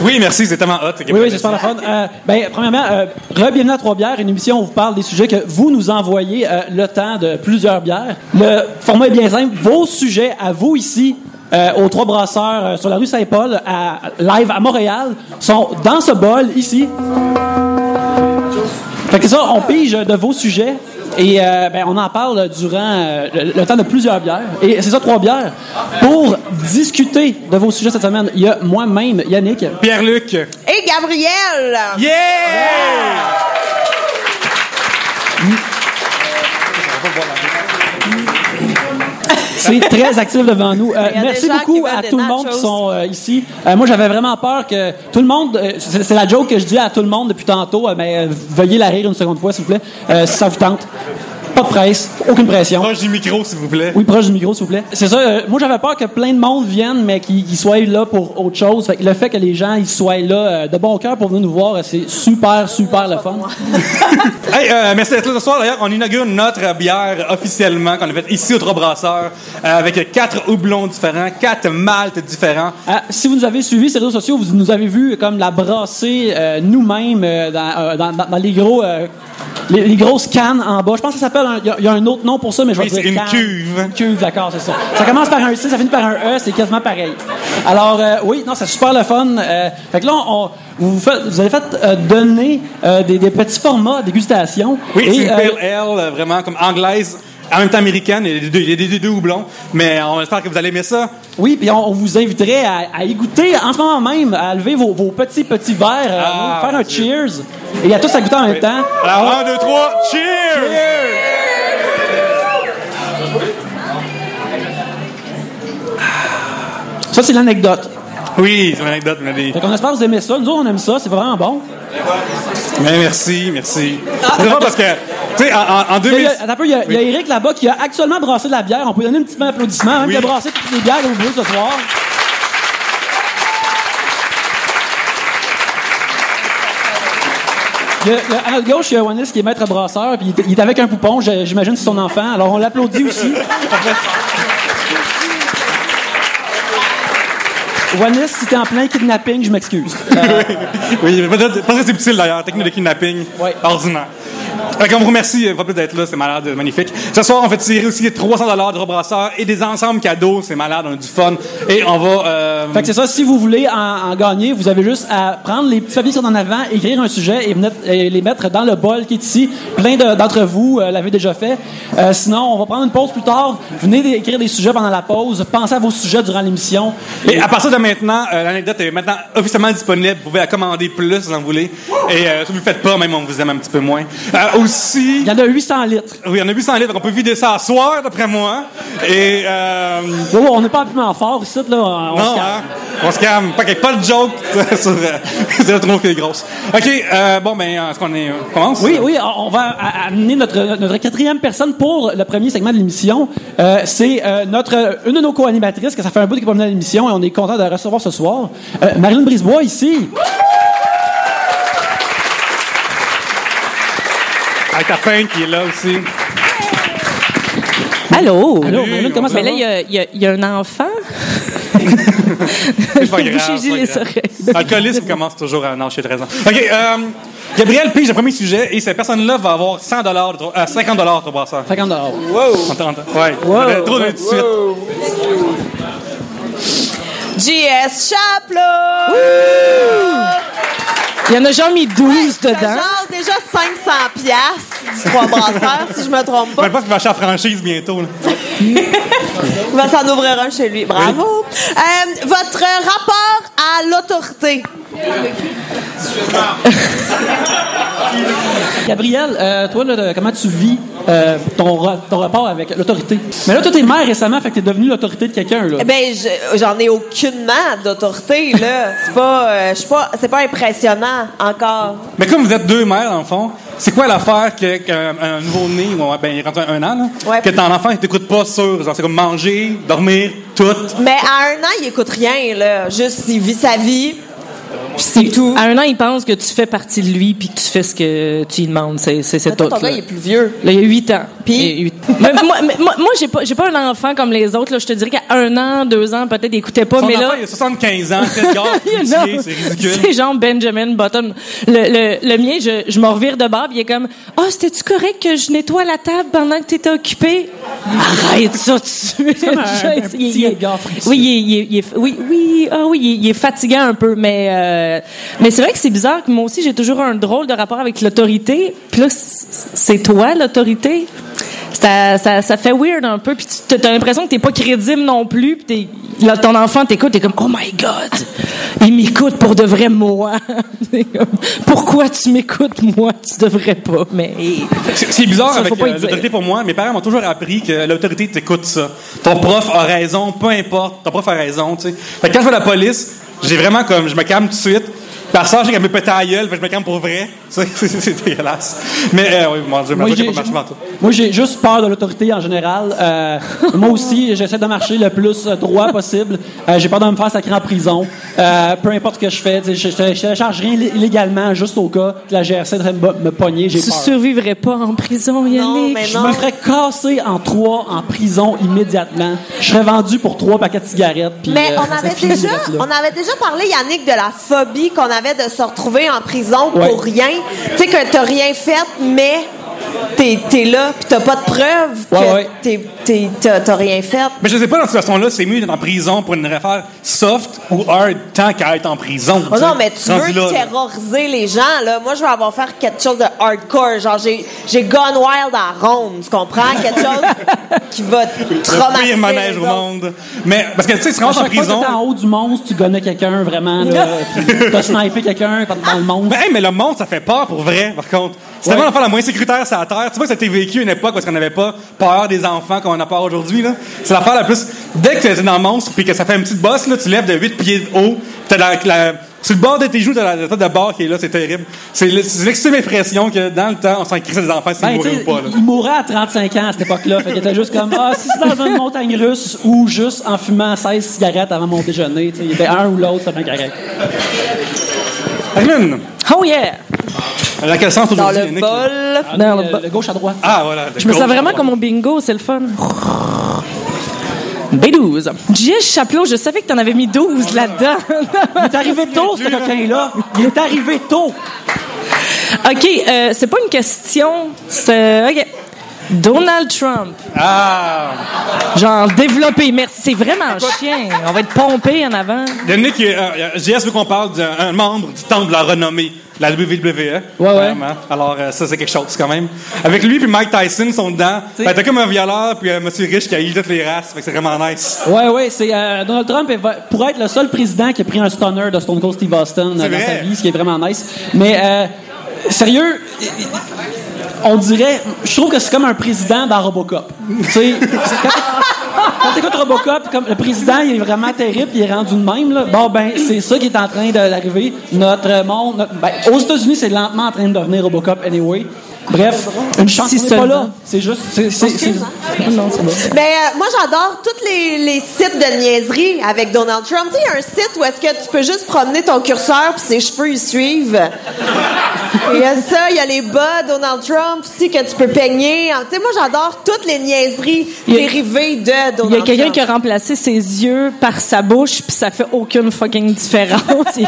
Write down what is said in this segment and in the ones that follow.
Oui, merci, c'est tellement hot. Oui, c'est super le fun. Premièrement, bienvenue à Trois-Bières, une émission où on vous parle des sujets que vous nous envoyez le temps de plusieurs bières. Le format est bien simple. Vos sujets à vous ici, aux Trois Brasseurs, sur la rue Saint-Paul, live à Montréal, sont dans ce bol ici. Fait que ça, on pige de vos sujets. Et on en parle durant le temps de plusieurs bières. Et c'est ça, 3 bières. Pour discuter de vos sujets cette semaine, il y a moi-même, Yannick. Pierre-Luc. Et Gabriel. Yeah! C'est très actif devant nous. Merci beaucoup à tout le monde qui sont ici. Moi, j'avais vraiment peur que tout le monde... c'est la joke que je dis à tout le monde depuis tantôt, mais veuillez la rire une seconde fois, s'il vous plaît, si ça vous tente. Pas de presse, aucune pression. Proche du micro, s'il vous plaît. Oui, proche du micro, s'il vous plaît. C'est ça. Moi, j'avais peur que plein de monde viennent, mais qu'ils soient là pour autre chose. Fait que le fait que les gens ils soient là de bon cœur pour venir nous voir, c'est super, super le fun. Hey, merci d'être là ce soir. D'ailleurs, on inaugure notre bière officiellement qu'on a faite ici au Trois Brasseurs avec 4 houblons différents, 4 maltes différents. Si vous nous avez suivis sur les réseaux sociaux, vous nous avez vu comme la brasser nous-mêmes dans les gros... les grosses cannes en bas. Je pense que ça s'appelle... Il y a un autre nom pour ça, mais je vais dire c'est une canne. cuve. Une cuve, d'accord, c'est ça. Ça commence par un C, ça finit par un E, c'est quasiment pareil. Alors, oui, non, c'est super le fun. Fait que là, vous avez fait donner des petits formats dégustation. Oui, c'est une pale ale, vraiment comme anglaise, en même temps américaine. Il y a des deux houblons, mais on espère que vous allez aimer ça. Oui, puis on vous inviterait à y goûter en ce moment même, à lever vos petits verres, faire un cheers, et à tous à goûter en même temps. Alors, 1, 2, 3, cheers! Ça, c'est l'anecdote. Oui, c'est l'anecdote. Fait qu'on espère que vous aimez ça. Nous autres, on aime ça. C'est vraiment bon. Mais merci. C'est drôle parce que, tu sais, en 2000... Il y a Eric là-bas qui a actuellement brassé de la bière. On peut lui donner un petit applaudissement. Qui a brassé toutes les bières au bout ce soir. À notre gauche, il y a Wanis qui est maître brasseur. Puis il est avec un poupon. J'imagine que c'est son enfant. Alors, on l'applaudit aussi. Wanis, si t'es en plein kidnapping, je m'excuse. Oui, pas très subtil d'ailleurs, technique de kidnapping ordinaire. On vous remercie pas plus d'être là, c'est malade, magnifique. Ce soir, on fait tirer aussi $300 de rebrasseurs et des ensembles cadeaux, c'est malade, on a du fun. Et on va... Fait que c'est ça, si vous voulez en gagner, vous avez juste à prendre les petits papiers qui sont en avant, écrire un sujet et les mettre dans le bol qui est ici. Plein d'entre vous l'avez déjà fait. Sinon, on va prendre une pause plus tard. Venez écrire des sujets pendant la pause. Pensez à vos sujets durant l'émission. Et à partir de maintenant, l'anecdote est maintenant officiellement disponible. Vous pouvez la commander plus si vous en voulez. Et si vous ne le faites pas, même on vous aime un petit peu moins. Aussi... Il y en a 800 litres. Oui, il y en a 800 litres. On peut vider ça à soir, d'après moi. Et... on n'est pas absolument fort ici, là. On se calme. Pas de joke sur le trou qui est grosse. OK, est-ce qu'on commence? Oui, on va amener notre 4e personne pour le premier segment de l'émission. C'est une de nos co-animatrices, que ça fait un bout qu'elle est pas venue à l'émission, et on est content de la recevoir ce soir. Marilyn Brisebois, ici. Avec ta peinte qui est là aussi. Allô? Allô, Marilyn, comment ça va? Mais là, il y a un enfant. C'est pas grave. Les oreilles. L'alcoolisme commence toujours à nager 13 ans. OK, Gabriel pige le premier sujet et cette personne-là va avoir $50 de brasseur. $50. Wow! Ouais. Wow. Trop de suite. J.S. Chaplot! Il y en a genre mis 12 dedans. Genre déjà 500$ du Trois Brasseurs, si je me trompe pas. Je pense qu'il va acheter la franchise bientôt. Là. Il va s'en ouvrir un chez lui. Bravo. Oui. Votre rapport à l'autorité. Gabriel, toi, là, comment tu vis ton rapport avec l'autorité? Mais là, toi, t'es mère récemment, fait que t'es devenue l'autorité de quelqu'un, là. Eh bien, j'en ai aucunement d'autorité, là. C'est pas impressionnant encore. Mais comme vous êtes 2 mères, dans le fond, c'est quoi l'affaire qu'un nouveau-né, il est rentré 1 an, là, que ton enfant, il t'écoute pas sur, genre, c'est comme manger, dormir, tout. Mais à 1 an, il écoute rien, là. Juste, il vit sa vie. Puis c'est tout. À 1 an, il pense que tu fais partie de lui puis que tu fais ce que tu lui demandes. C'est tout. Ton gars, il est plus vieux. Là, il y a 8 ans. Puis? Moi, j'ai pas un enfant comme les autres. Là. Je te dirais qu'à 1 an, 2 ans, peut-être, il écoutait pas. Son mais enfant, là, il a 75 ans, très gars, c'est ridicule. c'est genre Benjamin Button. Le mien, je me revire de bord, puis il est comme, c'était-tu correct que je nettoie la table pendant que t'étais occupé? Arrête ça, tu. Petit gars frisé. Oui, il est fatigant un peu, mais c'est vrai que c'est bizarre que moi aussi j'ai toujours un drôle de rapport avec l'autorité. Puis là, c'est toi l'autorité. Ça fait weird un peu, puis tu as l'impression que t'es pas crédible non plus, puis là, ton enfant t'écoute, t'es comme oh my god, il m'écoute pour de vrai moi. Pourquoi tu m'écoutes moi, tu devrais pas. Mais c'est bizarre ça, avec l'autorité dire. pour moi. Mes parents m'ont toujours appris que l'autorité t'écoute ça. Ton prof a raison, peu importe, ton prof a raison, tu sais. Fait que quand je vais à la police, j'ai vraiment comme je me calme tout de suite. Par ça, j'ai comme me péter à la gueule, fait que je me calme pour vrai. C'est dégueulasse. Mais, oui, mon Dieu, moi, j'ai juste peur de l'autorité en général. Moi aussi, j'essaie de marcher le plus droit possible. J'ai peur de me faire sacrer en prison. Peu importe ce que je fais, je charge rien illégalement, juste au cas que la GRC devrait me pogner. J'ai peur. Tu survivrais pas en prison, Yannick. Non, mais Je me ferais casser en 3 en prison immédiatement. Je serais vendu pour 3 paquets de cigarettes. Puis, Mais on avait déjà parlé, Yannick, de la phobie qu'on avait de se retrouver en prison pour rien. Tu sais que t'as rien fait, mais t'es là, pis t'as pas de preuve que t'as rien fait. Mais je sais pas, dans cette situation-là, c'est mieux d'être en prison pour une affaire soft ou hard tant qu'à être en prison. Oh non, mais tu veux terroriser les gens, là. Moi, je veux avoir faire quelque chose de hardcore. Genre, j'ai gone wild à Ronde, tu comprends? Quelque chose qui va traumatiser. Le pire manège au monde. Mais, parce que, tu sais, tu rentres en prison. Chaque fois que t'es en haut du monstre, tu connais quelqu'un, vraiment, là. T'as snipé quelqu'un dans le monstre. Mais le monstre, ça fait peur pour vrai, par contre. C'est tellement l'affaire la moins sécuritaire sur la Terre. Tu vois que ça a été vécu à une époque où on n'avait pas peur des enfants comme on a peur aujourd'hui, là. C'est l'affaire la plus... Dès que tu es dans le monstre puis que ça fait une petite bosse, là, tu lèves de 8 pieds de haut, t'as sur le bord de tes joues, t'as la tête de barre qui est là, c'est terrible. C'est l'extrême impression que dans le temps, on s'en crissait des enfants s'ils mouraient ou pas, là. Il mourrait à 35 ans à cette époque-là. Fait qu'il était juste comme, si c'est dans une montagne russe ou juste en fumant 16 cigarettes avant mon déjeuner, il était un ou l'autre, c'est bien correct. Adeline! Oh yeah! Dans quel sens Dans aujourd'hui, le bol. Le gauche à droite. Ah, voilà. Je me sens vraiment comme au bingo, c'est le fun. B12. J.S. Chapelot, je savais que t'en avais mis 12 là-dedans. Il est arrivé tôt, ce coquin-là. Il est arrivé tôt. OK, c'est pas une question. C'est... OK. Donald Trump. Ah! Genre, développé. Merci. C'est vraiment chien. On va être pompé en avant. Yannick, JS veut qu'on parle d'un membre du temple de la renommée, la WWE. Ouais. Alors, ça, c'est quelque chose, quand même. Avec lui puis Mike Tyson sont dedans. T'as comme un violeur puis un monsieur riche qui a eu toutes les races. Fait que c'est vraiment nice. Ouais. C'est Donald Trump pourrait être le seul président qui a pris un stunner de Stone Cold Steve Austin dans sa vie, ce qui est vraiment nice. Mais, sérieux... On dirait, je trouve que c'est comme un président dans Robocop. Tu sais, quand t'écoutes Robocop, comme le président, il est vraiment terrible, il est rendu de même, là. Bon, ben, c'est ça qui est en train d'arriver. Notre monde, aux États-Unis, c'est lentement en train de devenir Robocop anyway. Bref, une chance qu'on n'est pas là. C'est juste, non, c'est bon. Ben, moi, j'adore tous les sites de niaiserie avec Donald Trump. Tu sais, il y a un site où est-ce que tu peux juste promener ton curseur puis ses cheveux, ils suivent. Il y a ça, il y a les bas Donald Trump aussi que tu peux peigner. Tu sais, moi, j'adore toutes les niaiseries dérivées de Donald Trump. Il y a quelqu'un qui a remplacé ses yeux par sa bouche puis ça fait aucune fucking différence.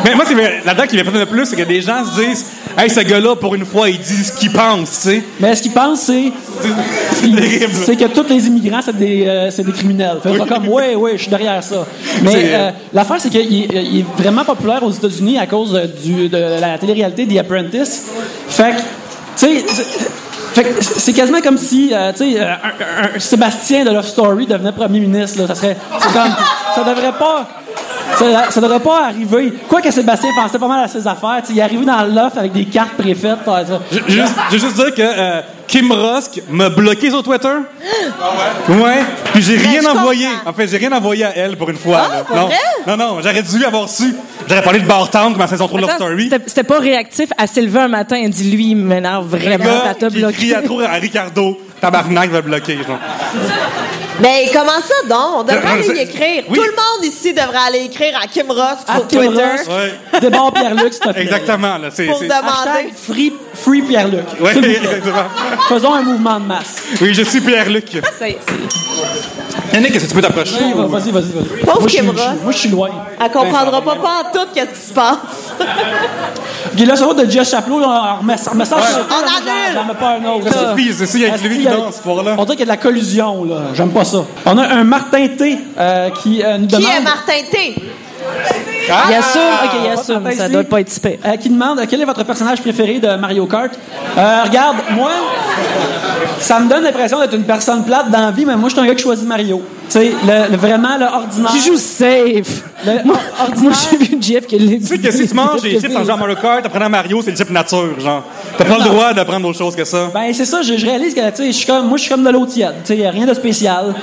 Mais moi, c'est là-dedans qui m'impressionne le plus, c'est que des gens se disent « Hey, ce gars-là, pour une fois, il dit ce qu'il pense, tu sais. » Mais ce qu'il pense, c'est que tous les immigrants, c'est des criminels. Fait comme, ouais, je suis derrière ça. Mais l'affaire, c'est qu'il est vraiment populaire aux États-Unis à cause de la télé-réalité The Apprentice. Fait que, tu sais... c'est quasiment comme si, tu sais, un Sébastien de Love Story devenait premier ministre. Là. C'est comme, ça devrait pas arriver. Quoi que Sébastien pensait pas mal à ses affaires, il est arrivé dans le loft avec des cartes préfaites. Je veux juste dire que Kim Rusk m'a bloqué sur Twitter. Ah ouais? Ouais. Puis j'ai rien envoyé. En fait, j'ai rien envoyé à elle pour une fois. Là. Non, j'aurais dû avoir su. J'aurais parlé de Bartown comme ma saison 3 de Love Story. C'était pas réactif. Elle s'est levée un matin et dit lui, il m'énerve vraiment. Elle t'a bloqué. Il crie à Ricardo. Tabarnak va bloquer. Genre. Mais comment ça donc? On devrait aller y écrire. Oui. Tout le monde ici devrait aller écrire à Kim Ross sur Twitter. Débarre Pierre-Luc, s'il te plaît. Exactement. Là, pour demander. Free Pierre-Luc. Oui, S'il vous plaît. exactement. Faisons un mouvement de masse. Oui, je suis Pierre-Luc. Ça y est. Yannick, est-ce que tu peux t'approcher? Vas-y. Pauvre Moi, Kim Ross. moi, je suis loin. Elle comprendra pas en tout qu'est-ce qui se passe. OK, là, ça va de Jess Chapelot, on remet ça. On annule. J'en mets pas un autre. C'est fils, c'est ça, il y a le Il y a- dans ce sport-là. On dirait qu'il y a de la collusion, là. J'aime pas ça. On a un Martin T qui nous demande... Qui est Martin T? Il assume. OK, il assume. Martin Ça ici. doit pas être super. Qui demande quel est votre personnage préféré de Mario Kart. Regarde, moi, ça me donne l'impression d'être une personne plate dans la vie, mais moi, je suis un gars qui choisit Mario. Tu sais, vraiment, le ordinaire. Tu joues safe. Moi, j'ai vu Jeff qui Tu sais que si tu manges des chips en genre Mario Kart, apprenant Mario, c'est le chip nature, genre. T'as pas le droit d'apprendre d'autres choses que ça. Ben, c'est ça, je réalise que, tu sais, je suis comme de l'eau tiède. Tu sais, rien de spécial.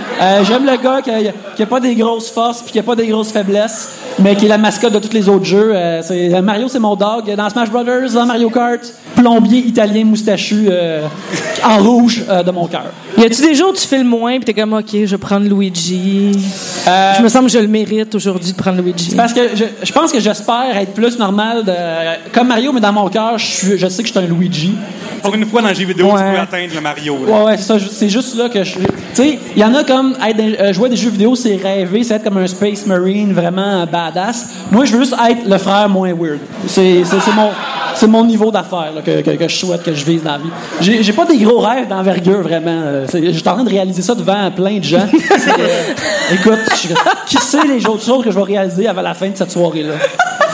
J'aime le gars qui a pas des grosses forces puis qui a pas des grosses faiblesses, mais qui est la mascotte de tous les autres jeux. Mario, c'est mon dog. Dans Smash Brothers, dans Mario Kart, plombier italien moustachu en rouge de mon cœur. Y a-tu des jours où tu fais le moins pis t'es comme, OK, je vais prendre Luigi. Je me sens que je le mérite aujourd'hui de prendre Luigi. Parce que je pense que j'espère être plus normal comme Mario, mais dans mon cœur, je sais que je suis un Luigi. Pour une fois dans les jeux vidéo, Ouais. tu peux atteindre le Mario. Là. Ouais, c'est ça. C'est juste là que je. Tu sais, il y en a comme jouer à des jeux vidéo, c'est rêver, c'est être comme un Space Marine vraiment badass. Moi, je veux juste être le frère moins weird. C'est mon niveau d'affaires là, que je souhaite, que je vise dans la vie. J'ai pas des gros rêves d'envergure, vraiment. Je suis en train de réaliser ça devant plein de gens. Écoute, qui sait les autres choses que je vais réaliser avant la fin de cette soirée-là?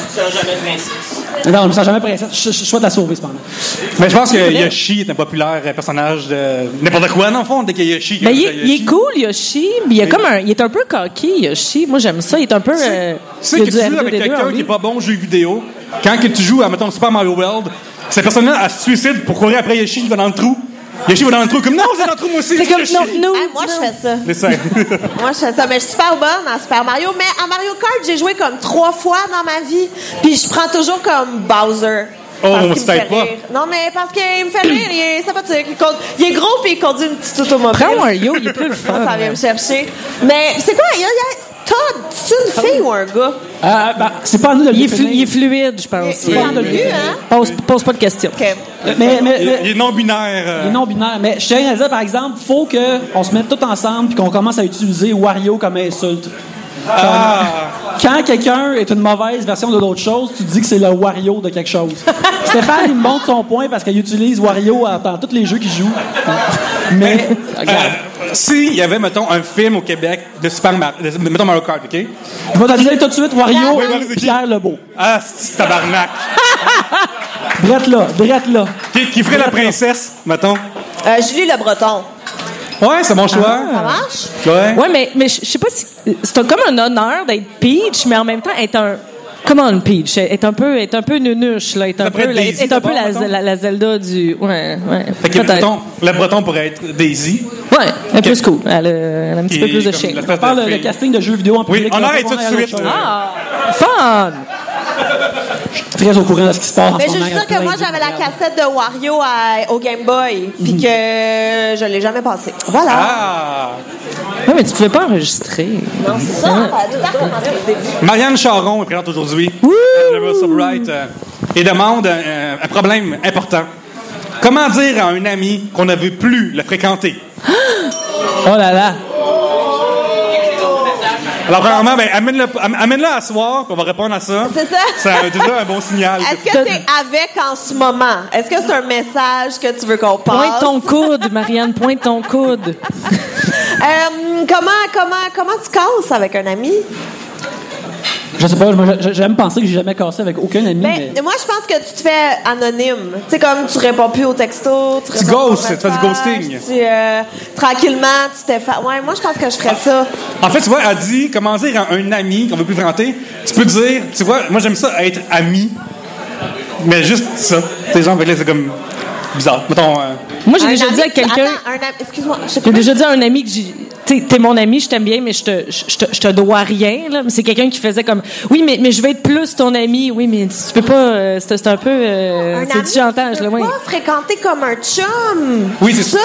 Tu seras jamais princesse. Non, je ne serai jamais princesse. Je souhaite la sauver, cependant. Mais je pense que Yoshi est un populaire personnage de n'importe quoi, dans le fond, dès qu'il y a Yoshi. Ben, il est cool, Yoshi. Il est un peu cocky, Yoshi. Moi, j'aime ça. Il est un peu. Tu sais que tu joues avec quelqu'un qui est pas bon au jeu vidéo, quand que tu joues à, mettons, Super Mario World, cette personne-là, elle se suicide pour courir après Yoshi qui va dans le trou. Yoshi va dans le trou comme non, c'est dans le trou moi aussi. C'est comme Yoshi. non. Moi, je fais ça. C'est ça. Moi, je fais ça. Mais je suis super bonne en Super Mario. Mais en Mario Kart, j'ai joué comme 3 fois dans ma vie. Puis je prends toujours comme Bowser. Oh, Parce qu'il me c'est peut-être fait pas. rire. Non, mais parce qu'il me fait rire. Il est sympathique. Il est gros puis il conduit une petite automobile. Prends Mario, il est plus le fun. Ça vient me chercher. Mais c'est quoi? Todd, c'est une fille ou un gars? C'est pas à nous de le Il est définir. fluide, je pense. Il est ambigu, hein? Pose pas de questions. OK. Mais Il est non-binaire. il est non-binaire. Mais je tiens à dire, par exemple, faut qu'on se mette tous ensemble puis qu'on commence à utiliser Wario comme insulte. Quand quelqu'un est une mauvaise version de d'autres choses, tu dis que c'est le Wario de quelque chose. Stéphane, il me montre son point parce qu'il utilise Wario dans tous les jeux qu'il joue. Mais, regarde. S'il y avait, mettons, un film au Québec de mettons Mario Kart, OK? Je vais te dire tout de suite, Wario, Oui, c'est qui? Pierre Lebeau. Ah, c'est tabarnak. Drette là. Qui ferait la princesse, mettons? Julie Le Breton. Ouais, c'est mon choix. Ça marche? Ouais. Ouais, mais je sais pas si. C'est comme un honneur d'être Peach, mais en même temps, être un. Comment une Peach? Est un peu nunuche, là. Est un peu, Daisy, est un peu d'abord, mettons. la Zelda du. Ouais. Fait que, Peut-être. mettons, le breton pourrait être Daisy. Ouais, un peu cool. Elle a un petit peu plus de Comme chien. l'espèce On parle de fille. casting de jeux vidéo en public. Oui, on là, arrête ça on tout est de à suite. l'autre chose. Ah! Fun! Je suis très au courant de ce qui se passe en Mais ce je moment. veux dire que moi, j'avais la cassette de Wario au Game Boy, puis que je l'ai jamais passée. Voilà. Ah! Ouais, mais tu pouvais pas enregistrer. Non, c'est ça. Ça a tout le temps commencé au début. Marianne Charon est présente aujourd'hui. Le Russell Wright. Et demande un problème important. Comment dire à un ami qu'on ne veut plus le fréquenter? Oh là là. Alors, premièrement, amène-le à soir, puis on va répondre à ça. C'est ça? C'est déjà un bon signal. Est-ce que t'es avec en ce moment? Est-ce que c'est un message que tu veux qu'on passe? Pointe ton coude, Marianne, pointe ton coude. Comment tu casses avec un ami? Je sais pas, j'aime penser que j'ai jamais cassé avec aucun ami. Ben, mais... moi, je pense que tu te fais anonyme. Tu sais, comme tu réponds plus aux textos. Tu réponds ghostes, pas aux tu fais du messages, ghosting. Tranquillement, tu t'es fait. Ouais, moi, je pense que je ferais ça. En fait, tu vois, elle dit, comment dire à un ami qu'on veut plus fréquenter, tu peux dire, tu vois, moi j'aime ça être ami, mais juste ça. Tes gens, là, c'est comme bizarre. Mettons, Moi, j'ai Un déjà ami dit à que- quelqu'un. Attends, excuse-moi. Je sais J'ai pas. déjà dit à un ami que j'ai. t'es mon ami, je t'aime bien, mais je te dois rien, là. C'est quelqu'un qui faisait comme, oui, mais je vais être plus ton ami. Oui, mais tu peux pas, c'est un peu, c'est du chantage, là, oui. Tu peux pas fréquenter comme un chum. Oui, c'est ça.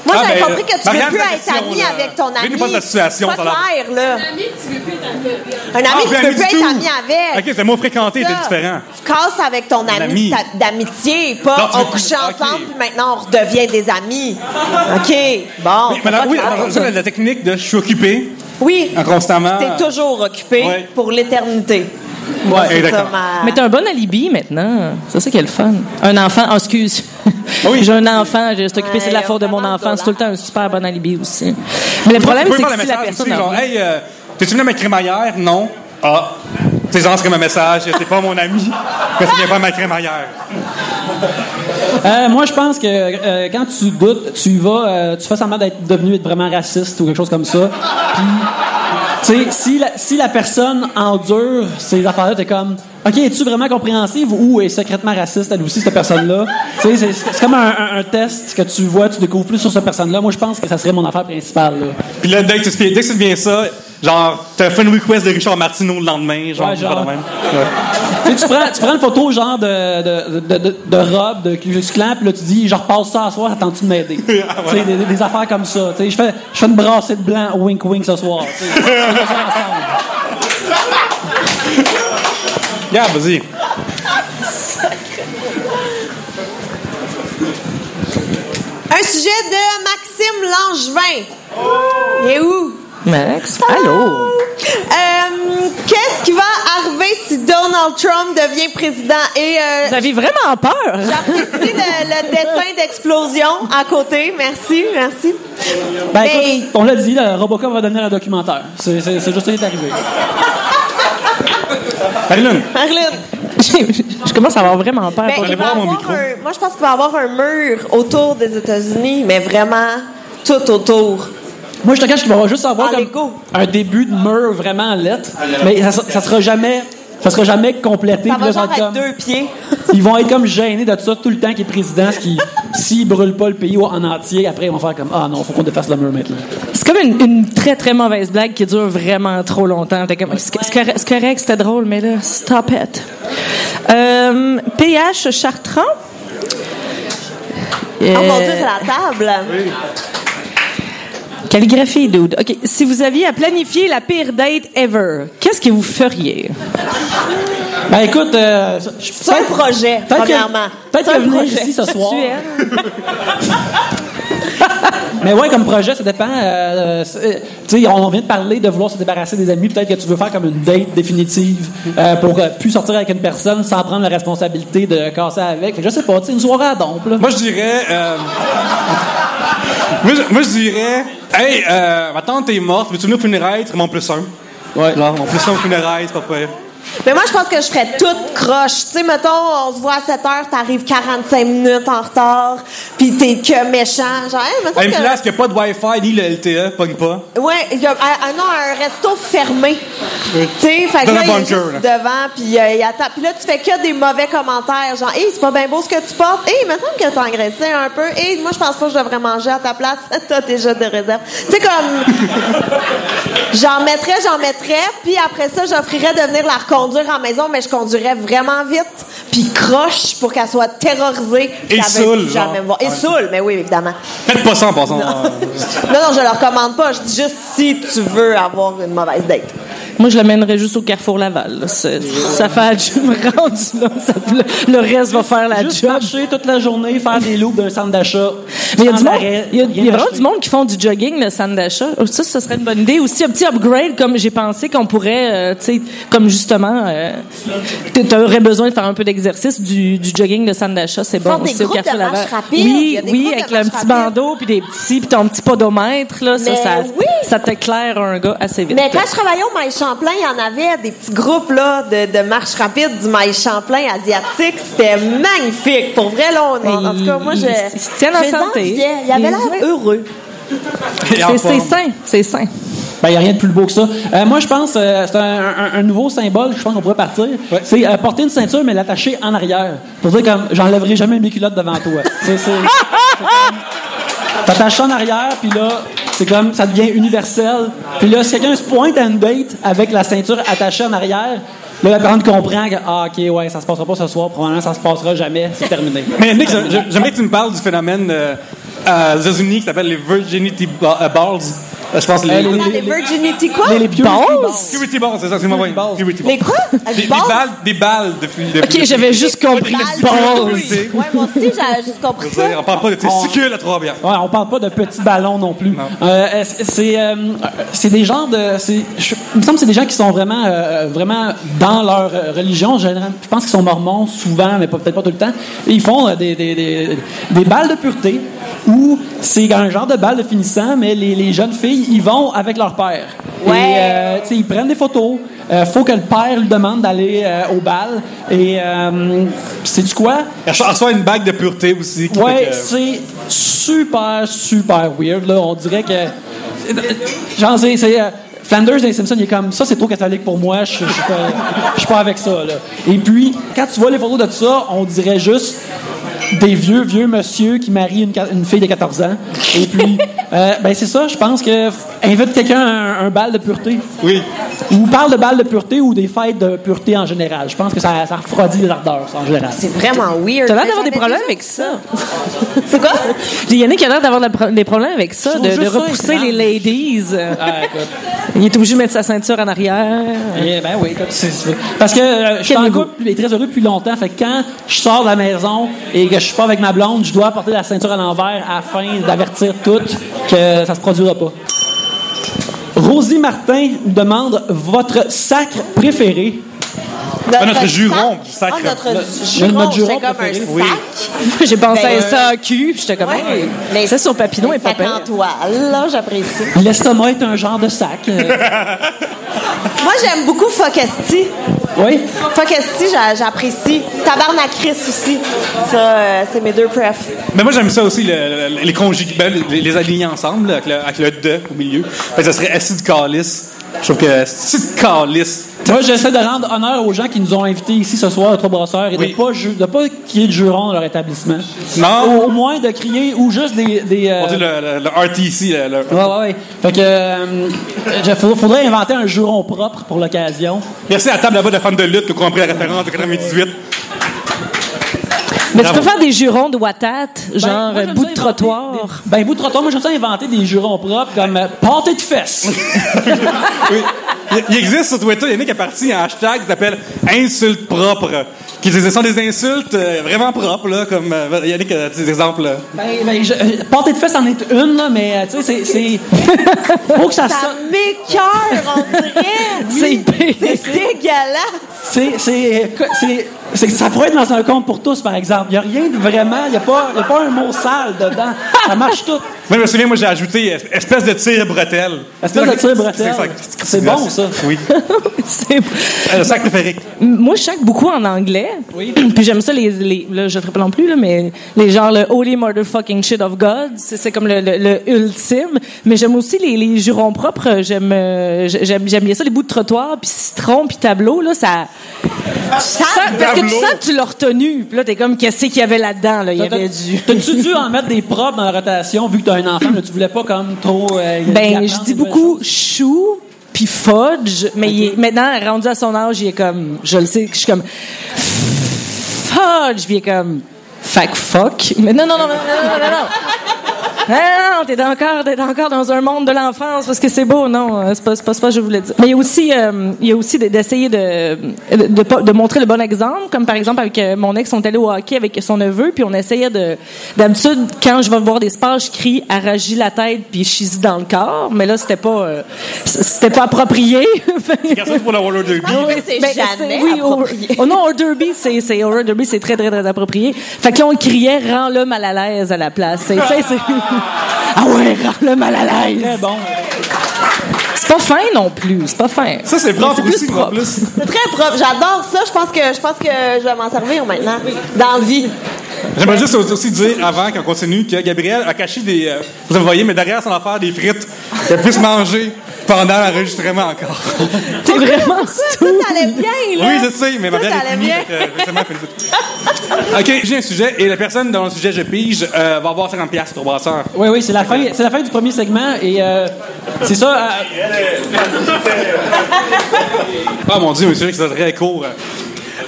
Moi, j'avais compris que tu veux Marianne, plus la être question, ami là. avec ton ami. Dis-nous pas de la situation, Pas ça a l'air. clair, là. Un ami que tu veux plus être ami avec. Un ami que tu puis veux plus du être tout. ami avec. OK, c'est moi fréquenter, Ça. c'est différent. Tu casses avec ton ami, d'amitié, pas Non, tu on veux couche plus- ensemble, OK. puis maintenant on redevient des amis. OK, bon. Mais alors, oui, alors, ça, la technique de je suis occupé Oui, constamment. t'es toujours occupé Ouais. pour l'éternité. Ouais, C'est ça, d'accord. ma... Mais t'as un bon alibi maintenant. C'est ça qui est le fun. Un enfant, excuse. Oui. J'ai un enfant, je suis occupé, c'est de la Ouais, faute de mon vraiment enfant. C'est tout le temps un super bon alibi aussi. Mais le Tu problème, peux c'est faire que le si la message personne. aussi, en genre, vient- hey, t'es-tu venu à ma crémaillère? Non. Ah. Tu sais, genre, c'est comme un message, c'est pas mon ami, parce qu'il vient pas à ma crémaillère. Moi, je pense que quand tu doutes, tu y vas, tu fais semblant d'être devenu vraiment raciste ou quelque chose comme ça. Puis, tu sais, si la personne endure ces affaires-là, t'es comme, OK, es-tu vraiment compréhensive ou est secrètement raciste, elle aussi, cette personne-là? Tu sais, c'est comme un test que tu vois, tu découvres plus sur cette personne-là. Moi, je pense que ça serait mon affaire principale, là. Puis là, dès que tu deviens ça, genre, t'as fait une request de Richard Martineau le lendemain, genre, Ouais, genre. pas de même. Ouais. Tu sais, tu prends une photo genre de robe de Ku Klux Klan, puis là tu dis, je repasse ça à soir, attends-tu de m'aider? Tu sais, des affaires comme ça. Tu sais, je fais une brassée de blanc, wink wink ce soir. Tu sais. On fait ça ensemble. Yeah, vas-y. Un sujet de Maxime Langevin. Et où? Max, allô? Qu'est-ce qui va arriver si Donald Trump devient président? Et Vous avez vraiment peur? j'apprécie le dessin d'explosion à côté. Merci, merci. Ben, Mais- écoute, on l'a dit, le Robocop va devenir un documentaire. C'est juste ça qui est arrivé. Marilyn, Marilyn, Je commence à avoir vraiment peur. ben, pour il le va voir mon avoir micro. moi, je pense qu'il va y avoir un mur autour des États-Unis, mais vraiment tout autour. Moi, je te cache qu'il va y avoir juste avoir En comme Lego. un début de mur vraiment en lettres, mais ça sera jamais complété. Ça Puis va là, genre va être être comme- 2 pieds. Ils vont être comme gênés de ça tout le temps qu'il est président, s'ils brûlent pas le pays en entier, après ils vont faire comme ah non, faut qu'on défasse le mur maintenant. C'est comme une très très mauvaise blague qui dure vraiment trop longtemps. T'es comme, c'est correct, c'était drôle, mais là, stop it. PH Chartrand. Oh mon Dieu, c'est la table. Calligraphie, dude. OK. Si vous aviez à planifier la pire date ever, qu'est-ce que vous feriez? Ben écoute, C'est un projet, premièrement. Peut-être C'est que un venir projet. ici ce soir. Sexuel. Mais ouais, comme projet, ça dépend. Tu sais, on vient de parler de vouloir se débarrasser des amis. Peut-être que tu veux faire comme une date définitive pour plus sortir avec une personne sans prendre la responsabilité de casser avec. Fait que je sais pas, tu sais, une soirée à dompe, là. moi je dirais. Moi je dirais. Hey, ma tante est morte, veux-tu venir au funérailles? Tu mon plus un. Ouais. Genre, mon plus un au funérailles, c'est pas pire. Mais moi, je pense que je ferais toute croche. Tu sais, mettons, on se voit à 7 heures, t'arrives 45 minutes en retard, pis t'es que méchant. Genre, hey, me À une semble que- place qui a pas de Wi-Fi ni le LTE, pogne pas. Ouais, il y a non, un resto fermé. Tu sais, fait que Dans là, un il est bunker, juste là. devant, puis il attend. Puis là, tu fais que des mauvais commentaires. Genre, hey, c'est pas bien beau ce que tu portes. Hey, il me semble que t'as engraissé un peu. Hey, moi, je pense pas que je devrais manger à ta place. T'as déjà de réserve. Tu sais, comme. J'en mettrais, puis après ça, j'offrirais de venir la reconduire en maison, mais je conduirais vraiment vite, puis croche pour qu'elle soit terrorisée. Et qu'elle veuille saoule, plus jamais genre. me voir. Et saoule, mais oui, évidemment. Faites pas ça en passant. Non, je leur commande pas. Je dis juste si tu veux avoir une mauvaise date. Moi, je l'amènerais juste au Carrefour Laval. Là. Ça fait la job rendu là. Le reste va faire la Juste job. marcher toute la journée, faire des loops d'un centre d'achat. Mais il y a sans du monde, arrêt, il y a rien vraiment acheter. du monde qui font du jogging, le centre d'achat. Ça serait une bonne idée. Aussi, un petit upgrade, comme j'ai pensé qu'on pourrait, tu sais, comme justement, tu aurais besoin de faire un peu d'exercice, du jogging de centre d'achat, c'est bon Faire des aussi au groupes Carrefour de marche Laval. rapide. Il y a des Oui, groupes avec de un marche petit rapide. bandeau, puis ton petit podomètre, là, Mais oui. ça t'éclaire un gars assez vite. Mais quand je travaillais au Maïs Champlain, il y en avait des petits groupes là, de marche rapide du Maïs Champlain asiatique. C'était magnifique. Pour vrai, là, en tout cas, moi, je. Ils se tiennent en je les santé. enviais. Il avait l'air heureux. C'est sain, c'est sain. Ben, il n'y a rien de plus beau que ça. Moi, je pense c'est un nouveau symbole, je pense qu'on pourrait partir. C'est porter une ceinture, mais l'attacher en arrière. Pour dire comme, j'enlèverai jamais mes culottes devant toi. T'attaches ça en arrière, puis là, c'est comme, ça devient universel. Puis là, si quelqu'un se pointe à une date avec la ceinture attachée en arrière, là, la personne comprend que, OK, ouais, ça se passera pas ce soir, probablement ça se passera jamais, c'est terminé. Mais Nick, j'aimerais que tu me parles du phénomène aux États-Unis qui s'appelle les Virginity Balls. Je pense les virginity quoi? Les balls? Purity Balls, c'est ça, c'est moi. Purity Balls. Les quoi? Des balles de filles. OK, j'avais juste compris balls. Ouais, moi aussi, j'ai juste compris ça. On parle pas de testicules à 3 bières. Ouais, on parle pas de petits ballons non plus. C'est des genres de... il me semble que c'est des gens qui sont vraiment dans leur religion. Je pense qu'ils sont mormons souvent, mais peut-être pas tout le temps. Et ils font des balles de pureté où c'est un genre de balle de finissant, mais les jeunes filles, ils vont avec leur père. Ouais. Et ils prennent des photos. Faut que le père lui demande d'aller au bal. Et sais-tu quoi? Elle reçoit une bague de pureté aussi. Ouais, c'est super, super weird. Là. On dirait que... Genre, c'est Flanders dans les Simpsons, il est comme, ça, c'est trop catholique pour moi, je suis pas avec ça. Là. Et puis, quand tu vois les photos de ça, on dirait juste des vieux monsieur qui marient une fille de 14 ans. Et puis, c'est ça, je pense que invite quelqu'un à un bal de pureté. Oui. Ou parle de bal de pureté ou des fêtes de pureté en général. Je pense que ça refroidit les ardeurs, ça, en général. C'est vraiment weird. T'as l'air d'avoir des problèmes avec ça. C'est quoi? Yannick a l'air d'avoir des problèmes avec ça, de repousser les ladies. Écoute. Il est obligé de mettre sa ceinture en arrière. Ben oui, écoute, parce que je suis en couple et très heureux depuis longtemps. Fait que quand je sors de la maison et que je suis pas avec ma blonde, je dois porter la ceinture à l'envers afin d'avertir toutes que ça se produira pas. Rosie Martin nous demande votre sacre préféré. Notre juron du sacre. Notre juron comme préféré. Oui. J'ai pensé à SAQ, puis j'étais comme, mais ça sur Papineau est pas pire. en toile, là, j'apprécie. L'estomac est un genre de sac. Moi, j'aime beaucoup Focasti. Oui. Focasti, j'apprécie. Tabarnacris aussi. Ça, c'est mes deux prefs. Mais moi, j'aime ça aussi, les conjuguer, les aligner ensemble, là, avec le de au milieu. Fait que ça serait acide calice. Je trouve que acide calice. Moi, j'essaie de rendre honneur aux gens qui nous ont invités ici ce soir à Trois Brasseurs et Oui. de pas crier de jurons dans leur établissement. Non. Au moins de crier ou juste des On dit le RTC. Ouais. Fait que faudrait inventer un juron propre pour l'occasion. Merci à la table là-bas de fans de lutte qui ont compris la référence de 98. Mais tu peux faire des jurons de Watat, genre moi, j'aime bout ça de trottoir. Bout de trottoir, moi j'aime ça inventer des jurons propres comme pâté de fesses. Oui. Il existe sur Twitter, il y en a qui est parti un hashtag qui s'appelle insulte propre. Qui sont des insultes vraiment propres, là, comme il y en a des exemples. Pâté de fesses en est une, là, mais tu sais, c'est. Faut que ça Ça sonne. m'écoeure, on dirait. C'est dégueulasse. Ça pourrait être dans un compte pour tous, par exemple. Il n'y a rien de vraiment, il n'y a pas un mot sale dedans. Ça marche tout. Moi, je me souviens, j'ai ajouté espèce de tire-bretelle. Espèce de tire-bretelle. C'est bon, ça. Oui. Le sac préféré. Moi, je sac beaucoup en anglais. Oui. Puis j'aime ça, là, je ne ferai pas non plus, là, mais les genres, le Holy Motherfucking Shit of God, c'est comme le ultime. Mais j'aime aussi les jurons propres. J'aime bien ça, les bouts de trottoir, puis citron, puis tableau, là, ça... parce que tu sens que tu l'as retenu. Puis là, t'es comme, qu'est-ce qu'il y avait là-dedans, là? Il y avait du... T'as-tu dû en mettre des propres dans la rotation, vu que t'as un enfant, mais tu voulais pas comme trop... je dis beaucoup chou puis fudge, mais maintenant, rendu à son âge, il est comme... Je le sais, je suis comme... Fudge! Puis il est comme... Fuck. Mais non. Non, t'es encore dans un monde de l'enfance parce que c'est beau, non, c'est pas ce que je voulais dire. Mais il y a aussi d'essayer de montrer le bon exemple, comme par exemple avec mon ex, on est allé au hockey avec son neveu, puis on essayait d'habitude, quand je vais voir des sports, je crie arragie la tête puis chie dans le corps, mais là c'était pas approprié. C'est pour le roller derby. Oui, c'est jamais approprié. Au derby, au derby, c'est très très très approprié. Fait que là on criait rends le mal à l'aise à la place. C'est ah ouais, rends-le mal à l'aise. Très bon. C'est pas fin non plus, c'est pas fin. Ça, c'est propre aussi, en plus. C'est très propre. J'adore ça. Je pense que je vais m'en servir maintenant. Dans la vie. J'aimerais juste aussi dire, avant qu'on continue, que Gabrielle a caché des... vous avez voyez, mais derrière son affaire, des frites qu'elle puisse manger Pendant l'enregistrement encore. T'es vraiment stupide. Tout allait bien, là. Oui, je sais, mais ma Tout bière est allait finie. bien. Récemment, fait tout. OK, j'ai un sujet, et la personne dont le sujet je pige va avoir 50$ pour brasseur. Oui, c'est la fin du premier segment et c'est ça. Ah mon Dieu, monsieur, que c'est très court.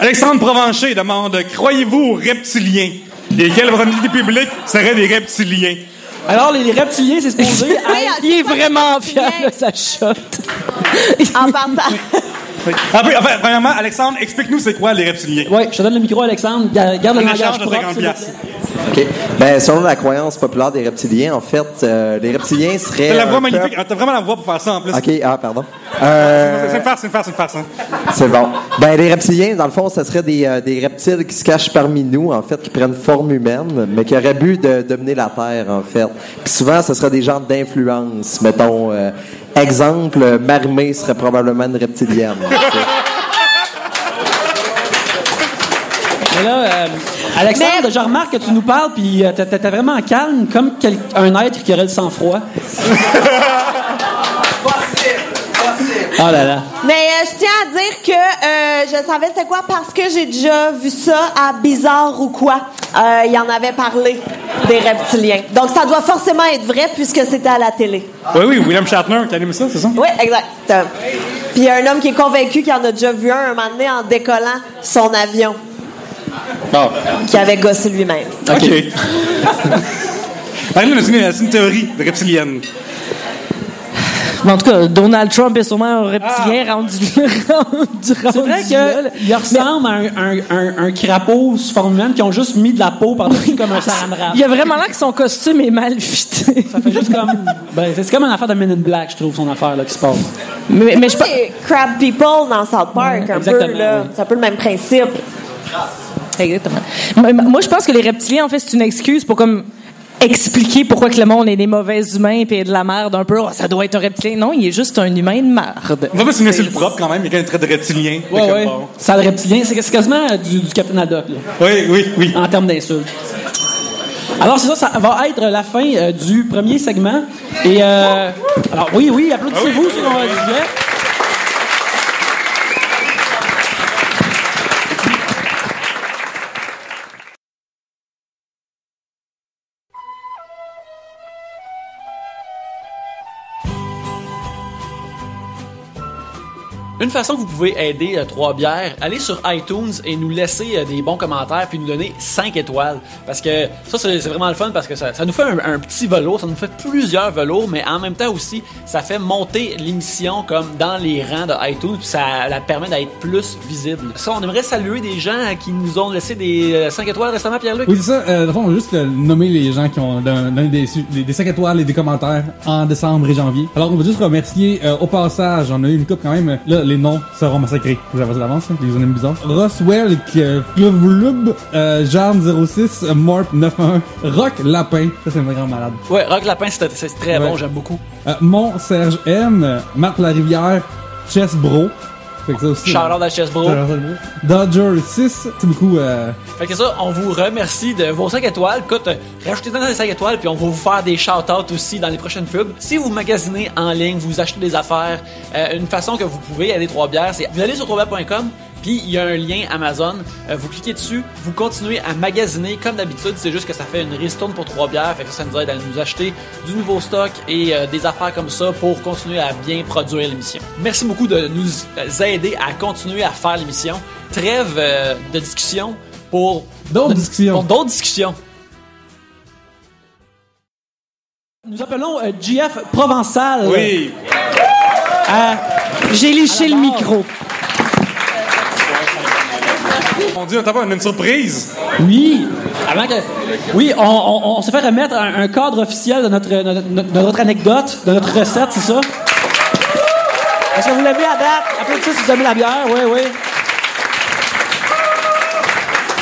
Alexandre Provencher demande « Croyez-vous aux reptiliens? Et quelle personnalité publique seraient des reptiliens? » Alors, les reptiliens, c'est supposé être... Il est vraiment fier de sa shot. En partant. Enfin, premièrement, Alexandre, explique-nous c'est quoi les reptiliens. Oui, je te donne le micro, Alexandre. Garde le En langage échange de propre. 50$. OK. Ben, selon la croyance populaire des reptiliens, en fait, les reptiliens seraient. T'as la voix un magnifique. peuple- T'as vraiment la voix pour faire ça en plus. OK, pardon. C'est une farce. Hein. C'est bon. Ben, les reptiliens, dans le fond, ce seraient des reptiles qui se cachent parmi nous, en fait, qui prennent forme humaine, mais qui auraient but de dominer la Terre, en fait. Puis souvent, ce serait des gens d'influence. Mettons, exemple, Marimé serait probablement une reptilienne. Mais là, Alexandre, je remarque que tu nous parles, puis t'es vraiment calme, comme un être qui aurait le sang-froid. Oh là là. Mais je tiens à dire que je savais c'était quoi parce que j'ai déjà vu ça à Bizarre ou quoi. Il y en avait parlé des reptiliens. Donc ça doit forcément être vrai puisque c'était à la télé. Oui, William Shatner qui anime ça, c'est ça? Oui, exact. Puis il y a un homme qui est convaincu qu'il en a déjà vu un moment donné en décollant son avion. Bon. Qui avait gossé lui-même. OK. Allez, c'est une théorie de reptilienne. Mais en tout cas, Donald Trump est sûrement un reptilien rendu C'est vrai qu'il ressemble à un crapaud sous forme humaine qui ont juste mis de la peau par-dessus comme un saran wrap. Il a vraiment l'air que son costume est mal fité. Ça fait juste comme... Ben, c'est comme une affaire de Men in Black, je trouve, son affaire là, qui se passe. Mais je pense... C'est Crab People dans South Park, un peu, exactement, là. oui. C'est un peu le même principe. Exactement. Moi, je pense que les reptiliens, en fait, c'est une excuse pour comme expliquer pourquoi que le monde est des mauvais humains et de la merde un peu. Oh, ça doit être un reptilien. Non, il est juste un humain de merde. On va pas se le propre quand même, il y a quand même un trait de reptilien. Ouais. Ça, le reptilien, c'est quasiment du Captain Haddock, là. Oui. En termes d'insultes. Alors, c'est ça va être la fin du premier segment. Et, alors, oui, applaudissez-vous sur le sujet. Une façon que vous pouvez aider Trois-Bières, allez sur iTunes et nous laisser des bons commentaires puis nous donner 5 étoiles. Parce que ça, c'est vraiment le fun parce que ça nous fait un petit velours, ça nous fait plusieurs velours, mais en même temps aussi, ça fait monter l'émission comme dans les rangs de iTunes puis ça la permet d'être plus visible. Ça, on aimerait saluer des gens qui nous ont laissé des 5 étoiles récemment, Pierre-Luc. Oui, c'est ça. Dans le fond, on va juste nommer les gens qui ont donné des 5 étoiles et des commentaires en décembre et janvier. Alors, on va juste remercier au passage, on a eu une coupe quand même. Là, les noms seront massacrés. Vous avez l'avance, hein? Les usernames bizarres. Roswell, Fluvlub, Jarn06, Morp 91, Rock Lapin. Ça, c'est un grand malade. Ouais, Rock Lapin, c'est très bon, j'aime beaucoup. Mont Serge M, Marc Larivière, Chess Bro. Fait que ça aussi. Shout-out à Chess Bro. Dodger 6, c'est beaucoup. Fait que ça, on vous remercie de vos 5 étoiles. Écoute, rajoutez-en dans les 5 étoiles, puis on va vous faire des shout-outs aussi dans les prochaines pubs. Si vous magasinez en ligne, vous achetez des affaires, une façon que vous pouvez aider Trois-Bières, c'est vous allez sur troisbières.com, puis il y a un lien Amazon. Vous cliquez dessus, vous continuez à magasiner comme d'habitude. C'est juste que ça fait une ristourne pour Trois-Bières. Fait que ça nous aide à nous acheter du nouveau stock et des affaires comme ça pour continuer à bien produire l'émission. Merci beaucoup de nous aider à continuer à faire l'émission. Trêve de discussion pour d'autres discussions. Nous appelons GF Provençal. Oui. J'ai liché le micro. Mon Dieu, on a une surprise. Oui. On s'est fait remettre un cadre officiel de notre anecdote, de notre recette, c'est ça? Est-ce que vous l'avez à date? Applaudissez si vous aimez la bière, oui.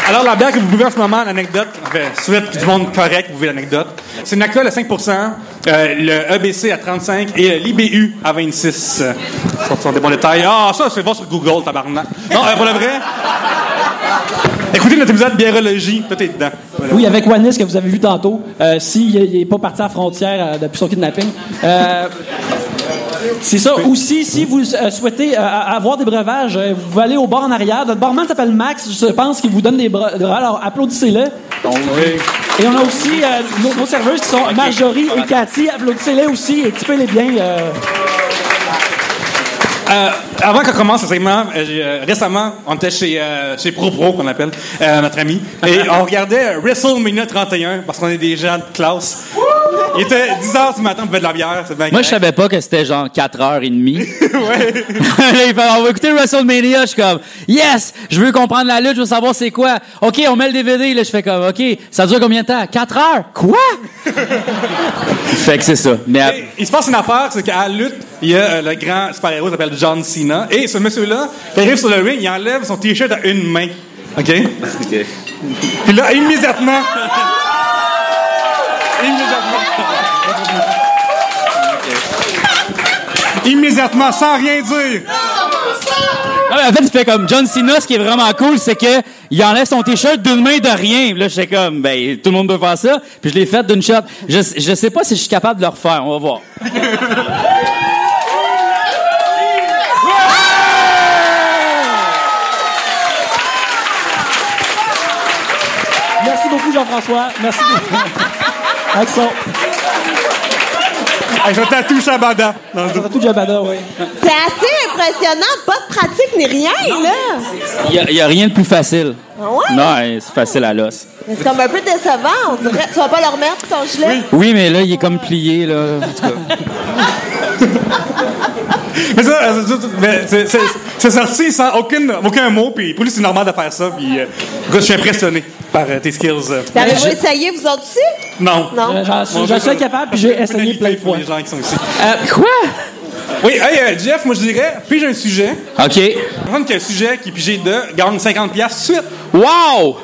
Alors, la bière que vous buvez en ce moment, l'anecdote, suite du monde correct, vous buvez l'anecdote. C'est une alcool à 5%, le EBC à 35% et l'IBU à 26%. Ça sont des bons détails. Ah, ça, c'est bon sur Google, tabarnak. Non, pour le vrai. Écoutez notre épisode Biérologie, tout est dedans. Voilà. Oui, avec Wanis que vous avez vu tantôt. S'il n'est pas parti à la frontière depuis son kidnapping. C'est ça. Aussi, si vous souhaitez avoir des breuvages, vous pouvez aller au bar en arrière. Notre barman s'appelle Max. Je pense qu'il vous donne des breuvages. Alors, applaudissez-le. Et on a aussi nos serveuses qui sont Marjorie et Cathy. Applaudissez-les aussi et tipez-les bien. Avant qu'on commence ce segment, récemment, on était chez ProPro, qu'on appelle, notre ami, et on regardait WrestleMania 31, parce qu'on est des gens de classe. Il était 10h du matin, on buvait de la bière. C'est bien Moi, je savais pas que c'était genre 4h30. Ouais. Là, il fait, on va écouter WrestleMania. Je suis comme, yes! Je veux comprendre la lutte, je veux savoir c'est quoi. OK, on met le DVD. Là, je fais comme, OK, ça dure combien de temps? 4 heures? Quoi? Fait que c'est ça. Mais Il se passe une affaire, c'est qu'à la lutte, il y a le grand super-héros qui s'appelle John Cena. Et ce monsieur-là, quand il arrive sur le ring, il enlève son T-shirt à une main. OK? Puis là, immédiatement... Immédiatement, sans rien dire. non, mais en fait, il fait comme John Cena. Ce qui est vraiment cool, c'est que il enlève son T-shirt d'une main de rien. Puis là, j'étais comme, ben, tout le monde peut faire ça. Puis je l'ai fait d'une shot. Je sais pas si je suis capable de le refaire. On va voir. Merci beaucoup, Jean-François. Merci beaucoup. Axon. Avec son tatou Shabada. Tatou Jabada, oui. C'est assez impressionnant. Pas de pratique ni rien, là. Il y a rien de plus facile. Ah ouais? Non, c'est facile à l'os. Mais c'est comme un peu décevant, on dirait. Tu vas pas le remettre, ton gilet? Oui, mais là, il est comme plié, là. En tout cas. Mais ça, c'est sorti sans aucun mot, puis pour lui, c'est normal de faire ça. Puis, je suis impressionné par tes skills. Avez-vous essayé, vous autres aussi? Non. Non. J'en suis capable, puis j'ai essayé plein de fois. Les gens qui sont ici. Quoi? Oui, hey, Jeff, moi je dirais, pige un sujet. OK. La personne qui a un sujet qui est pigé de gagne 50$ tout de suite. Wow!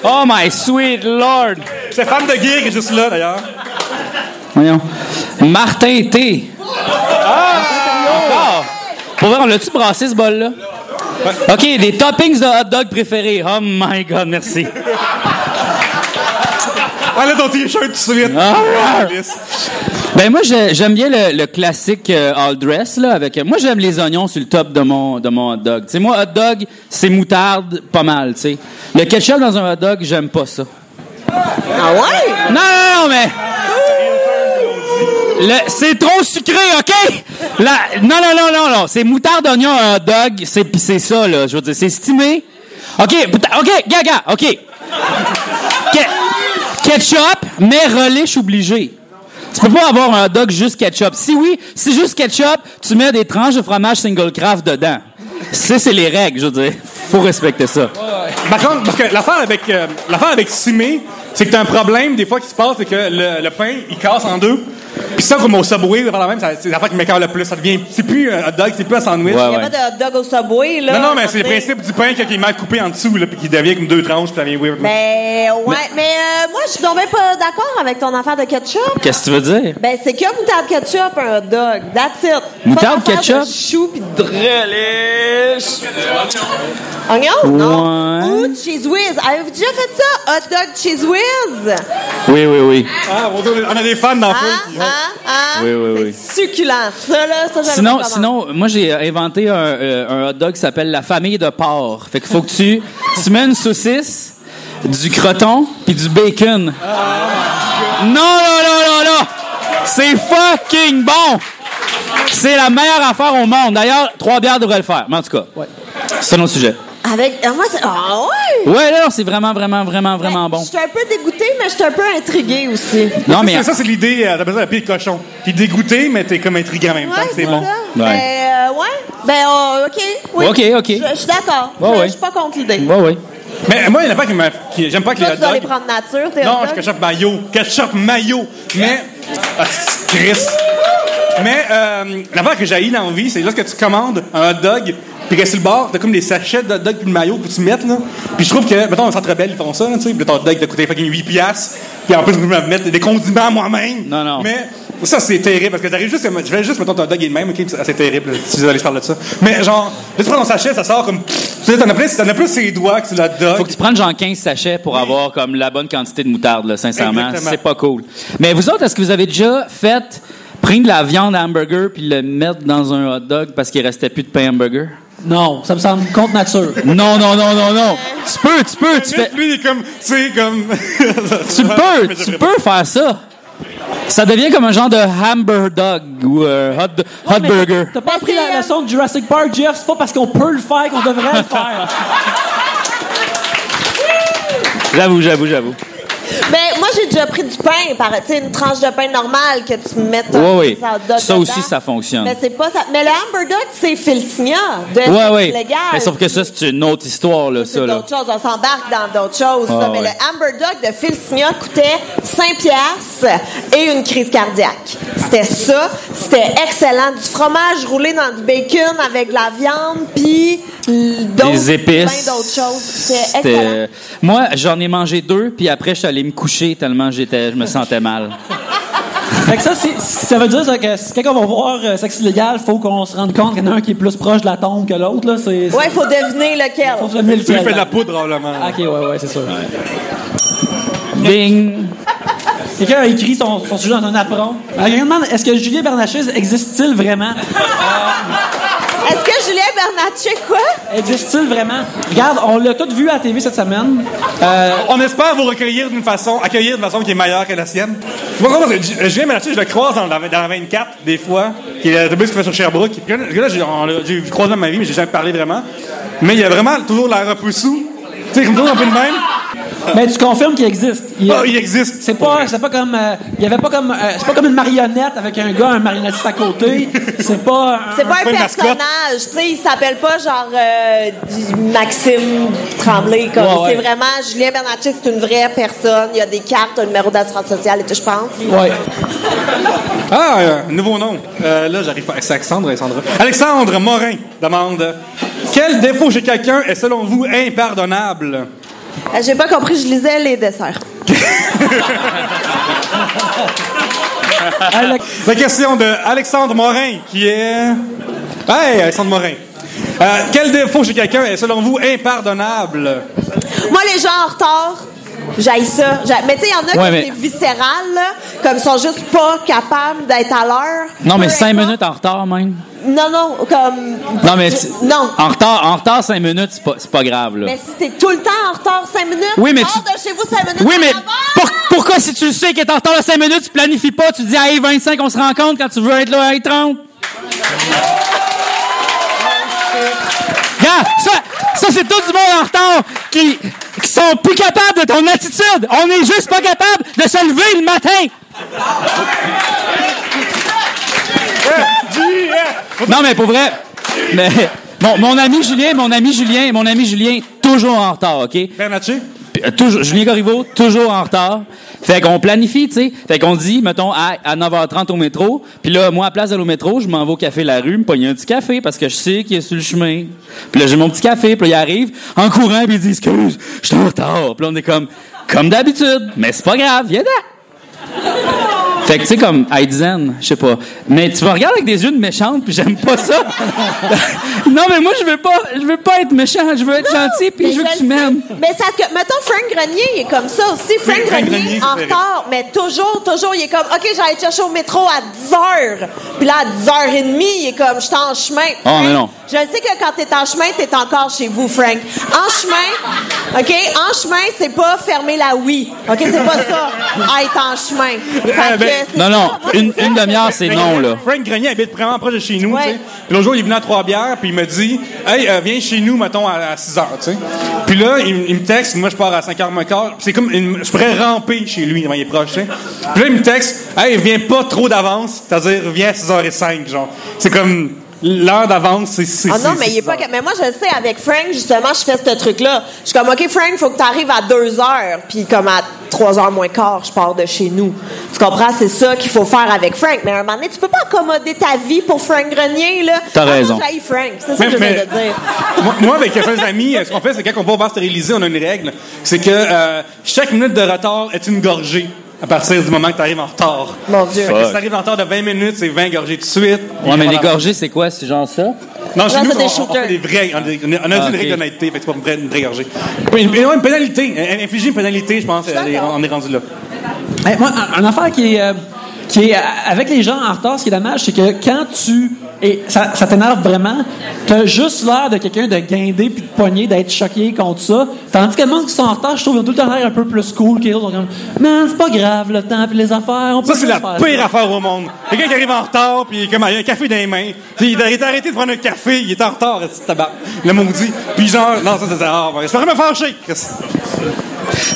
Oh my sweet lord! Stéphane de Guire qui est juste là, d'ailleurs. Voyons. Martin T. Encore? Pour vrai, on l'a-tu brassé, ce bol-là? OK, des toppings de hot dog préférés. Oh my God, merci. Enlève ton T-shirt tout de suite. Ben moi, j'aime bien le classique all dress, là, avec... Moi, j'aime les oignons sur le top de mon hot dog. Tu sais, moi, hot dog, c'est moutarde pas mal, tu sais. Le ketchup dans un hot dog, j'aime pas ça. Ah ouais? Non, mais... c'est trop sucré, OK? Non. C'est moutarde, oignon, un hot dog. C'est ça, là. Je veux dire, c'est estimé. OK, gaga, OK. Ketchup, mais relish obligé. Tu peux pas avoir un hot dog juste ketchup. Si oui, c'est juste ketchup, tu mets des tranches de fromage single craft dedans. C'est les règles, je veux dire. Faut respecter ça. Par contre, parce que l'affaire avec Simé, c'est que t'as un problème, des fois, qui se passe, c'est que le pain, il casse en deux. Puis ça, comme au Subway, c'est l'affaire qui m'écoeure le plus. Ça devient, c'est plus un hot dog, c'est plus un sandwich. Ouais. Il n'y a pas de hot dog au Subway, là. Non, mais c'est le principe du pain qui est mal coupé en dessous, là, puis qui devient comme deux tranches, puis ça devient weird. Mais moi, je suis donc même pas d'accord avec ton affaire de ketchup. Qu'est-ce que tu veux dire? Ben, c'est que moutarde ketchup, un hot dog. That's it. Moutarde Pas d'affaire ketchup? de chou pis de relish. Oignon? Non. Ouais. Ou cheese whiz. Avez-vous déjà fait ça? Hot dog cheese whiz? Oui. Ah, on a des fans dans le fond. Oui. C'est succulent. Ça, là, ça, j'aime pas. Sinon, moi, j'ai inventé un hot dog qui s'appelle la famille de porc. Fait qu'il faut que tu mets une saucisse, du croton, puis du bacon. Non! C'est fucking bon! C'est la meilleure affaire au monde. D'ailleurs, 3 bières devraient le faire. Mais en tout cas, c'est un autre sujet. Avec. Moi, c'est. Ah ouais! Ouais, non, c'est vraiment bon. Je suis un peu dégoûtée, mais je suis un peu intriguée aussi. Non, mais... Ça, c'est l'idée, t'as besoin d'un pied de cochon. T'es dégoûté, mais t'es comme intrigué en même temps, c'est bon. Ça. Ouais. OK. Oui. OK. Je suis d'accord. Ouais. Je suis pas contre l'idée. Ouais. Mais moi, il y a une affaire qui j'aime pas que les Toi, hot tu dois les dogs. prendre nature, tes hot Non, dogs. je ketchup mayo. Mais. Ah, c'est triste. Mais l'affaire que j'ai dans la vie, c'est lorsque tu commandes un hot dog, puis que sur le bord, t'as comme des sachets de hot dog puis de mayo que tu mets, là. Puis je trouve que, mettons, au Centre Bell, ils font ça, tu sais. Puis ton hot dog t'a coûté fucking 8$. Puis en plus, je vais me mettre des condiments moi-même. Non. Mais ça, c'est terrible, parce que t'arrives juste, je vais juste, mettons, ton hot dog est le même, ok, c'est terrible, si vous allez parler de ça. Mais genre, là, tu prends ton sachet, ça sort comme. Tu sais, t'en as plus ses doigts que sur le hot dog. Faut que tu prennes genre 15 sachets pour avoir comme la bonne quantité de moutarde, là, sincèrement. Exactement. C'est pas cool. Mais vous autres, est-ce que vous avez déjà fait... prendre de la viande à hamburger puis le mettre dans un hot dog parce qu'il restait plus de pain hamburger? Non, ça me semble contre nature. Non. Tu peux. Tu fais... Lui, il est comme, tu sais, comme... Tu peux faire ça. Ça devient comme un genre de hamburger dog ou hot burger. T'as pas appris la leçon de Jurassic Park, Jeff? C'est pas parce qu'on peut le faire qu'on devrait le faire. J'avoue. Ben, moi, j'ai déjà pris du pain, tu sais, une tranche de pain normale que tu mets Oui. hot dog Ça dedans. aussi, ça fonctionne. Mais c'est pas ça. Mais le hamburger, c'est Filsigna. Oui. Légal. Mais sauf que ça, c'est une autre histoire, là, ça, C'est là. d'autres choses. On s'embarque dans d'autres choses. Ah, ça. Mais ouais. le hamburger de Filsigna coûtait 5 piastres et une crise cardiaque. C'était ça. C'était excellent. Du fromage roulé dans du bacon avec de la viande, puis Des épices. plein d'autres choses. C'était excellent. Moi, j'en ai mangé 2, puis après, je suis allé me coucher tellement je me sentais mal. Fait que ça veut dire ça, que quand on va voir sexe illégal, faut qu'on se rende compte qu'il y en a un qui est plus proche de la tombe que l'autre. Là. Ouais, il faut deviner lequel. Faut deviner Tu lui lequel. fais de la poudre, probablement. OK, ouais, c'est sûr. Bing! Quelqu'un a écrit son sujet dans un apron. Quelqu'un demande, est-ce que Julien Bernatchez existe-t-il vraiment? Est-ce que Julien Bernatchez, quoi? Existe-t-il vraiment? Regarde, on l'a tous vu à la TV cette semaine. On espère vous accueillir d'une façon qui est meilleure que la sienne. Moi, Julien Bernatchez, je le croise dans la 24, des fois, qui est l'autobus qui fait sur Sherbrooke. Puis là, j'ai croisé dans ma vie, mais j'ai jamais parlé vraiment. Mais il y a vraiment toujours l'air un peu sous. Tu sais, comme toujours un peu de même. Mais tu confirmes qu'il existe. Il existe. C'est pas comme il y avait pas comme c'est pas comme une marionnette avec un gars, un marionnettiste à côté. C'est pas C'est pas un une mascotte. personnage, tu sais, il s'appelle pas genre Maxime Tremblay. Comme. Ouais. C'est vraiment Julien Bernatchez, c'est une vraie personne. Il y a des cartes, un numéro d'assurance sociale et tout, je pense. Ouais. Ah, nouveau nom. Là, j'arrive pas. C'est Alexandre. Alexandre Morin demande: quel défaut chez quelqu'un est selon vous impardonnable? J'ai pas compris, je lisais les desserts. La question de Alexandre Morin, qui est... Hey, Alexandre Morin. Quel défaut chez quelqu'un est, selon vous, impardonnable? Moi, les gens en retard, j'haïs ça. Mais tu sais, il y en a qui c'est viscéral, là, comme ils sont juste pas capables d'être à l'heure. Non, mais 5 minutes en retard, même. Non, comme... Non, mais Non. En retard 5 minutes, c'est pas grave, là. Mais si t'es tout le temps en retard 5 minutes, Oui, mais hors de chez vous 5 minutes Oui, mais en avant. pourquoi si tu sais qu'il est en retard de 5 minutes, tu planifies pas, tu dis, hey, 25, on se rencontre quand tu veux être là à 30? Regarde, ça c'est tout du monde en retard qui sont plus capables de ton attitude. On est juste pas capable de se lever le matin. Non, mais pour vrai, mais mon ami Julien, toujours en retard, OK? Bernatchez? Toujours, Julien Corriveau, toujours en retard. Fait qu'on planifie, tu sais. Fait qu'on dit, mettons, à 9h30 au métro. Puis là, moi, à place d'aller au métro, je m'en vais au café La Rue, me pogner un petit café parce que je sais qu'il est sur le chemin. Puis là, j'ai mon petit café. Puis là, il arrive en courant, puis il dit, excuse, je suis en retard. Puis là, on est comme d'habitude. Mais c'est pas grave, viens là. Fait que, tu sais, comme, Heidzen, je sais pas. Mais tu me regardes avec des yeux de méchante, puis j'aime pas ça. Non, mais moi, je veux pas être méchant. Je veux être gentil, puis je veux que tu m'aimes. Mais ça que, mettons, Frank Grenier, il est comme ça aussi. Frank Grenier, en retard, mais toujours, il est comme, OK, j'allais te chercher au métro à 10h. Puis là, à 10h30, il est comme, je suis en chemin. Oh, mais non. Je sais que quand t'es en chemin, t'es encore chez vous, Frank. En chemin, OK, en chemin, c'est pas fermer la oui. OK, c'est pas ça, être en chemin. Fait que, c'est Non, ça. non, Moi, une c'est ça. demi-heure, c'est non, là. Frank Grenier habite vraiment proche de chez nous, Ouais. tu sais. Puis l'autre jour, il est venu à Trois-Bières, puis il me dit, hey, viens chez nous, mettons, à 6h, tu sais. Puis là, il me texte, moi, je pars à 5h15. C'est comme, je pourrais ramper chez lui, quand il est proche, tu sais. Puis là, il me texte, hey, viens pas trop d'avance, c'est-à-dire, viens à 6h05, genre. C'est comme, l'heure d'avance, c'est. Ah non, mais il est pas. Mais moi, je le sais, avec Frank, justement, je fais ce truc-là. Je suis comme, OK, Frank, faut que tu arrives à 2h, puis comme à 3h moins quart, je pars de chez nous. Tu comprends? C'est ça qu'il faut faire avec Frank. Mais à un moment donné, tu peux pas accommoder ta vie pour Frank Grenier, là. T'as raison. Moi, j'haïs Frank. C'est ça que je viens de dire. Moi, avec quelques amis, ce qu'on fait, c'est quand on va voir stériliser, on a une règle. C'est que chaque minute de retard est une gorgée. À partir du moment que tu arrives en retard. Mon Dieu. Fait que si tu arrives en retard de 20 minutes, c'est 20 gorgées tout de suite. Ouais, mais les gorgées, c'est quoi? C'est genre ça? Non, chez Non, nous, c'est des on shooters. fait des vrais. On a dit une Ah, règle ok. d'honnêteté, fait que c'est pas une vraie gorgée. Une pénalité. Infliger une pénalité, je pense, on est rendu là. Hey, moi, une affaire qui est qui est avec les gens en retard, ce qui est dommage, c'est que quand et ça t'énerve vraiment, t'as juste l'air de quelqu'un de guindé puis de pogné, d'être choqué contre ça. Tandis que les gens qui sont en retard, je trouve, ils ont tout le temps l'air un peu plus cool que les autres. Ils sont comme, man, c'est pas grave, le temps puis les affaires. Ça, c'est la pire affaire au monde. Quelqu'un qui arrive en retard puis comme, il a un café dans les mains. Il a arrêté de prendre un café, il est en retard, le maudit. Puis genre, non, ça, je vais me fâcher.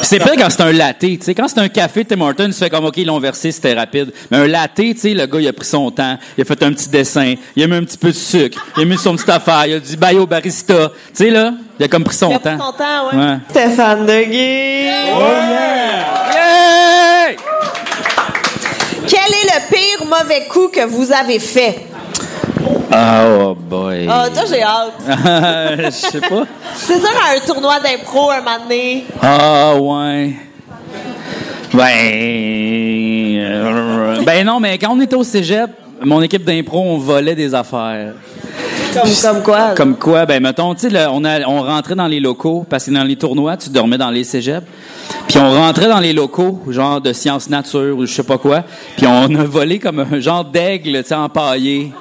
C'est pire quand c'est un latte, tu sais. Quand c'est un café Tim Hortons, tu fais comme, OK, ils l'ont versé, c'était rapide. Mais un latte, tu sais, le gars, il a pris son temps, il a fait un petit dessin, il a mis un petit peu de sucre, il a mis son petite affaire, il a dit bye au barista. Tu sais, là, il a comme pris son temps. Il a pris son temps, ouais. Stéphane Deguy. Oh yeah! Yeah! Quel est le pire mauvais coup que vous avez fait? Oh boy. Ah, toi, j'ai hâte. Je sais pas. C'est sûr, à un tournoi d'impro, un moment donné. Ah, ouais. Ben non, mais quand on était au cégep, mon équipe d'impro, on volait des affaires. Comme quoi? Comme quoi? Ben, mettons, tu sais, on rentrait dans les locaux, parce que dans les tournois, tu dormais dans les cégeps. Puis on rentrait dans les locaux, genre de sciences nature ou je sais pas quoi. Puis on a volé comme un genre d'aigle, tu sais, empaillé.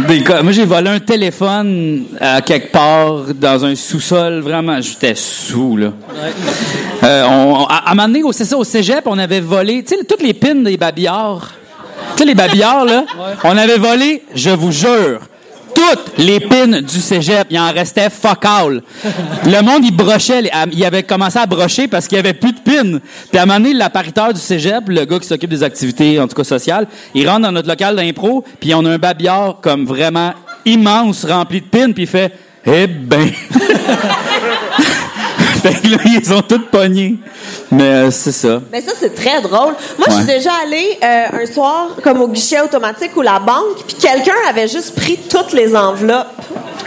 Moi, j'ai volé un téléphone à quelque part dans un sous-sol. Vraiment, j'étais sous, là. À un moment donné, c'est ça, au cégep, on avait volé, tu sais, toutes les pins des babillards. Tu sais, les babillards, là, on avait volé, je vous jure, toutes les pins du cégep. Il en restait fuck all. Le monde, il brochait. Il avait commencé à brocher parce qu'il y avait plus de pins. Puis à un moment donné, l'appariteur du cégep, le gars qui s'occupe des activités, en tout cas sociales, il rentre dans notre local d'impro, puis on a un babillard comme vraiment immense, rempli de pins, puis il fait « Eh ben... » Fait que là, ils ont tous pognés. Mais c'est ça. Mais ça, c'est très drôle. Moi, je suis déjà allée un soir comme au guichet automatique ou la banque, puis quelqu'un avait juste pris toutes les enveloppes.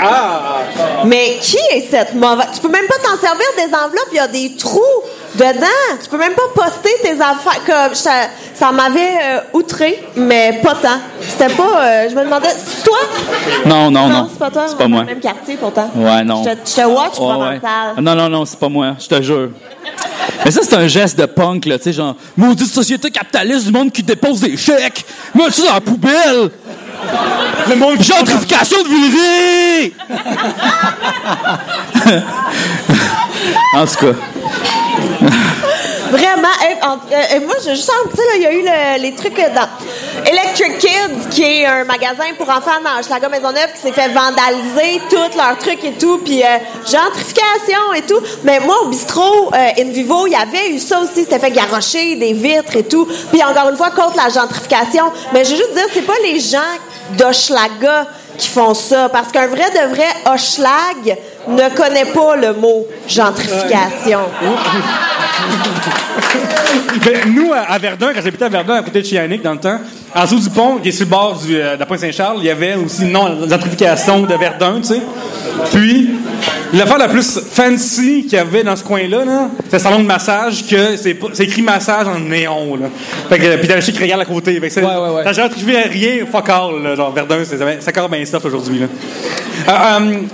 Ah! Mais qui est cette mauvaise... Tu peux même pas t'en servir des enveloppes, il y a des trous dedans. Tu peux même pas poster tes affaires. Comme ça m'avait outré, mais pas tant. C'était pas... je me demandais... C'est toi? Non. C'est pas toi. C'est pas moi. Dans le même quartier, pourtant. Ouais, non. Je te watch pas dans la salle. Non, c'est pas moi. Je te jure. Mais ça, c'est un geste de punk, là. Tu sais, genre, maudite société capitaliste du monde qui dépose des chèques. Moi, ça dans la poubelle. Le monde gentrification de Villeray! En tout cas. Vraiment. Moi, je juste tu sais, là, il y a eu les trucs dans Electric Kids, qui est un magasin pour enfants dans Hochelaga Maisonneuve, qui s'est fait vandaliser tous leurs trucs et tout, puis gentrification et tout. Mais moi, au bistrot In Vivo, il y avait eu ça aussi. C'était fait garrocher des vitres et tout. Puis encore une fois, contre la gentrification. Mais je veux juste dire, c'est pas les gens d'Hochelaga qui font ça. Parce qu'un vrai de vrai Hochelag ne connaît pas le mot gentrification. Ben, nous, à Verdun, quand j'habitais à Verdun, à côté de Chianic, dans le temps, en dessous du pont, qui est sur le bord de la Pointe-Saint-Charles, il y avait aussi le nom de gentrification de Verdun, tu sais. Puis, l'affaire la plus fancy qu'il y avait dans ce coin-là, là, c'est le salon de massage, que c'est écrit massage en néon, là. Fait que, puis t'as le chic Régal à côté. Fait que c'est, t'as gentrifié rien, fuck all, là, genre Verdun, c'est encore bien soft aujourd'hui, là.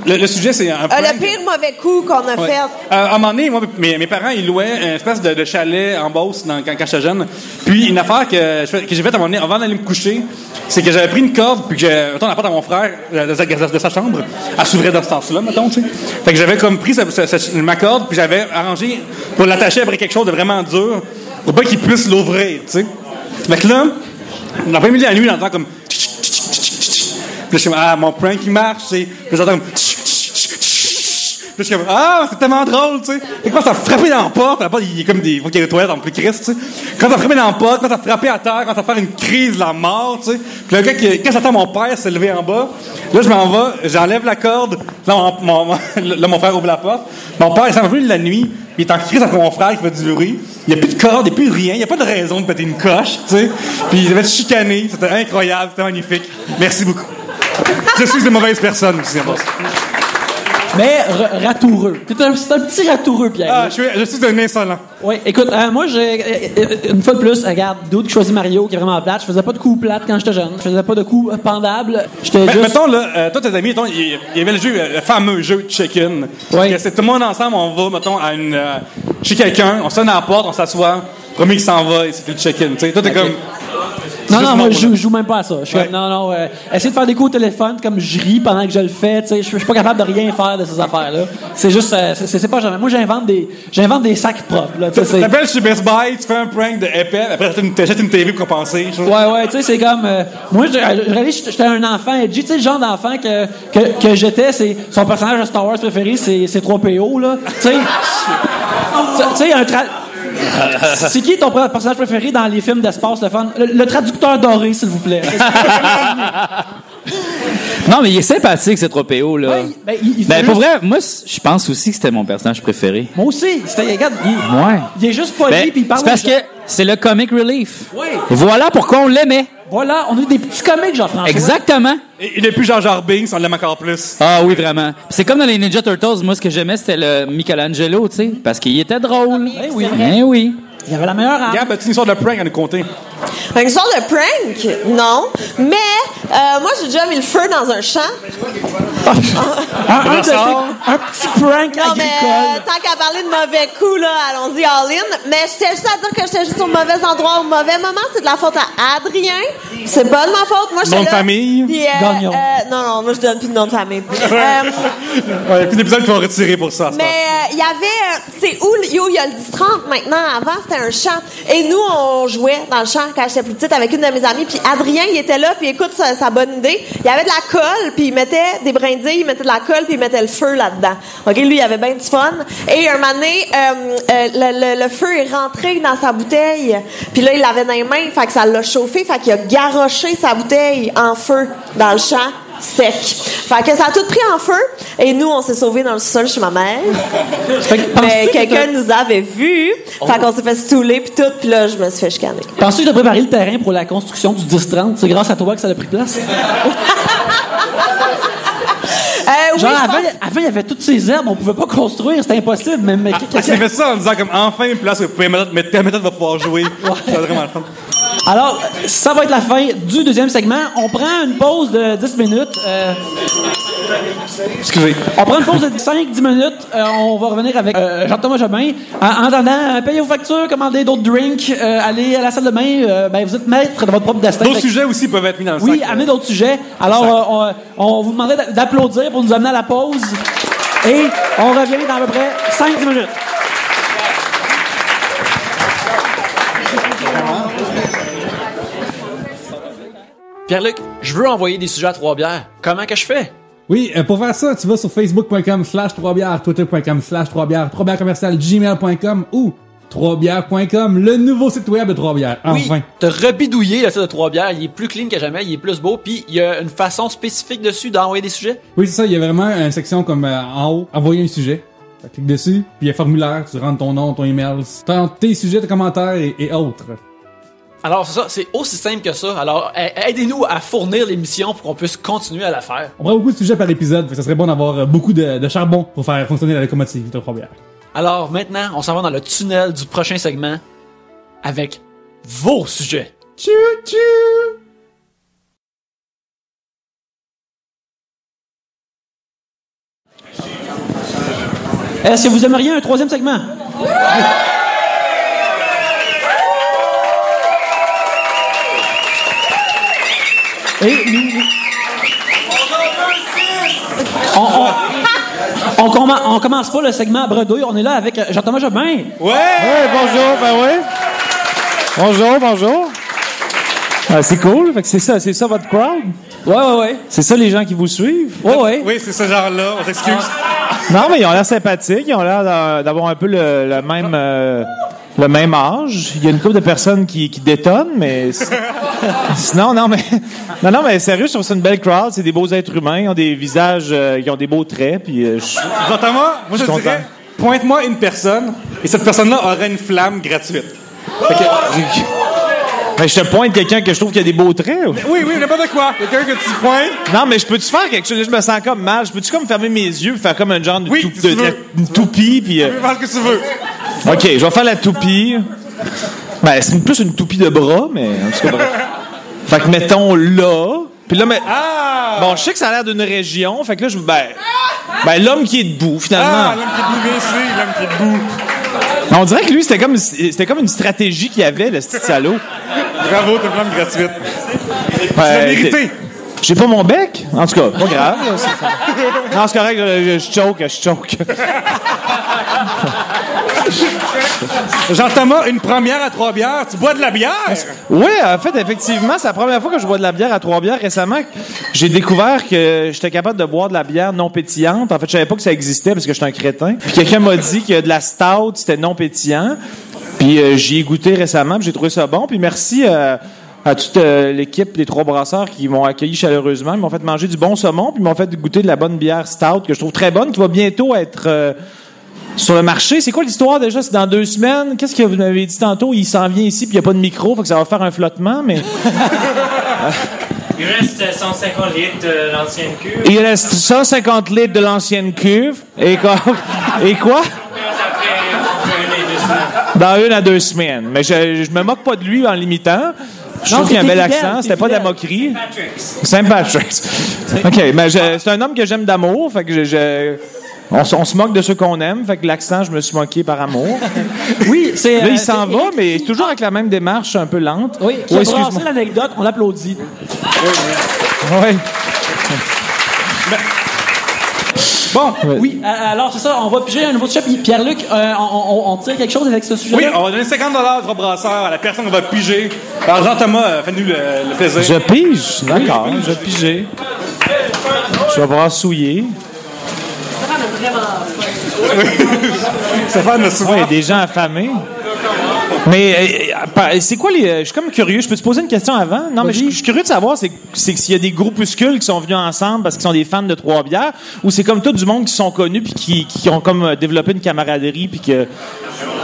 Le sujet, c'est un prank. Le pire mauvais coup qu'on a fait. À un moment donné, moi, mes parents, ils louaient une espèce de chalet en Beauce quand j'étais jeune. Puis, une affaire que j'ai faite à un moment donné, avant d'aller me coucher, c'est que j'avais pris une corde, puis que j'ai mettons, la porte à mon frère de sa chambre. Elle s'ouvrait dans ce sens-là, mettons, tu sais. Fait que j'avais comme pris ma corde, puis j'avais arrangé pour l'attacher après quelque chose de vraiment dur, pour pas qu'il puisse l'ouvrir, tu sais. Fait que là, dans le milieu de la nuit, j'entends comme... Puis je suis comme, mon prank, il marche, tu sais. Puis j'entends comme... Puis je suis comme, c'est tellement drôle, tu sais. Et quand ça frappait dans la porte, il y a comme des... Faut qu'il y ait des toilettes en plus Christ, tu sais. Quand ça frappait dans la porte, quand ça frappait à terre, quand ça fait une crise de la mort, tu sais. Puis là, quand j'entends mon père se lever en bas, là, je m'en vais, j'enlève la corde. Là, mon frère ouvre la porte. Mon père, il s'en va plus de la nuit. Il est en crise avec mon frère qui fait du bruit. Il n'y a plus de corde, il n'y a plus rien. Il n'y a pas de raison de péter une coche, tu sais. Puis il devait être chicané. C'était incroyable, c'était magnifique. Merci beaucoup. Je suis une mauvaise personne aussi, en mais ratoureux. C'est un petit ratoureux, Pierre. Ah, je suis un insolent. Oui, écoute, moi, une fois de plus, regarde, d'autres qui choisit Mario, qui est vraiment plate. Je faisais pas de coups plates quand j'étais jeune. Je faisais pas de coups pendables. J'étais juste... Mettons, là, toi, tes amis, il y avait le fameux jeu de chicken. Oui. C'est tout le monde ensemble, on va, mettons, chez quelqu'un, on sonne à la porte, on s'assoit, premier qui s'en va, et c'est le chicken. Tu sais, toi, t'es comme... Non, moi, je joue même pas à ça. Je suis comme, non, essayer de faire des coups au téléphone, comme je ris pendant que je le fais, tu sais, je suis pas capable de rien faire de ces affaires-là. C'est juste, c'est pas jamais. Moi, j'invente des sacs propres, là, tu sais. T'appelles chez Best Buy, tu fais un prank de épais, après t'achètes une TV pour compenser. Ouais, tu sais, c'est comme, moi, je réalise, j'étais un enfant edgy, tu sais, le genre d'enfant que j'étais, son personnage de Star Wars préféré, c'est 3PO, là. Tu sais, c'est qui ton personnage préféré dans les films d'espace, le fun? Le traducteur doré, s'il vous plaît. Non, mais il est sympathique, ce Tropéo, là. Ouais, pour vrai, moi, je pense aussi que c'était mon personnage préféré. Moi aussi. Regarde, Ouais. Il est juste poli, puis il parle. C'est parce que c'est le comic relief. Oui. Et voilà pourquoi on l'aimait. Voilà, on a des petits comics, Jean-François. Exactement. Et il est plus Jar Jar Binks, on l'aime encore plus. Ah oui, vraiment. C'est comme dans les Ninja Turtles, moi, ce que j'aimais, c'était le Michelangelo, tu sais, parce qu'il était drôle. Oui. Il y avait la meilleure arme. Gab, as-tu une histoire de prank à nous conter? Une histoire de prank? Non. Mais moi, j'ai déjà mis le feu dans un champ. un petit prank Non, mais agricole. tant qu'à parler de mauvais coups, là, allons-y all-in. Mais j'étais juste à dire que j'étais juste au mauvais endroit, au mauvais moment. C'est de la faute à Adrien. C'est pas de ma faute. Moi, Nom de famille? Puis, Gagnon. non, moi, je donne plus de nom de famille. Ouais, puis l'épisode qu'ils vont retirer pour ça. Mais il y avait... c'est où il y a le 10-30 maintenant. Avant, c'était un champ. Et nous, on jouait dans le champ quand j'étais plus petite avec une de mes amies. Puis Adrien, il était là, puis écoute sa bonne idée. Il y avait de la colle, puis il mettait des brindilles, il mettait de la colle, puis il mettait le feu là-dedans. OK, lui, il avait bien du fun. Et un moment donné, le feu est rentré dans sa bouteille. Puis là, il l'avait dans les mains, fait que ça l'a chauffé, fait qu'il a garoché sa bouteille en feu dans le champ. Sec. Fait que ça a tout pris en feu et nous, on s'est sauvés dans le sol chez ma mère. Mais quelqu'un nous avait vus. Fait qu'on s'est fait stouler puis tout. Puis là, je me suis fait chicaner. Penses-tu que tu as préparé le terrain pour la construction du 10-30? C'est grâce à toi que ça a pris place? Genre, avant, il y avait toutes ces herbes, on pouvait pas construire, c'était impossible. Mais c'est fait ça en disant comme enfin une place où la méthode va pouvoir jouer. C'est vraiment le fun. Alors, ça va être la fin du deuxième segment. On prend une pause de 10 minutes. Excusez. On prend une pause de 5-10 minutes. On va revenir avec Jean-Thomas Jobin. En attendant, payez vos factures, commandez d'autres drinks, allez à la salle de bain. Vous êtes maître de votre propre destin. D'autres sujets aussi peuvent être mis dans le sac. Oui, amenez d'autres sujets. Alors, on vous demanderait d'applaudir pour nous amener à la pause. Et on revient dans à peu près 5-10 minutes. Pierre-Luc, je veux envoyer des sujets à Trois-Bières. Comment que je fais? Oui, pour faire ça, tu vas sur facebook.com/3bières, twitter.com/3bières, 3bières@gmail.com ou 3bières.com, le nouveau site web de Trois-Bières. Enfin. Oui, t'as rebidouillé le site de Trois-Bières. Il est plus clean que jamais, il est plus beau, puis il y a une façon spécifique dessus d'envoyer des sujets. Oui, c'est ça, il y a vraiment une section comme en haut, envoyer un sujet. Tu cliques dessus, puis il y a formulaire, tu rentres ton nom, ton email, tes sujets, tes commentaires et autres. Alors, c'est ça, c'est aussi simple que ça. Alors, aidez-nous à fournir l'émission pour qu'on puisse continuer à la faire. On prend beaucoup de sujets par épisode, ça serait bon d'avoir beaucoup de charbon pour faire fonctionner la locomotive de Trois-Bières. Alors, maintenant, on s'en va dans le tunnel du prochain segment avec vos sujets. Tchou-tchou! Est-ce que vous aimeriez un troisième segment? Et on commence pas le segment à bredouille. On est là avec Jean-Thomas Jobin. Ouais, Bonjour. Bonjour. Ah, c'est cool. Fait que c'est ça votre crowd? Ouais. C'est ça les gens qui vous suivent? Ouais. Oui, c'est ce genre-là. On s'excuse. Non, mais ils ont l'air sympathiques. Ils ont l'air d'avoir un peu le même âge. Il y a une couple de personnes qui détonnent, mais sinon, non, mais sérieux, je trouve ça une belle crowd. C'est des beaux êtres humains. Ils ont des visages, ils ont des beaux traits. Puis, Jean-Thomas, moi, je te dirais, pointe-moi une personne, et cette personne-là aurait une flamme gratuite. Ben, je te pointe quelqu'un que je trouve qui a des beaux traits. Oui, n'importe quoi. Quelqu'un que tu pointes. Non, mais je peux-tu faire quelque chose? Là, je me sens comme mal. Je peux-tu comme fermer mes yeux et faire comme un genre de, une toupie? Puis, Tu peux faire ce que tu veux. OK, je vais faire la toupie. Ben, c'est plus une toupie de bras, mais en tout cas, bref. Fait que mettons là. Puis là, bon, je sais que ça a l'air d'une région. Fait que là, ben, l'homme qui est debout, finalement. L'homme qui est debout, bien sûr, l'homme qui est debout. On dirait que lui, c'était comme une stratégie qu'il avait, le petit salaud. Bravo, t'as une gratuite. Tu l'as mérité. J'ai pas mon bec? En tout cas, pas grave. Non, c'est correct, je choke. Jean-Thomas, une première à Trois-Bières. Tu bois de la bière? Oui, en fait, effectivement, c'est la première fois que je bois de la bière à Trois-Bières. Récemment, j'ai découvert que j'étais capable de boire de la bière non pétillante. En fait, je savais pas que ça existait parce que j'étais un crétin. Puis quelqu'un m'a dit que de la stout, c'était non pétillant. Puis j'y ai goûté récemment, puis j'ai trouvé ça bon. Puis merci à toute l'équipe des Trois Brasseurs qui m'ont accueilli chaleureusement. Ils m'ont fait manger du bon saumon, puis ils m'ont fait goûter de la bonne bière stout que je trouve très bonne, qui va bientôt être sur le marché. C'est quoi l'histoire déjà? C'est dans 2 semaines. Qu'est-ce que vous m'avez dit tantôt? Il s'en vient ici, puis il n'y a pas de micro, fait que ça va faire un flottement, mais... Il reste 150 litres de l'ancienne cuve. Il reste 150 litres de l'ancienne cuve. Et quoi? Dans 1 à 2 semaines. Mais je me moque pas de lui en l'imitant. Je trouve qu'il a un bel accent. C'était pas de la moquerie. Saint Patrick's. OK, mais c'est un homme que j'aime d'amour. Fait que on se moque de ceux qu'on aime. Fait que l'accent, je me suis moqué par amour. Oui, c'est... Là, il s'en va, mais toujours avec la même démarche un peu lente. Oui, qui a brassé l'anecdote, on l'applaudit. Oui. Bon, oui. Alors, c'est ça, on va piger un nouveau sujet. Puis Pierre-Luc, on tire quelque chose avec ce sujet-là? Oui, on va donner 50 $ de brasseur à la personne qu'on va piger. Alors, Jean-Thomas, fais-nous le plaisir. Je pige? D'accord, je vais piger. Je vais brassouiller. Stéphane a souvent... Oui, des gens affamés. Mais c'est quoi les... Je suis comme curieux. Je peux te poser une question avant? Non, mais je suis curieux de savoir, c'est s'il y a des groupuscules qui sont venus ensemble parce qu'ils sont des fans de Trois-Bières, ou c'est comme tout du monde qui sont connus puis qui ont comme développé une camaraderie puis que...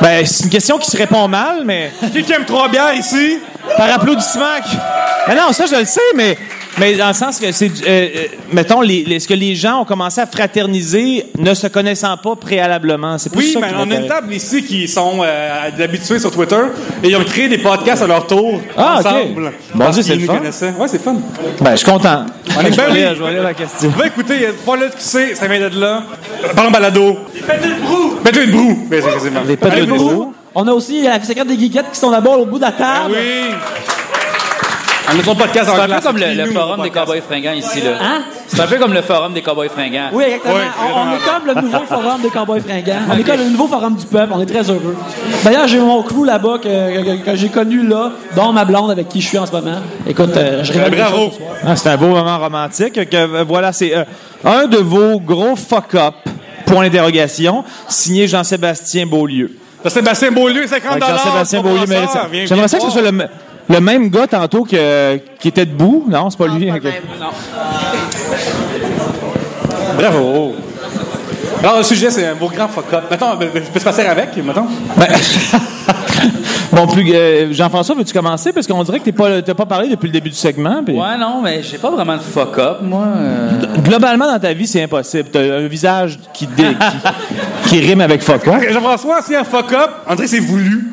Ben, c'est une question qui se répond mal, mais... Qui aime Trois-Bières ici? Par applaudissement. Mais non, ça, je le sais, mais dans le sens que c'est... mettons, est-ce que les gens ont commencé à fraterniser ne se connaissant pas préalablement? C'est plus ça mais on a une table ici qui sont habitués sur Twitter et ils ont créé des podcasts à leur tour ensemble. OK. Bon Dieu, c'est le fun. Ouais, c'est fun. Ben, je suis content. On est bien je vais lire la question. Va écouter, il y a pas là de qui c'est, ça vient de là. Par balado. Les pètes de brou. Pètes de brou. Les pètes de brou. On a aussi la secrète des geekettes qui sont là-bas au bout de la table. Oui. On a ton podcast en C'est un peu comme le forum des Cowboys fringants ici, là. Hein? C'est un peu comme le forum des Cowboys fringants. Oui, exactement. On est comme le nouveau forum des Cowboys fringants. On est comme le nouveau forum du peuple. On est très heureux. D'ailleurs, j'ai mon crew là-bas que j'ai connu là, dont ma blonde avec qui je suis en ce moment. Écoute, je révèle bravo. C'est un beau moment romantique. Voilà, c'est un de vos gros fuck-up, point d'interrogation, signé Jean-Sébastien Beaulieu. Jean-Sébastien Beaulieu, 50 $. Jean-Sébastien Beaulieu mérite ça. J'aimerais ça que ce soit le même gars tantôt qui était debout. Non, c'est pas lui. Pas Okay. même, non. Bravo. Alors, le sujet, c'est un beau grand fuck-up. Mettons, je peux se passer avec, mettons? Bon, Jean-François, veux-tu commencer? Parce qu'on dirait que t'as pas parlé depuis le début du segment. Puis... Ouais, non, mais j'ai pas vraiment de fuck-up, moi. Globalement, dans ta vie, c'est impossible. T'as un visage qui rime avec fuck-up. Jean-François, s'il y a un fuck-up, on dirait que c'est voulu.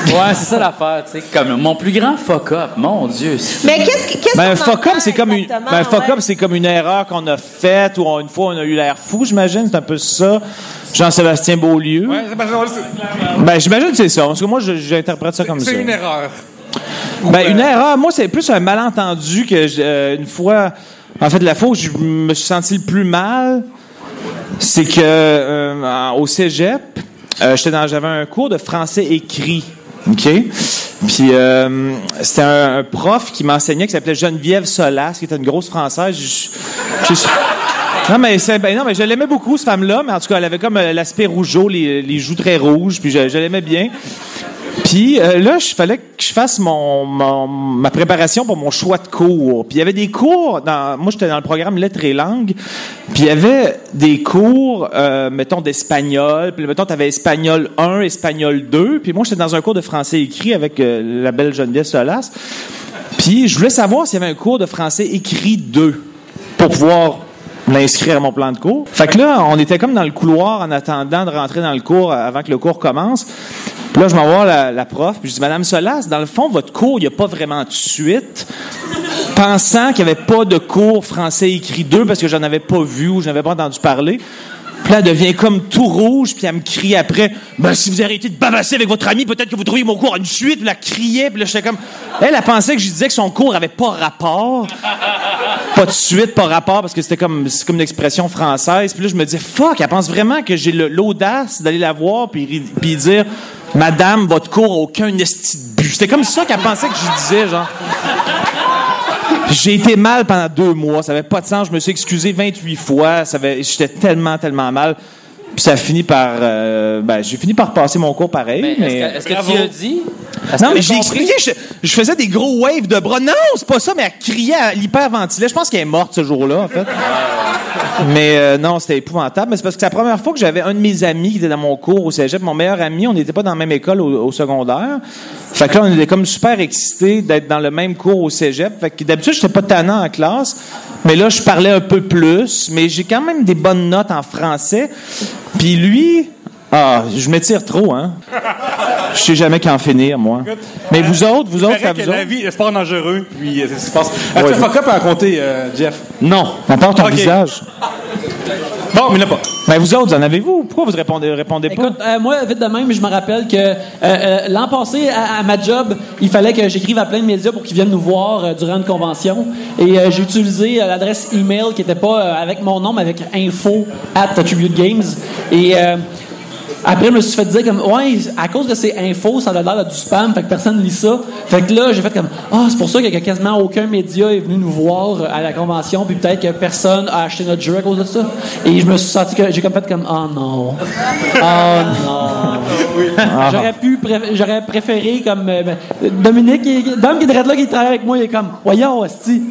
Ouais, c'est ça l'affaire, tu sais. Comme mon plus grand fuck-up, mon Dieu. Mais qu'est-ce Ben, un qu'on fuck-up, entend c'est comme une, exactement, ben, un fuck-up, ouais? c'est comme une erreur qu'on a faite ou une fois on a eu l'air fou, j'imagine. C'est un peu ça. Jean-Sébastien Beaulieu. Ouais, Ben, j'imagine que c'est ça. Parce que moi, j'interprète ça comme ça. c'est une erreur. Ben, une erreur. Moi, c'est plus un malentendu que une fois. En fait, la fois où je me suis senti le plus mal, c'est que au cégep, j'avais un cours de français écrit. OK? Puis c'était un prof qui m'enseignait qui s'appelait Geneviève Solas, qui était une grosse Française. Non, mais je l'aimais beaucoup, cette femme-là, mais en tout cas, elle avait comme l'aspect rougeau, les joues très rouges, puis je l'aimais bien. Puis là, il fallait que je fasse ma préparation pour mon choix de cours. Puis il y avait des cours, moi j'étais dans le programme Lettres et Langues, puis il y avait des cours, mettons, d'espagnol. Puis mettons, tu avais espagnol 1, espagnol 2. Puis moi, j'étais dans un cours de français écrit avec la belle Geneviève Solas. Puis je voulais savoir s'il y avait un cours de français écrit 2 pour pouvoir l'inscrire à mon plan de cours. Fait que là, on était comme dans le couloir en attendant de rentrer dans le cours avant que le cours commence. Puis là, je m'en vois la prof, puis je dis, Madame Solas, dans le fond, votre cours, il n'y a pas vraiment de suite. Pensant qu'il n'y avait pas de cours français écrit 2 parce que j'en avais pas vu ou je n'avais pas entendu parler. Puis là, elle devient comme tout rouge, puis elle me crie après, ben, si vous arrêtez de bavasser avec votre ami, peut-être que vous trouviez mon cours à une suite. Puis elle criait, puis là, j'étais comme... Elle pensait que je disais que son cours avait pas rapport. Pas de suite, pas rapport, parce que c'est comme une expression française. Puis là, je me disais, fuck, elle pense vraiment que j'ai l'audace d'aller la voir, puis dire, Madame, votre cours a aucun esti de but. C'était comme ça qu'elle pensait que je disais, genre... J'ai été mal pendant 2 mois. Ça avait pas de sens. Je me suis excusé 28 fois. J'étais tellement mal. Puis ça a fini par... j'ai fini par passer mon cours pareil. Mais est-ce que tu as dit? Non, mais j'ai expliqué. Je faisais des gros waves de bras. Non, c'est pas ça, mais elle criait, elle hyperventilait. Je pense qu'elle est morte ce jour-là, en fait. Mais non, c'était épouvantable. Mais c'est parce que c'est la première fois que j'avais un de mes amis qui était dans mon cours au cégep. Mon meilleur ami, on n'était pas dans la même école au secondaire. Fait que là, on était comme super excités d'être dans le même cours au cégep. Fait que d'habitude, j'étais pas tannant en classe. Mais là, je parlais un peu plus. Mais j'ai quand même des bonnes notes en français. Puis lui... je m'étire trop, hein. Je sais jamais qu'en finir, moi. Mais vous autres, ça vous la vie, le sport dangereux, puis c'est ce qui se passe. Tu as fuck up à raconter, Jeff? Non, à part ton visage. Bon, mais il n'y en a pas. Mais vous autres, en avez-vous? Pourquoi vous répondez pas? Écoute, moi, vite de même, je me rappelle que l'an passé, à ma job, il fallait que j'écrive à plein de médias pour qu'ils viennent nous voir durant une convention. Et j'ai utilisé l'adresse email qui n'était pas avec mon nom, mais avec info@attributegames. Et... après, je me suis fait dire comme, ouais, à cause de ces infos, ça a l'air du spam, fait que personne lit ça. Fait que là, j'ai fait comme, c'est pour ça que quasiment aucun média est venu nous voir à la convention, puis peut-être que personne a acheté notre jeu à cause de ça. Et je me suis senti que j'ai comme fait comme, oh non. J'aurais préféré comme, Dominique, Dom qui est là, qui travaille avec moi, il est comme, voyons, hostie.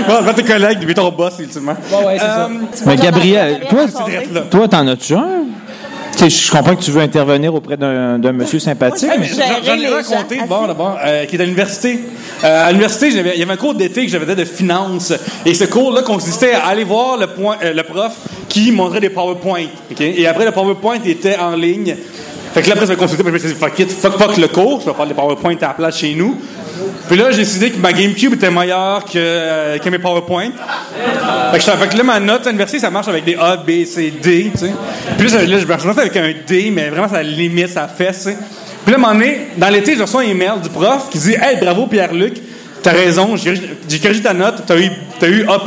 Bon, tes collègues, lui, ton boss, ultimement. Ouais, c'est ça. Mais Gabriel, toi, t'en as-tu un? Je comprends que tu veux intervenir auprès d'un monsieur sympathique. Ouais, j'en ai raconté d'abord, qui est à l'université. À l'université, il y avait un cours d'été que j'avais de finance. Et ce cours-là consistait à aller voir le prof qui montrait des PowerPoint. Okay? Et après, le PowerPoint était en ligne. Fait que là, après, je me consultais, je me suis dit, fuck le cours, je vais faire des PowerPoint à la place chez nous. Puis là, j'ai décidé que ma GameCube était meilleure que mes PowerPoint. Fait que là, ma note à l'université, ça marche avec des A, B, C, D, tu sais. Puis là, je me suis avec un D, mais vraiment, ça limite, ça fesse, tu sais. Puis là, à un moment donné, dans l'été, je reçois un email du prof qui dit « Hey, bravo Pierre-Luc, t'as raison, j'ai corrigé ta note, t'as eu A+. »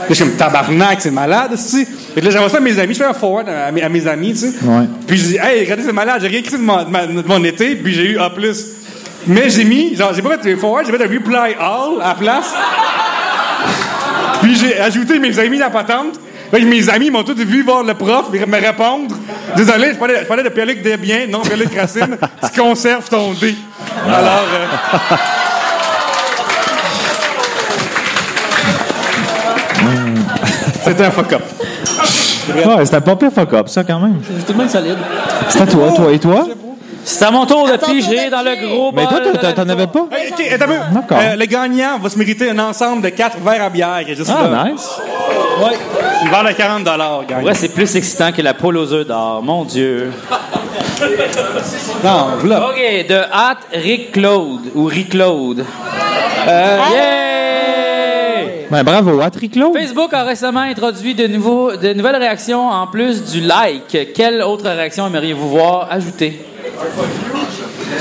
Là, je suis comme, tabarnak, c'est malade, tu sais. Fait que là, j'envoie ça à mes amis, je fais un forward à mes amis, tu sais. Ouais. Puis je dis, hey, regardez, c'est malade, j'ai rien écrit de mon été, puis j'ai eu A+. Mais j'ai pas fait les forward, j'ai fait un reply all à la place. Puis j'ai ajouté mes amis dans la patente. Fait que mes amis m'ont tous vu voir le prof me répondre. Désolé, je parlais de Pierre-Luc Desbiens, non Pierre-Luc Racine. Tu conserves ton D. Alors... C'était un fuck-up. Ouais, c'était pas pire fuck-up, ça, quand même. C'est tout le monde solide. C'est à toi, et toi? C'est à mon tour de piger dans le gros bol. Mais toi, t'en avais pas? OK, attends un peu. D'accord. Le gagnant va se mériter un ensemble de 4 verres à bière qui est juste là. Nice. Ouais. Il va à 40 $, Ouais, c'est plus excitant que la poule aux œufs d'or. Mon Dieu. Non, là. OK, de Rick Claude ou Rick Claude. Yeah! Ben, bravo, Claude. Facebook a récemment introduit de nouvelles réactions en plus du like. Quelle autre réaction aimeriez-vous voir ajoutée?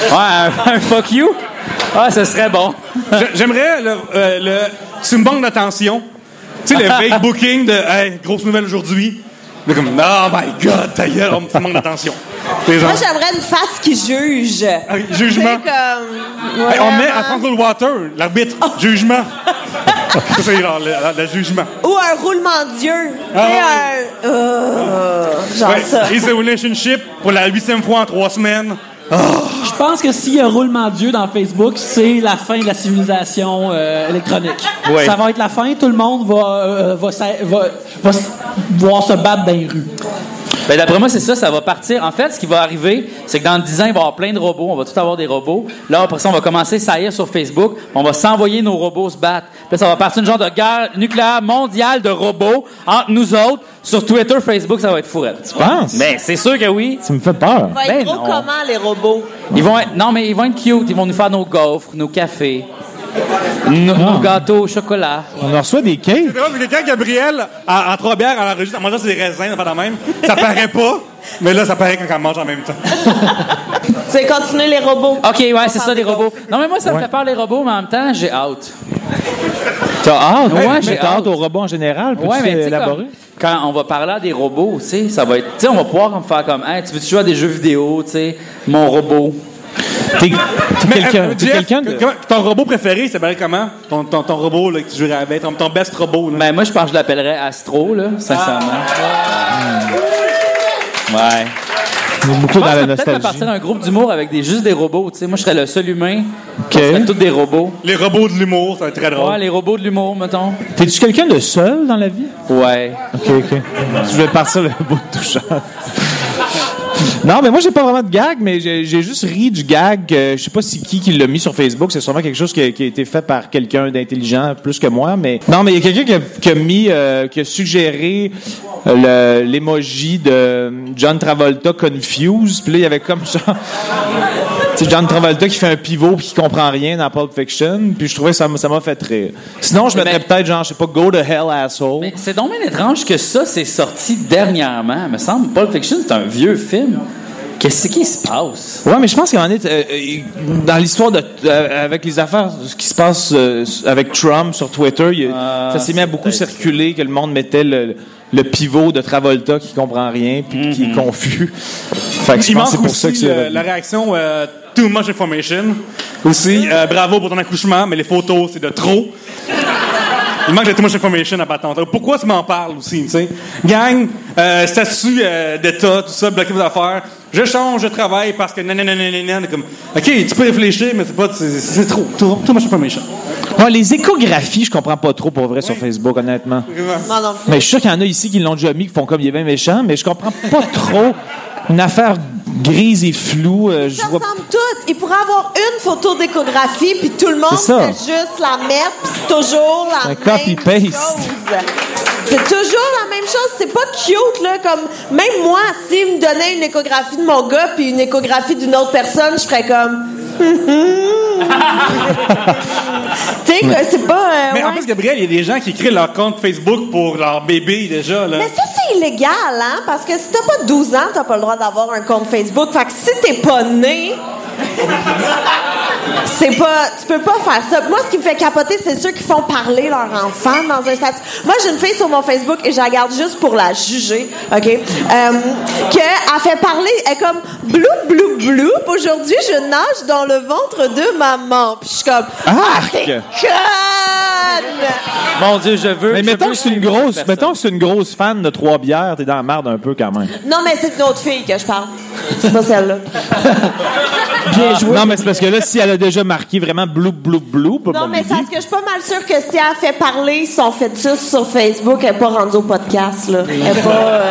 Ouais, un fuck you? Ah, ce serait bon. J'aimerais tu me manques d'attention. Tu sais, le fake booking de hey, grosse nouvelle aujourd'hui. Mais comme, oh my god, ta gueule, tu me manques d'attention. Moi, j'aimerais une face qui juge. Jugement. Comme, hey, on met à Frank Goldwater, l'arbitre. Jugement. Ça, c'est genre le jugement. Ou un roulement d'yeux. Genre ouais, ça. Is a relationship pour la 8e fois en 3 semaines. Oh. Je pense que s'il y a un roulement d'yeux dans Facebook, c'est la fin de la civilisation électronique. Ouais. Ça va être la fin. Tout le monde va voir se battre dans les rues. Ben, d'après moi, c'est ça, ça va partir. En fait, ce qui va arriver, c'est que dans 10 ans, il va y avoir plein de robots. On va tout avoir des robots. Là, après ça, on va commencer à saillir sur Facebook. On va s'envoyer nos robots se battre. Puis là, ça va partir une genre de guerre nucléaire mondiale de robots entre nous autres. Sur Twitter, Facebook, ça va être fourrette. Tu penses? Ben, c'est sûr que oui. Tu me fais peur. Ils vont être gros non. comment, les robots? Ils vont être cute. Ils vont nous faire nos gaufres, nos cafés, nos gâteaux au chocolat. On en reçoit des cakes. C'est drôle, parce que quand Gabrielle, en 3 bières, elle enregistre en mangeant des raisins, enfin la même, ça paraît pas, mais là, ça paraît quand elle mange en même temps. Tu veux continuer les robots? OK, ouais, c'est ça, les robots. Non, mais moi, ça me fait peur, les robots, mais en même temps, j'ai hâte. T'as hâte? Ouais, j'ai t'as hâte. hâte aux robots en général? Peux-tu Ouais, mais tu sais, élaborer? quand on va parler à des robots, tu sais, ça va être... Tu sais, on va pouvoir faire comme, hey, tu veux-tu jouer à des jeux vidéo, tu sais, mon robot. T'es Mais, quelqu'un Jeff, de... ton robot préféré, c'est comment? Ton robot là, que tu jouerais avec, ton best robot. Là. Ben, moi, je pense que je l'appellerais Astro, là, sincèrement. Ouais. On est beaucoup Je dans pense la que peut-être nostalgie. partir un groupe d'humour avec juste des robots, tu sais. Moi, je serais le seul humain. OK. On serait tous des robots. Les robots de l'humour, ça va être très drôle. Ouais, les robots de l'humour, mettons. T'es-tu quelqu'un de seul dans la vie? Ouais. OK. Je vais partir le bout de touchant. Non, mais moi, j'ai pas vraiment de gag, mais j'ai juste ri du gag. Je sais pas qui l'a mis sur Facebook. C'est sûrement quelque chose qui a été fait par quelqu'un d'intelligent plus que moi, mais... Non, mais il y a quelqu'un qui a suggéré l'emoji de John Travolta confused. Puis là, il y avait comme genre... Tu sais, John Travolta qui fait un pivot puis qui comprend rien dans Pulp Fiction. Puis je trouvais que ça m'a fait rire. Sinon, je mettrais peut-être genre, je sais pas, Go to Hell, asshole. Mais c'est donc bien étrange que ça, c'est sorti dernièrement. Me semble, Pulp Fiction, c'est un vieux film. Qu'est-ce qui se passe? Ouais, mais je pense qu'il y en est dans l'histoire avec les affaires, ce qui se passe avec Trump sur Twitter, ça s'est mis à beaucoup circuler que le monde mettait le pivot de Travolta qui comprend rien puis qui est confus. Fait que je Il pense que manque c'est pour ça que aussi c'est la réaction too much information. Aussi, bravo pour ton accouchement, mais les photos, c'est de trop. Il manque de too much information à Patente. Pourquoi tu m'en parles aussi, tu sais? Gang, statut d'État, tout ça, bloquer vos affaires. Je change de travail parce que nanana, comme, OK, tu peux réfléchir, mais c'est trop. Too much information. Ouais, les échographies, je comprends pas trop pour vrai sur Facebook, honnêtement. Non. Mais je suis sûr qu'il y en a ici qui l'ont déjà mis, qui font comme il est bien méchant, mais je comprends pas trop une affaire grise et floue. Ça ressemble toutes. Il pourrait avoir une photo d'échographie, puis tout le monde C'est ça. fait juste la mettre, puis c'est toujours la Un même copy-paste. chose. C'est toujours la même chose. C'est pas cute, là. Comme, même moi, s'il me donnait une échographie de mon gars, puis une échographie d'une autre personne, je ferais comme... Tu sais, c'est pas... Mais en ouais. plus, Gabriel, il y a des gens qui créent leur compte Facebook pour leur bébé déjà. Là. Mais ça, c'est illégal, hein? Parce que si t'as pas 12 ans, t'as pas le droit d'avoir un compte Facebook. Fait que si t'es pas né... C'est pas... Tu peux pas faire ça. Moi, ce qui me fait capoter, c'est ceux qui font parler leur enfant dans un statut. Moi, j'ai une fille sur mon Facebook et je la garde juste pour la juger, OK? Qu'elle fait parler... Elle est comme... Bloup, bloup, bloup. Aujourd'hui, je nage dans le ventre de maman. Puis je suis comme... T'es conne! Mon Dieu, je veux... Mais je mettons veux que c'est une suivre grosse, cette mettons que c'est une grosse fan de 3 bières, t'es dans la merde un peu quand même. Non, mais c'est une autre fille que je parle. C'est pas celle-là. Bien joué. Non, mais c'est parce que là, si elle a déjà marqué vraiment bloup, bloup, bloup. Non, mais c'est parce que je suis pas mal sûre que si elle fait parler son fœtus sur Facebook, elle n'est pas rendue au podcast, là. Elle n'est pas...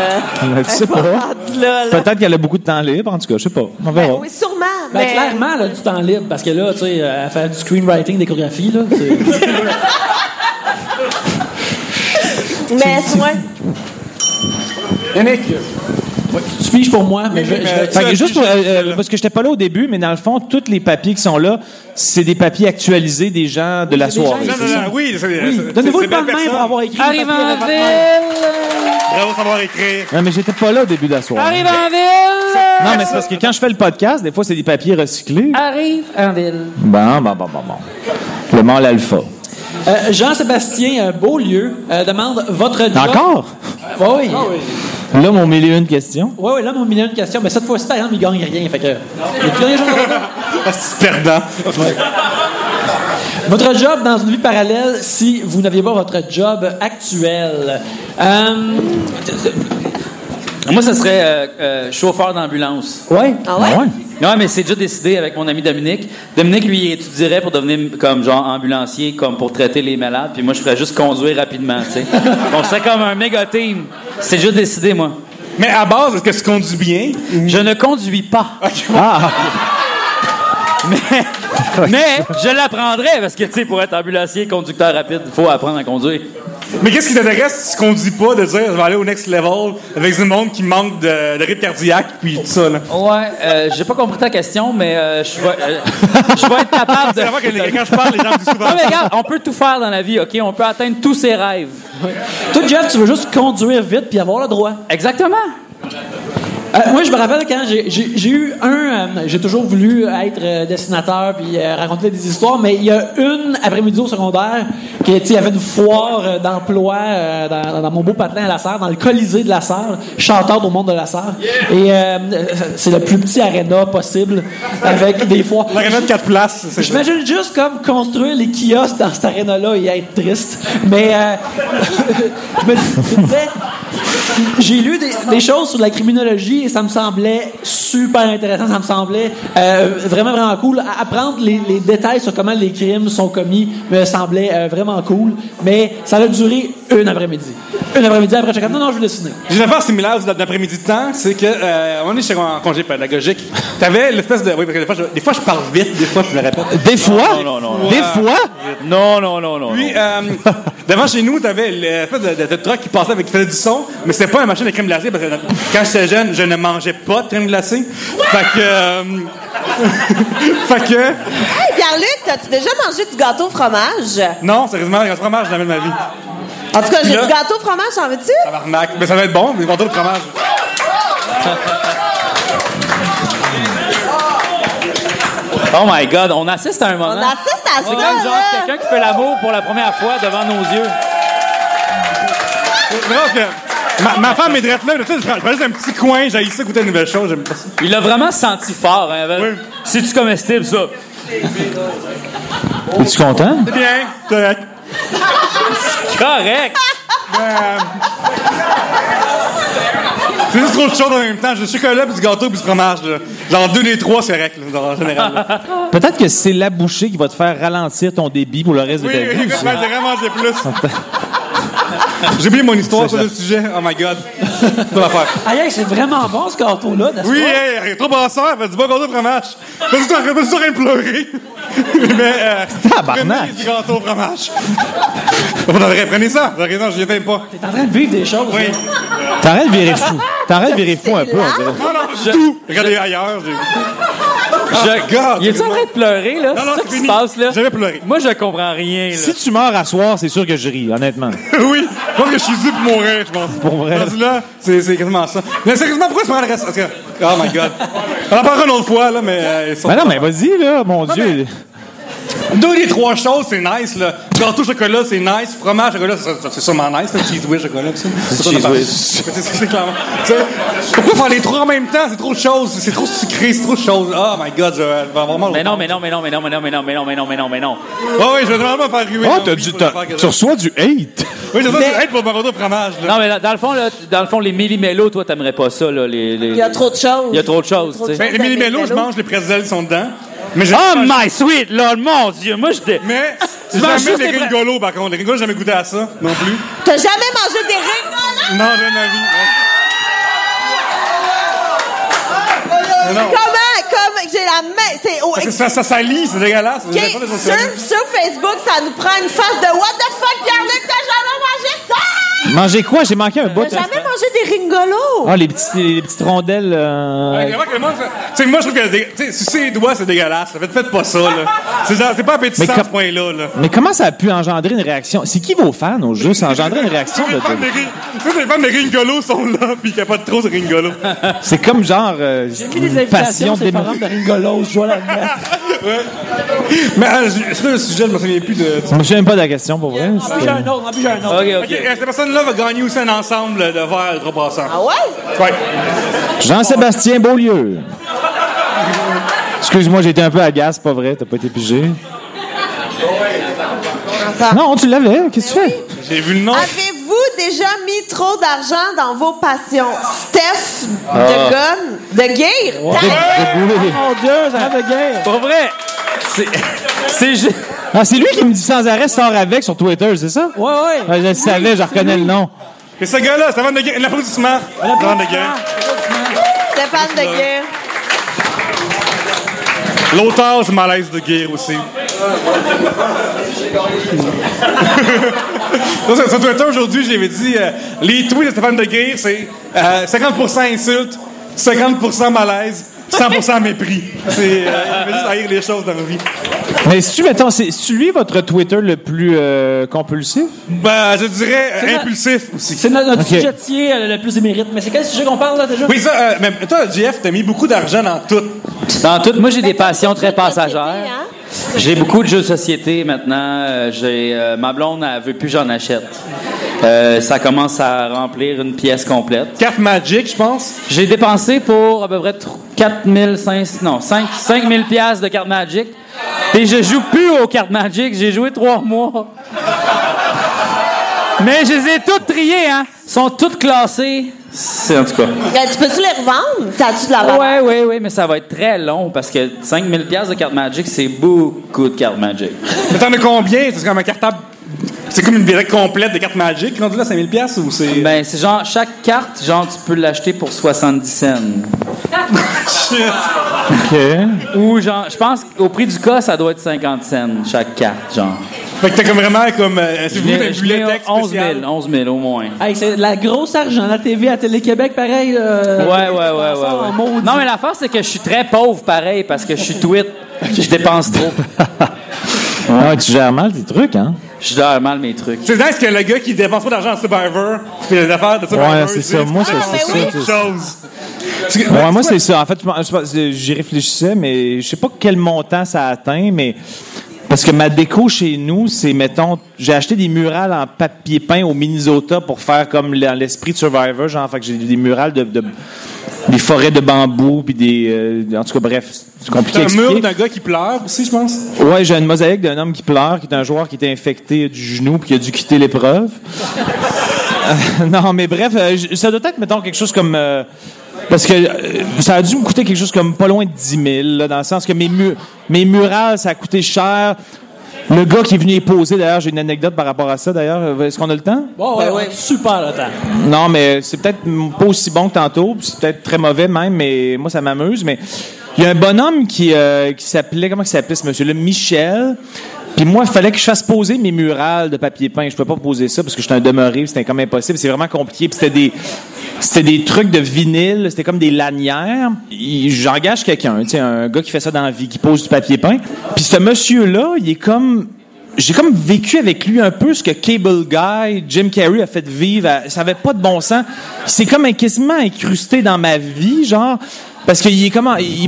Je sais pas. rendue là. Peut-être qu'elle a beaucoup de temps libre, en tout cas, je sais pas. On verra. Oui, sûrement, Ben, mais... clairement, elle a du temps libre, parce que là, tu sais, elle fait du screenwriting, d'échographie, là. c'est- Mais, ouais. Yannick, Tu piges pour moi, mais je vais... Fait que juste pour, parce que j'étais pas là au début, mais dans le fond, tous les papiers qui sont là, c'est des papiers actualisés des gens de la c'est des soirée. gens- non, oui, c'est Donnez-vous c'est le temps de belle main pour personne. avoir écrit... le Arrive papier en avant- ville! Bravo savoir écrire. Non, mais j'étais pas là au début de la soirée. Arrive en ville! Non, mais c'est parce que quand je fais le podcast, des fois, c'est des papiers recyclés. Arrive en ville. Bon. Le mâle alpha. Jean-Sébastien Beaulieu demande votre job... Encore? Oui. Là, mon milieu une question. Oui, là, mon million de questions. Mais cette fois-ci, par exemple, il gagne rien. Fait que... Tu gagnes C'est perdant. Votre job dans une vie parallèle, si vous n'aviez pas votre job actuel. Moi, ça serait chauffeur d'ambulance. Ouais. Ah ouais? Non, mais c'est déjà décidé avec mon ami Dominique. Dominique, lui, il étudierait pour devenir comme genre ambulancier, comme pour traiter les malades. Puis moi, je ferais juste conduire rapidement, tu sais. On serait comme un méga team. C'est déjà décidé, moi. Mais à base, est-ce que tu conduis bien? Je ne conduis pas. Okay. Ah! Mais je l'apprendrais parce que, tu sais, pour être ambulancier, conducteur rapide, il faut apprendre à conduire. Mais qu'est-ce qui t'intéresse si tu conduis pas de dire je vais aller au next level avec du monde qui manque de rythme cardiaque puis tout ça là? Ouais, j'ai pas compris ta question, mais je vais être capable de. C'est la fois que quand je parle, les gens disent souvent. Non mais regarde, on peut tout faire dans la vie, ok? On peut atteindre tous ses rêves. Toi, Jeff, tu veux juste conduire vite puis avoir le droit. Exactement. Moi, je me rappelle quand j'ai eu j'ai toujours voulu être dessinateur puis raconter des histoires, mais il y a une après-midi au secondaire qu'il y avait une foire d'emploi dans mon beau patelin à la Sarre, dans le Colisée de la Sarre, chanteur au monde de la Sarre. Et c'est le plus petit aréna possible avec des foires. L'aréna de 4 places. J'imagine juste comme construire les kiosques dans cet aréna-là et être triste. Mais je me disais, j'ai lu des choses sur la criminologie et ça me semblait super intéressant, ça me semblait vraiment, vraiment cool. Apprendre les détails sur comment les crimes sont commis me semblait vraiment cool, mais ça a duré une après-midi. Une après-midi, après, j'ai dit non, je veux dessiner. J'ai une affaire similaire d'après-midi de temps, c'est que, à un moment donné, j'étais en congé pédagogique. T'avais l'espèce de. Oui, parce que des fois, je parle vite, des fois, tu le répètes. Des fois? Non. Des fois? Non. Puis, devant chez nous, t'avais l'espèce de truck qui passait qui faisait du son, mais c'était pas une machine de crème glacée, parce que quand j'étais jeune, je ne mangeais pas de crème glacée. Fait que. Hey, Pierre-Luc, t'as-tu déjà mangé du gâteau au fromage? Non, sérieusement, le gâteau au fromage, jamais de ma vie. En tout cas, j'ai du gâteau au fromage, t'en veux-tu? Tabarnak. Mais ça va être bon, des gâteaux de fromage. Oh my God, on assiste à un moment. On assiste à ça, c'est comme genre quelqu'un qui fait l'amour pour la première fois devant nos yeux. C'est vrai que ma femme est drette là, je prends juste un petit coin, j'ai ça goûter une nouvelle chose, j'aime pas ça. Il l'a vraiment senti fort, hein. Oui. C'est-tu comestible, ça? Es-tu content? C'est bien, correct. Correct! C'est juste trop de choses en même temps. J'ai du chocolat, puis du gâteau, puis du fromage. Là. Genre 2 des 3, c'est correct, là, en général. Là. Peut-être que c'est la bouchée qui va te faire ralentir ton débit pour le reste de ta vie. Oui, j'ai vraiment mangé plus. J'ai oublié mon histoire sur le sujet. Oh my God. C'est pas l'affaire. Aïe, c'est vraiment bon, ce gâteau-là, n'est-ce Oui, pas? hey, trop brasseur, fait du bon gâteau au fromage. Fais-tu en train de pleurer? Mais, tabarnak! Du gâteau au fromage. Vous devriez prenez ça. Vous avez raison, je n'y même pas. T'es en train de vivre des choses. Oui. T'arrêtes de virer fou. T'arrêtes de virer fou un peu, on dirait. Non, du tout. Regardez ailleurs. Il est en train de pleurer, là? Non, c'est ça qui se passe, là? J'avais pleuré. Moi, je comprends rien, là. Si tu meurs à soir, c'est sûr que je ris, honnêtement. Oui, je pense que je suis dû pour mourir, je pense. Pour vrai. Là, c'est quasiment ça. Mais sérieusement, pourquoi tu prends le reste? Oh my God. On en parlera une autre fois, là, mais... ils sont Ben non, mais vas-y, là, mon Dieu. 2 des 3 choses, c'est nice, là. Gâteau chocolat, c'est nice. Fromage, chocolat, c'est sûrement nice, là. Cheese whiz, chocolat, ça. C'est cheese whiz. C'est clairement. Pourquoi faire les 3 en même temps? C'est trop de choses. C'est trop sucré, c'est trop de choses. Oh my God, je vais avoir mal. Mais non. Oh oui, je vais vraiment faire ruer. Oh, tu reçois du hate. Oui, j'ai ça, du hate pour mon gâteau au fromage, là. Non, mais dans le fond, les millimélos, toi, t'aimerais pas ça, là. Il y a trop de choses. Il y a trop de choses, tu sais. Ben, les millimélos, je mange les pretzels qui sont dedans. Mais oh my sweet Lord, mon Dieu, moi je Mais tu manges jamais des ringolos, par contre. Les ringolos, j'ai jamais goûté à ça, non plus. T'as jamais mangé des ringolos? Non, jamais ma vie. Non. Comment j'ai la main? C'est ça salit, c'est dégueulasse. Okay. Sur Facebook, ça nous prend une face de what the fuck, Pierre-Luc, t'as jamais mangé ça? Manger quoi? J'ai manqué un bout. T'as jamais mangé des ringolos? Ah, les petites rondelles. Moi, je trouve que si c'est les doigts, c'est dégueulasse. Faites pas ça, là. C'est pas appétissant à ce point-là, là. Mais comment ça a pu engendrer une réaction? C'est qui vos fans au jeu? Ça a engendré une réaction? Les fans de ringolos sont là, puis il n'y a pas de trop de ringolos. C'est comme genre j'ai mis des invitations sur les forums de ringolos, je dois la mettre. Mais c'est le sujet, je me souviens plus de... Je me souviens pas de la question, pour vrai. J'ai un autre. OK. Cette personne-là va gagner aussi un ensemble de verres trop brassants. Ah ouais? Ouais. Jean-Sébastien Beaulieu. Excuse-moi, j'ai été un peu agace, pas vrai? T'as pas été pigé? Non, tu l'avais. Qu'est-ce que tu fais? J'ai vu le nom. Avez-vous avez-vous déjà mis trop d'argent dans vos passions? Steph de Guire? Oh mon Dieu, ça va de guerre. Pour vrai, c'est juste... Ah, c'est lui qui me dit sans arrêt sort avec sur Twitter, c'est ça? Ouais. Ah, je le savais, je reconnais le nom. Et ce gars-là, Stéphane de Guire. L'applaudissement. Stéphane de Guire. Stéphane de Guire. L'auteur du malaise de Guire aussi. Sur Twitter, aujourd'hui, j'avais dit les tweets de Stéphane de Guire, c'est 50% insultes, 50% malaise, 100% mépris. Il fait juste haïr les choses dans la vie. Mais c'est lui votre Twitter le plus compulsif? Ben, je dirais impulsif aussi. C'est notre sujetier le plus émérite. Mais c'est quel sujet qu'on parle là déjà? Oui, ça, mais toi, JF, t'as mis beaucoup d'argent dans tout. Dans tout, moi, j'ai des passions très passagères. J'ai beaucoup de jeux de société maintenant. Ma blonde, elle veut plus que j'en achète. Ça commence à remplir une pièce complète. Carte Magic, je pense. J'ai dépensé pour à peu près 5 000 piastres de carte Magic. Et je joue plus aux cartes Magic. J'ai joué 3 mois. Mais je les ai toutes triées, hein. Ils sont toutes classées. C'est en tout cas. Tu peux-tu les revendre? T'as-tu de la valeur? Oui, mais ça va être très long parce que 5 000 piastres de carte Magic, c'est beaucoup de cartes Magic. Mais t'en as combien? C'est comme un cartable. C'est comme une bibliothèque complète de cartes Magic rendu là 5 000 piastres ou c'est. Ben, c'est genre, chaque carte, genre, tu peux l'acheter pour 70 cents. OK. Ou genre, je pense qu'au prix du cas, ça doit être 50 cents, chaque carte, genre. Fait que t'as comme vraiment comme. C'est une bibliothèque 11 000 au moins. Hey, c'est la grosse argent, la TV à Télé-Québec, pareil. Ouais. Non, mais l'affaire, c'est que je suis très pauvre, pareil, parce que je suis tweet. Je dépense trop. Ouais, tu gères mal tes trucs, hein? Je gère mal mes trucs. C'est dingue que le gars qui dépense pas d'argent en Survivor, puis les affaires de Survivor. Ouais, c'est ça. Moi, c'est ça. Ouais, moi, c'est ça. En fait, j'y réfléchissais, mais je sais pas quel montant ça atteint, mais. Parce que ma déco chez nous, c'est, mettons, j'ai acheté des murales en papier peint au Minnesota pour faire comme l'esprit de Survivor, genre, fait que j'ai des murales des forêts de bambou, puis en tout cas, bref, c'est compliqué à expliquer. Un mur d'un gars qui pleure aussi, je pense. Ouais, j'ai une mosaïque d'un homme qui pleure, qui est un joueur qui était infecté du genou, puis qui a dû quitter l'épreuve. Non, mais bref, ça doit être, mettons, quelque chose comme... parce que ça a dû me coûter quelque chose comme pas loin de 10 000, là, dans le sens que mes murales, ça a coûté cher. Le gars qui est venu y poser, d'ailleurs, j'ai une anecdote par rapport à ça, d'ailleurs. Est-ce qu'on a le temps? Ouais. Super, le temps. Non, mais c'est peut-être pas aussi bon que tantôt, puis c'est peut-être très mauvais même, mais moi, ça m'amuse. Mais il y a un bonhomme qui s'appelait... Comment il s'appelait, ce monsieur-là? Michel. Puis moi, il fallait que je fasse poser mes murales de papier peint. Je pouvais pas poser ça parce que j'étais un demeuré, c'était comme impossible. C'est vraiment compliqué. Puis c'était des trucs de vinyle, c'était comme des lanières. J'engage quelqu'un, tu sais, un gars qui fait ça dans la vie, qui pose du papier peint. Puis ce monsieur-là, il est comme... J'ai comme vécu avec lui un peu ce que Cable Guy, Jim Carrey a fait vivre. Ça avait pas de bon sens. C'est comme quasiment incrusté dans ma vie, genre... Parce qu'il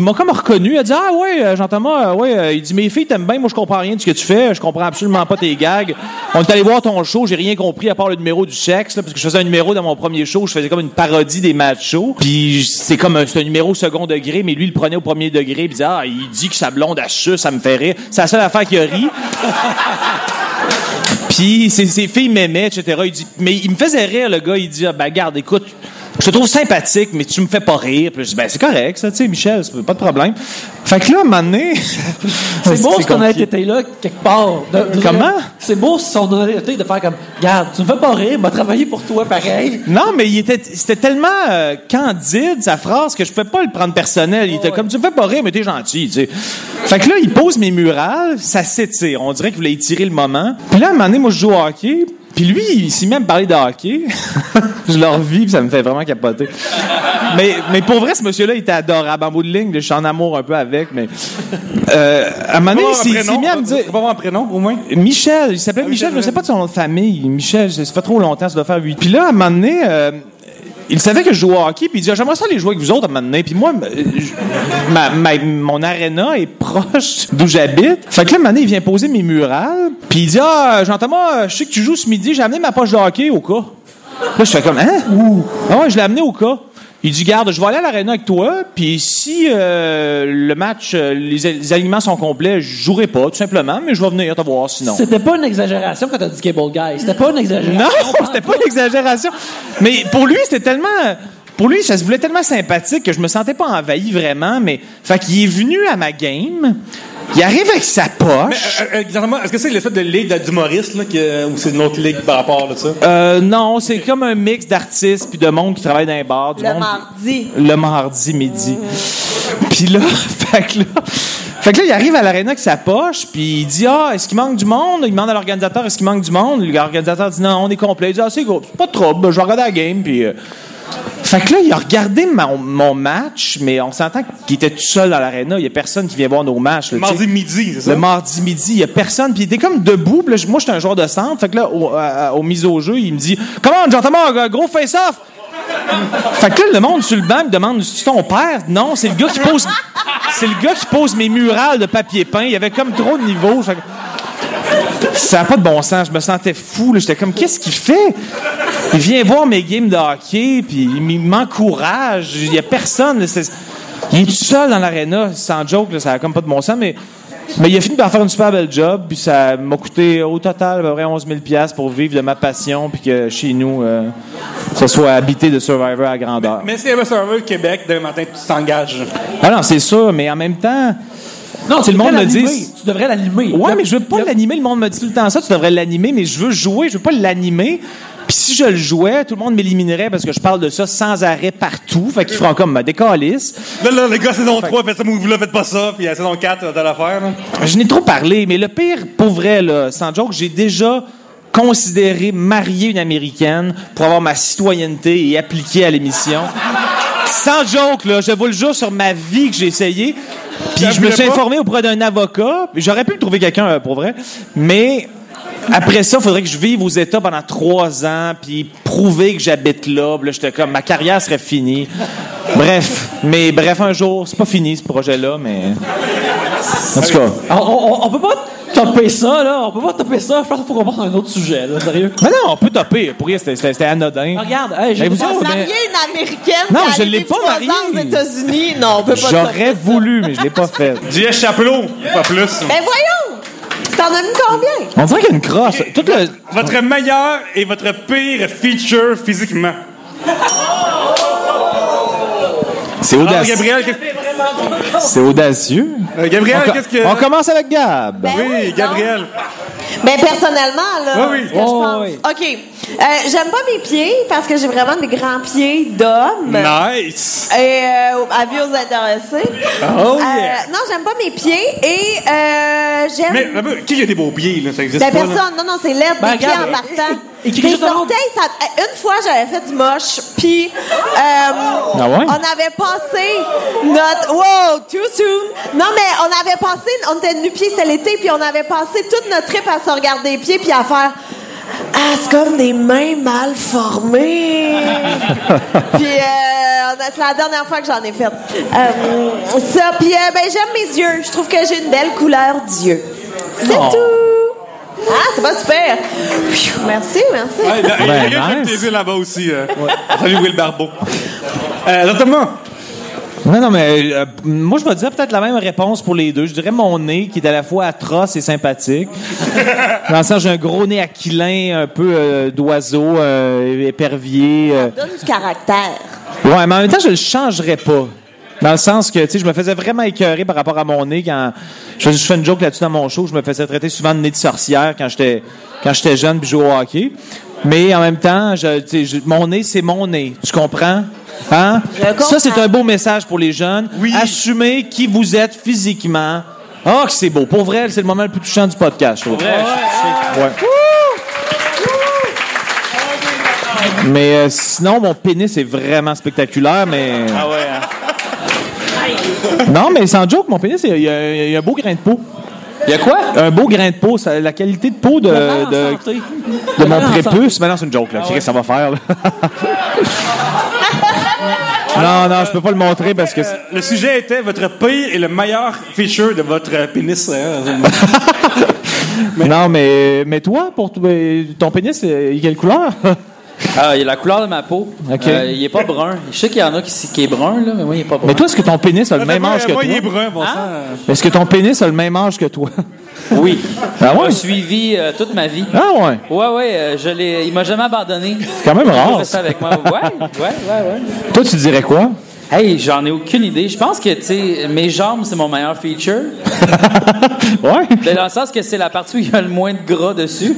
m'a comme reconnu. Il a dit, ah ouais, Jean-Thomas, il dit, mes filles t'aiment bien, moi je comprends rien de ce que tu fais, je comprends absolument pas tes gags. On est allé voir ton show, j'ai rien compris à part le numéro du sexe, là, parce que je faisais un numéro dans mon premier show, je faisais comme une parodie des matchs-shows. Puis c'est un numéro second degré, mais lui il le prenait au premier degré, puis il disait, il dit que sa blonde a su, ça me fait rire. C'est la seule affaire qu'il a ri. Puis ses filles m'aimaient, etc. Il dit, mais il me faisait rire, le gars, il dit, garde, écoute, je te trouve sympathique, mais tu me fais pas rire. Puis je dis, c'est correct, ça, tu sais, Michel, c'est pas de problème. Fait que là, à un moment donné... c'est beau ce qu'on a été là, quelque part. Comment? C'est beau son honnêteté de faire comme, regarde, tu me fais pas rire, m'a travaillé pour toi, pareil. Non, mais c'était tellement candide, sa phrase, que je pouvais pas le prendre personnel. Il était comme, tu me fais pas rire, mais t'es gentil, tu sais. Fait que là, il pose mes murales, ça s'étire. On dirait qu'il voulait étirer le moment. Puis là, à un moment donné, moi, je joue au hockey. Puis lui, il s'est même parlé de hockey. Je le revis, puis ça me fait vraiment capoter. Mais pour vrai, ce monsieur-là, il était adorable. En bout de ligne, je suis en amour un peu avec, mais... à un moment donné, il s'est mis à me dire... Tu peux avoir un prénom, au moins? Michel. Il s'appelait Michel, je ne sais pas de son nom de famille. Michel, ça fait trop longtemps, ça doit faire 8. Puis là, à un moment donné... il savait que je jouais au hockey, puis il dit, j'aimerais ça aller jouer avec vous autres à un moment donné. Puis moi, mon aréna est proche d'où j'habite. Fait que là, à un moment donné, il vient poser mes murales, puis il dit, Jean-Thomas, je sais que tu joues ce midi, j'ai amené ma poche de hockey au cas. Là, je fais comme, hein? Ah ouais, je l'ai amené au cas. Il dit, garde, je vais aller à l'aréna avec toi, puis si le match, les alignements sont complets, je jouerai pas, tout simplement, mais je vais venir te voir sinon. C'était pas une exagération quand t'as dit Cable Guy. C'était pas une exagération. Non, c'était pas une exagération. Mais pour lui, c'était tellement... Pour lui, ça se voulait tellement sympathique que je me sentais pas envahi vraiment, mais... Fait qu'il est venu à ma game, il arrive avec sa poche... Mais, exactement, est-ce que c'est l'espèce de ligue d'humoristes, là, ou c'est une autre ligue par rapport à ça? Non, c'est comme un mix d'artistes puis de monde qui travaille dans les bars. Le mardi midi. Puis là, fait que là, il arrive à l'aréna avec sa poche, puis il dit, est-ce qu'il manque du monde? Il demande à l'organisateur, est-ce qu'il manque du monde? L'organisateur dit, non, on est complet. Il dit, c'est cool, pas de trouble, je vais regarder la game, puis... Fait que là, il a regardé mon match, mais on s'entend qu'il était tout seul dans l'aréna. Il y a personne qui vient voir nos matchs. Là, mardi midi, c'est ça? Le mardi midi, il y a personne. Puis il était comme debout. Là, moi, j'étais un joueur de centre. Fait que là, au mise au jeu, il me dit « Comment, gentleman, gros face-off! » Fait que là, le monde sur le banc me demande « C'est ton père? » Non, c'est le gars qui pose... C'est le gars qui pose mes murales de papier peint. Il y avait comme trop de niveaux. Fait que... Ça n'a pas de bon sens. Je me sentais fou. Là. J'étais comme, qu'est-ce qu'il fait? Il vient voir mes games de hockey, puis il m'encourage. Il n'y a personne. Là. Il est tout seul dans l'aréna. Sans joke, là, ça n'a comme pas de bon sens. Mais il a fini par faire une super belle job. Puis ça m'a coûté au total à peu près 11 000 $ pour vivre de ma passion. Puis que chez nous, ça soit habité de Survivor à grandeur. Mais s'il y avait Survivor Québec, demain matin, tu t'engages. Ah non, c'est sûr. Mais en même temps... Non, le monde me dit. Tu devrais l'animer. Ouais, mais je veux pas l'animer. Le monde me dit tout le temps ça. Tu devrais l'animer, mais je veux jouer. Je veux pas l'animer. Puis si je le jouais, tout le monde m'éliminerait parce que je parle de ça sans arrêt partout. Fait qu'ils feront comme des calices. Là, les gars, saison 3, faites ça, move-là, faites pas ça. Puis à saison 4, t'as l'affaire. Je n'ai trop parlé, mais le pire, pour vrai, là, sans joke, j'ai déjà considéré marier une Américaine pour avoir ma citoyenneté et appliquer à l'émission. Sans joke, là, je vous le jure sur ma vie que j'ai essayé. Puis je me suis informé auprès d'un avocat. J'aurais pu le trouver quelqu'un pour vrai. Mais après ça, il faudrait que je vive aux États pendant 3 ans puis prouver que j'habite là. Puis là, j'étais comme, ma carrière serait finie. Bref, un jour, c'est pas fini ce projet-là, mais... En tout cas... On peut pas topper ça, là. On peut pas topper ça. Je pense qu'il faut qu'on passe à un autre sujet, là. Sérieux. Mais non, on peut topper. Pour rien, c'était anodin. Regarde, j'ai marié une Américaine. Non, je l'ai pas mariée. Aux États-Unis. Non, on peut pas. J'aurais voulu, mais je l'ai pas fait. Dis Chapelot, pas plus. Ben voyons! T'en as mis combien? On dirait qu'il y a une crosse. Votre meilleur et votre pire feature physiquement. C'est audacieux. Gabriel, c'est audacieux. Gabriel, qu'est-ce que... On commence avec Gab. Ben oui, Gabriel. Ben personnellement, là, oui. ce que je pense. Oui. OK. J'aime pas mes pieds parce que j'ai vraiment des grands pieds d'homme. Nice. Et avis aux intéressés. Oh yeah. Non, j'aime pas mes pieds et j'aime... Mais qui a des beaux pieds, là? Ça existe Ben, pas, personne. là? Non, c'est l'aide des pieds en partant. Des orteils, une fois, j'avais fait du moche, puis ouais? on avait passé notre... Wow, too soon! Non, mais on avait passé... On était nu-pieds, c'était l'été, puis on avait passé toute notre trip à se regarder les pieds, puis à faire... Ah, c'est comme des mains mal formées. Puis c'est la dernière fois que j'en ai fait. Ça, puis j'aime mes yeux. Je trouve que j'ai une belle couleur d'yeux. C'est tout. Ah, c'est pas super. Merci. Ouais, il y a quelqu'un qui fait plaisir là-bas aussi. Salut Will Barbeau. Notamment. Non, mais moi, je vais dire peut-être la même réponse pour les deux. Je dirais mon nez, qui est à la fois atroce et sympathique. Dans le sens, j'ai un gros nez aquilin, un peu d'oiseau, épervier. Ça donne du caractère. Ouais, mais en même temps, je le changerais pas. Dans le sens que, tu sais, je me faisais vraiment écœurer par rapport à mon nez quand... Je fais une joke là-dessus dans mon show. Je me faisais traiter souvent de nez de sorcière quand j'étais jeune puis je jouais au hockey. Mais en même temps, mon nez, c'est mon nez. Tu comprends? Hein? Ça, c'est un beau message pour les jeunes. Oui. Assumez qui vous êtes physiquement. Ah, que c'est beau. Pour vrai, c'est le moment le plus touchant du podcast, je trouve. Ouais. Mais sinon, mon pénis est vraiment spectaculaire, mais... Ah ouais, hein? Non, mais sans joke, mon pénis, il y a un beau grain de peau. Il y a quoi? Un beau grain de peau. La qualité de peau de mon prépuce. Maintenant, c'est une joke, là. Qu'est-ce que ça va faire, là? Non, je peux pas le montrer parce que... le sujet était votre pire et le meilleur feature de votre pénis. Non, mais toi, pour ton pénis, il est quelle couleur? Il a la couleur de ma peau. OK. Il est pas brun. Je sais qu'il y en a qui est brun, là, mais moi, il est pas brun. Mais toi, est-ce que ton pénis a le même âge que toi? Moi, il est brun, bon sang. Est-ce que ton pénis a le même âge que toi? Oui. Ah Il ouais? m'a suivi toute ma vie. Ah ouais? Ouais, il m'a jamais abandonné. C'est quand même Il a rare. toujours resté avec moi. Ouais. Toi, tu dirais quoi? Hey, j'en ai aucune idée. Je pense que, tu sais, mes jambes, c'est mon meilleur feature. Ouais? Dans le sens que c'est la partie où il y a le moins de gras dessus.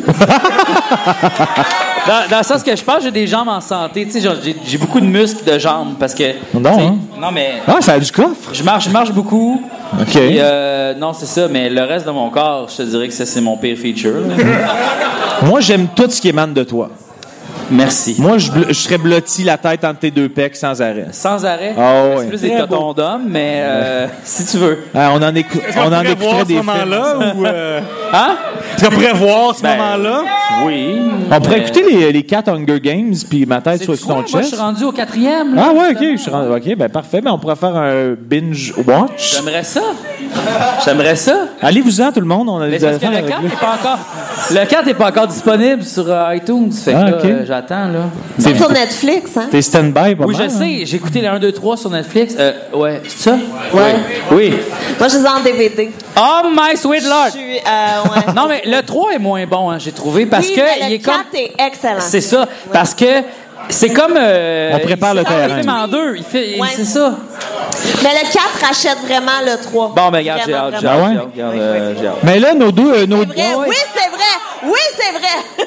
Dans le sens que je pense que j'ai des jambes en santé. Tu sais, genre, j'ai beaucoup de muscles de jambes parce que... Non, hein? Non, mais... Ah, ça a du coffre. Je marche beaucoup. OK. Et, non, c'est ça, mais le reste de mon corps, je te dirais que ça, c'est mon pire feature. Moi, j'aime tout ce qui émane de toi. Merci. Moi, je serais blotti la tête entre tes deux pecs sans arrêt. Sans arrêt? Ah ouais. C'est plus des totons d'homme, mais si tu veux. Ah, on en écouterait des films. Ou, Hein? est-ce qu'on pourrait voir ce moment-là? Oui. On pourrait écouter les 4 Hunger Games, puis ma tête sur ton Moi, je chest. suis rendu au 4e. Là, Ah ouais, OK. Je suis rendu, OK, ben parfait. Ben, on pourrait faire un binge watch. J'aimerais ça. Allez-vous-en, tout le monde. On a Mais des c'est parce que affaires le à 4 régler. n'est pas encore... Le 4 n'est pas encore disponible sur iTunes. Fait que Ah, là, OK. j'attends, là. C'est sur Netflix, hein? T'es stand-by, pas Oui, mal, je hein? sais. J'ai écouté les 1, 2, 3 sur Netflix. Ouais, c'est ça? Ouais. Oui. Moi, je les ai en DVD. Oh my sweet Je lord! suis, ouais. Non, mais le 3 est moins bon, hein, j'ai trouvé, parce Oui, que mais il le est comme... 4 est excellent. C'est ça, parce que c'est comme... On prépare le terrain. Il fait en deux, Ouais. c'est ça. Mais le 4 achète vraiment le 3. Bon, ben regarde, j'ai Vraiment, hâte, j'ai vraiment. hâte, Ah ouais? j'ai hâte, regarde, j'ai hâte. Mais là, nos deux... C'est vrai, oui, c'est vrai. Oui, c'est vrai.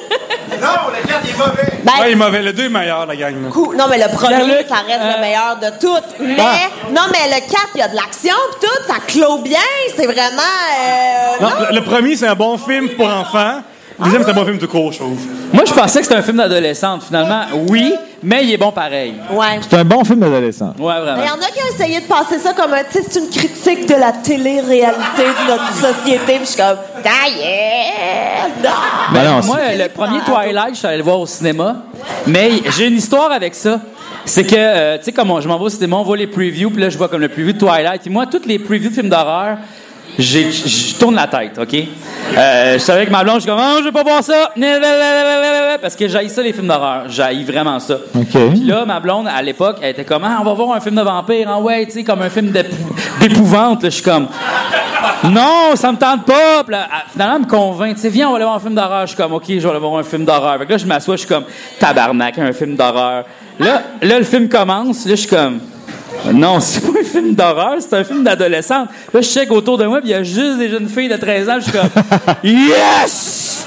Non, le 4 est mauvais. Ben, Ouais, il est mauvais. Le 2 est meilleur, la gang. là. non, mais le premier, Pierre-Luc, ça reste le meilleur de toutes. Mais, non, mais le 4, il y a de l'action pis tout, ça clôt bien. C'est vraiment, Non, le premier, c'est un bon film pour enfants. Le deuxième, c'est un bon film tout court, je trouve. Moi, je pensais que c'était un film d'adolescente, finalement. Oui, mais il est bon pareil. Ouais. C'est un bon film d'adolescent. Ouais, Mais vraiment. il y en a qui ont essayé de passer ça comme un, tu sais, c'est une critique de la télé-réalité de notre société. Puis je suis comme, non! Ben non, Moi, le premier Twilight, je suis allé le voir au cinéma. Mais j'ai une histoire avec ça. C'est que, tu sais, comme je m'en vais au cinéma, on voit les previews, puis là, je vois comme le preview de Twilight. Et moi, toutes les previews de films d'horreur, je tourne la tête, OK? Je savais que ma blonde, je suis comme, oh, je vais pas voir ça! Parce que j'haïs ça, les films d'horreur. J'haïs vraiment ça. OK. Puis là, ma blonde, à l'époque, elle était comme, on va voir un film de vampire, hein, ouais, tu sais, comme un film d'épouvante. Là, je suis comme, non, ça me tente pas. Puis là, finalement, elle me convainc, tu sais, viens, on va aller voir un film d'horreur. Je suis comme, OK, je vais aller voir un film d'horreur. Fait que là, je m'assois, je suis comme, tabarnak, un film d'horreur. Là, le film commence, là, je suis comme, non, c'est pas un film d'horreur, c'est un film d'adolescente. Là, je check autour de moi, puis il y a juste des jeunes filles de 13 ans, je suis comme, yes!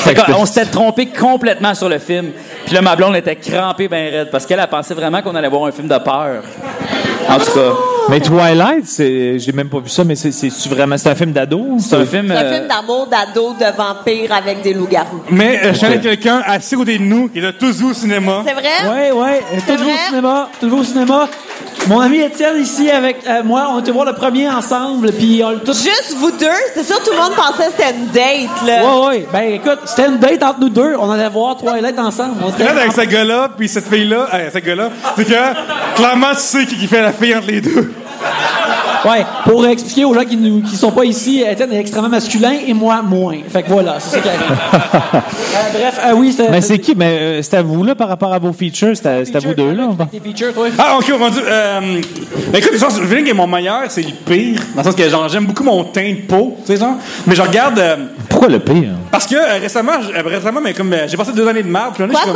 Fait qu'on s'était trompé complètement sur le film. Puis là, ma blonde était crampée ben raide, parce qu'elle a pensé vraiment qu'on allait voir un film de peur. En tout cas. Mais Twilight, j'ai même pas vu ça, mais c'est vraiment, c'est un film d'ado? C'est un film... C'est un film d'amour, d'ado, de vampire avec des loups-garous. Mais je connais quelqu'un assis à côté de nous qui est là tous au cinéma. C'est vrai? Ouais. C'est Tout le vrai? au cinéma. Mon ami Étienne ici avec moi, on était voir le premier ensemble, puis on l'a tout. Juste vous deux? C'est sûr, tout le monde pensait que c'était une date, là. Ouais. Ben écoute, c'était une date entre nous deux. On allait voir Twilight ensemble. On était- Là, avec ce gars-là, puis cette fille-là, ce gars-là, c'est que clairement, tu sais qui fait la fille entre les deux. Ouais, pour expliquer aux gens qui sont pas ici, Étienne est extrêmement masculin et moi moins. Fait que voilà, c'est ça qui arrive. Bref, oui, c'est. Mais c'est qui? Mais c'est à vous, là, par rapport à vos features? C'est à vous deux, là? Tes features, toi. Ah, ok, on dit. Écoute, le sens, le feeling est mon meilleur, c'est le pire. Dans le sens que genre, j'aime beaucoup mon teint de peau, tu sais, genre. Mais je regarde. Pourquoi le pire? Parce que récemment, mais comme j'ai passé 2 années de merde, puis là, Quoi?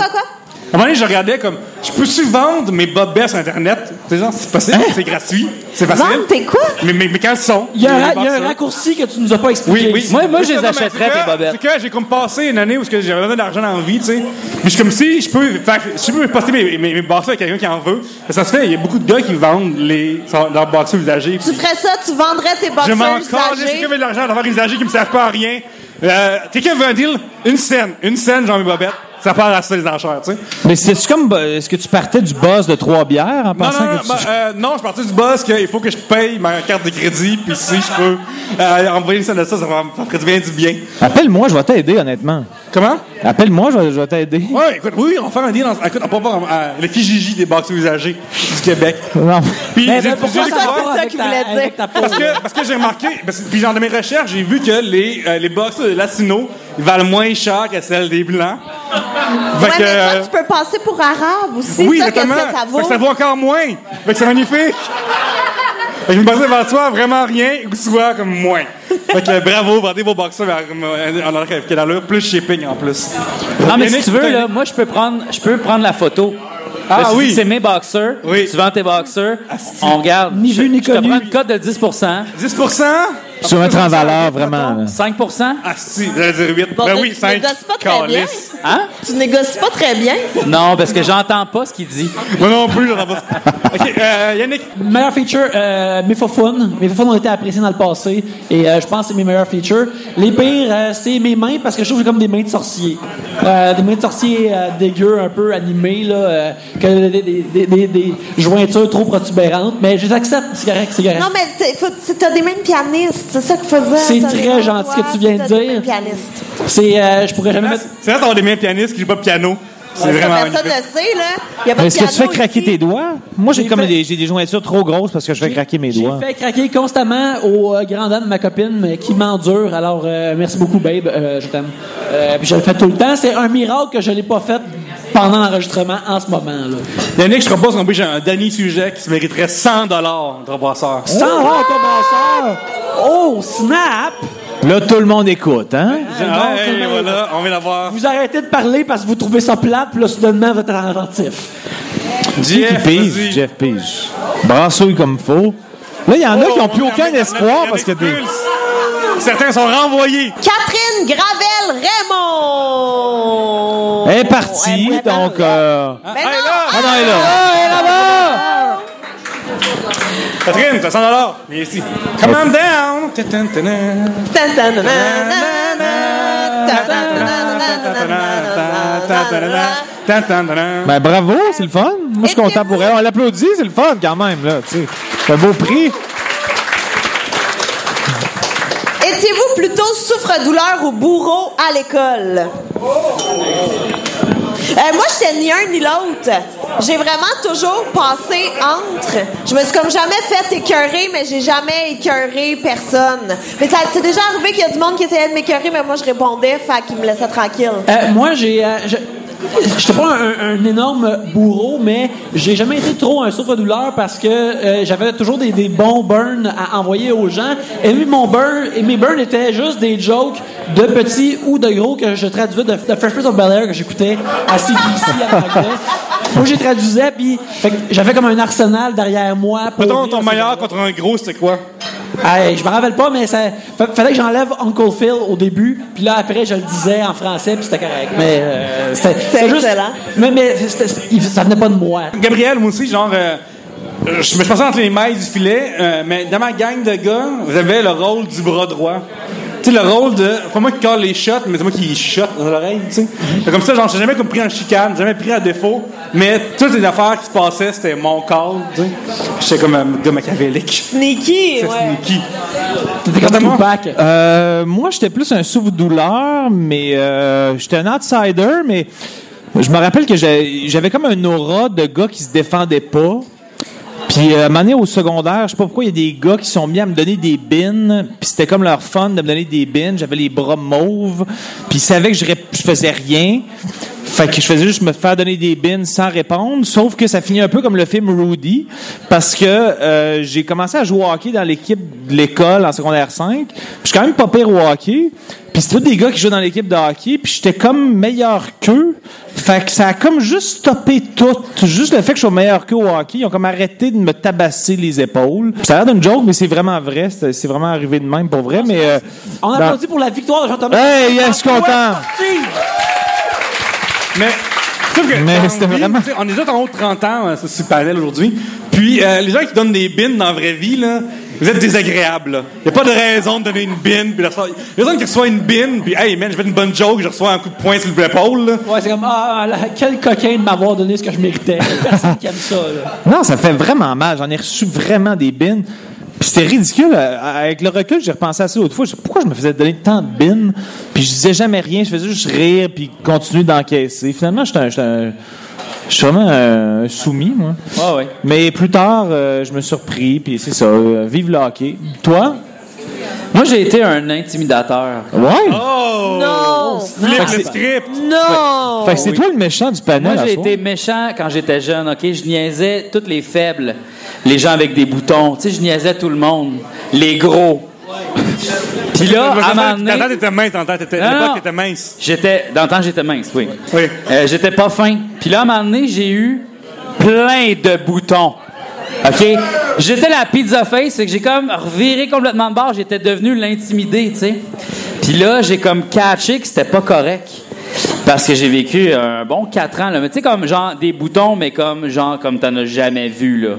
À un moment donné, je regardais comme, je peux-tu vendre mes bobettes sur Internet? Tu sais, genre, c'est possible, c'est gratuit, c'est facile. Vendre tes quoi? Mais caleçons. Il y a mes un boxers. raccourci que tu nous as pas expliqué. Oui. Moi, je les Non, mais achèterais, c'est que- tes bobettes. C'est que j'ai comme passé une année où j'avais besoin d'argent dans la vie, tu sais. Mais je suis comme si je peux poster mes boxers à quelqu'un qui en veut. Ça se fait, il y a beaucoup de gars qui vendent leurs boxers usagés. Tu ferais ça, tu vendrais tes Je boxers m'en usagés. calisse, quelqu'un veut de l'argent d'avoir usagés qui me servent pas à rien. Quelqu'un veut un deal, une scène, genre mes bobettes. Ça part à ça les enchères, tu sais. Mais c'est-tu comme, est-ce que tu partais du boss de 3 bières en pensant que tu... Non, je partais du boss qu'il faut que je paye ma carte de crédit, puis si je peux envoyer une scène de ça me ferait bien du bien. Appelle-moi, je vais t'aider, honnêtement. Comment? Appelle-moi, je vais t'aider. Ouais, écoute, oui, on va faire un deal. Écoute, on va voir le Kijiji des boxers usagers du Québec. Non. Puis, Mais j'ai- pourquoi j'ai- ça a rapport c'est ça avec qu'il ta- voulait dire. avec ta peau? parce que j'ai remarqué, puis genre de mes recherches, j'ai vu que les boxers de Latino ils valent moins cher que celles des Blancs. Ouais, mais toi, tu peux passer pour arabe aussi. Oui, ça, exactement. qu'est-ce que ça vaut? Fait que ça vaut encore moins. Fait que c'est magnifique. Fait que je me passais devant toi, vraiment rien, ou soit comme moins. Fait que bravo, vendez vos boxers en arrière quelle allure, plus shipping en plus. Non, mais si tu veux, là, moi, je peux prendre la photo. Ah là, si oui. c'est mes boxers, tu vends tes boxers, on regarde. Ni vu ni Je te connu. prends une cote de 10%. 10%? Tu vas mettre en valeur, vraiment. là. 5%? Ah, si, j'allais dire 8. Bon, Ben tu oui, 5. négocies pas très bien. Hein? Tu négocies pas très bien. Non, parce que j'entends pas ce qu'il dit. Moi non plus, j'en ai pas. OK, Yannick. Meilleur feature, mes faux-fun. Mes faux-fun ont été appréciés dans le passé et je pense que c'est mes meilleurs features. Les pires, c'est mes mains parce que je trouve que j'ai comme des mains de sorcier. Des mains de sorcier dégueu, un peu animées, là, que des jointures trop protubérantes. Mais je les accepte, c'est correct, c'est correct. Non, mais t'as des mains de pianiste. C'est ça qu'il faut dire. C'est T'as très des mains gentil de ce que tu viens de t'as des mains dire. pianiste. C'est, je pourrais jamais mettre... C'est vrai d'avoir des mains pianistes qui jouent pas de piano. C'est vraiment Personne magnifique. le sait, là. Il y a pas de Est-ce que tu piano fais craquer ici. tes doigts? Moi, j'ai J'ai comme fait- j'ai des jointures trop grosses parce que je fais craquer mes doigts. J'ai fait craquer constamment au grand dame de ma copine mais qui m'endure. Alors, merci beaucoup, babe. Je t'aime. Puis je le fais tout le temps. C'est un miracle que je l'ai pas fait pendant l'enregistrement en ce moment. Là. Yannick, je propose qu'on j'ai un dernier sujet qui se mériterait 100 $ de brasseur. 100 ton brasseur! Oh, snap! Là, tout le monde écoute, hein? Hey, voilà, on vient d'avoir. Vous arrêtez de parler parce que vous trouvez ça plate, puis là, soudainement, vous êtes attentif. Qui pige? Jeff Pige. Brassouille comme faut. Là, il y en a qui n'ont plus aucun espoir parce que des... Certains sont renvoyés. Catherine Gravel-Raymond. Elle est partie, donc... Ben non. Ah non, elle est là. Elle est là-bas! Catherine, t'as 100 $. Viens ici. Come on down. Ben bravo, c'est le fun. Moi, je suis content pour elle. On l'applaudit, c'est le fun quand même, là. Tu sais, c'est un beau prix. Étiez-vous plutôt souffre-douleur ou bourreau à l'école? Moi, j'étais ni un ni l'autre. J'ai vraiment toujours passé entre. Je me suis comme jamais fait écœurer, mais j'ai jamais écœuré personne. Mais ça c'est déjà arrivé qu'il y a du monde qui essayait de m'écœurer, mais moi, je répondais, fait qu'il me laissait tranquille. Moi, j'étais pas un énorme bourreau, mais j'ai jamais été trop un souffre-douleur parce que j'avais toujours des bons burns à envoyer aux gens. Et mes burns étaient juste des jokes de petits ou de gros que je traduisais de Fresh Prince of Bel-Air que j'écoutais à CBC en anglais. Moi, j'ai traduisais, puis j'avais comme un arsenal derrière moi. Mettons, ton meilleur contre un gros, c'était quoi? Hey, je me rappelle pas, mais ça fallait que j'enlève Uncle Phil au début, puis là après je le disais en français, puis c'était correct. Mais c'était juste, excellent. mais ça venait pas de moi. Gabriel, moi aussi, genre, je me passais entre les mailles du filet, mais dans ma gang de gars, vous avez le rôle du bras droit. Tu sais, le rôle de. C'est pas moi qui colle les shots, mais c'est moi qui shot dans l'oreille, tu sais. Comme ça, genre, j'ai jamais comme pris en chicane, jamais pris à défaut, mais toutes les affaires qui se passaient, c'était mon call, tu sais. J'étais comme un gars machiavélique. Sneaky, C'est ouais. sneaky. C'était comme Tupac. Moi, j'étais plus un souffre-douleur, mais j'étais un outsider, mais je me rappelle que j'avais comme un aura de gars qui se défendaient pas. Puis, à un moment donné, au secondaire, je sais pas pourquoi, il y a des gars qui sont mis à me donner des bins, puis c'était comme leur fun de me donner des bins. J'avais les bras mauves, puis ils savaient que je faisais rien. Fait que je faisais juste me faire donner des bins sans répondre, sauf que ça finit un peu comme le film Rudy, parce que j'ai commencé à jouer au hockey dans l'équipe de l'école en secondaire 5. Puis je suis quand même pas pire au hockey. Puis c'est tous des gars qui jouent dans l'équipe de hockey, puis j'étais comme meilleur qu'eux. Fait que ça a comme juste stoppé tout. Juste le fait que je sois meilleur qu'eux au hockey, ils ont comme arrêté de me tabasser les épaules. Ça a l'air d'une joke, mais c'est vraiment vrai. C'est vraiment arrivé de même pour vrai. Mais On applaudit pour la victoire de Jean-Thomas. Hey, yes, content. Mais, sauf que Mais dans c'était vie, vraiment- tu sais, on est déjà en haut de 30 ans, c'est le panel aujourd'hui. Puis, les gens qui donnent des bins dans la vraie vie, là, vous êtes désagréables. Il n'y a pas de raison de donner une bin. Puis les gens qui reçoivent une bin, puis hey man, je fais une bonne joke, je reçois un coup de poing sur l'épaule. là. Ouais, c'est comme, quel coquin de m'avoir donné ce que je méritais. Personne qui aime ça, là. Non, ça fait vraiment mal. J'en ai reçu vraiment des bins. Puis c'était ridicule. Avec le recul, j'ai repensé à ça l'autre fois. Je sais pourquoi je me faisais donner tant de bins. Puis je disais jamais rien. Je faisais juste rire puis continuer d'encaisser. Finalement, je suis vraiment un soumis, moi. Ah ouais. Mais plus tard, je me suis surpris. Puis c'est ça. Vive le hockey. Toi? Moi, j'ai été un intimidateur. Ouais? Oh! Non! Flip le script! Non! Fait que c'est toi le méchant du panel. Moi, j'ai à soir. été méchant quand j'étais jeune, OK? Je niaisais tous les faibles, les gens avec des boutons. Tu sais, je niaisais tout le monde. Les gros. Puis là, à un moment donné... Dans le temps, t'étais mince. Dans l'époque, t'étais mince. Dans le temps, j'étais mince, oui. Oui. J'étais pas fin. Puis là, à un moment donné, j'ai eu plein de boutons. OK? J'étais la pizza face, c'est que j'ai comme reviré complètement de bord. J'étais devenu l'intimidé, tu sais. Puis là, j'ai comme catché que c'était pas correct. Parce que j'ai vécu un bon 4 ans, là. Mais tu sais, comme genre des boutons, mais comme t'en as jamais vu, là.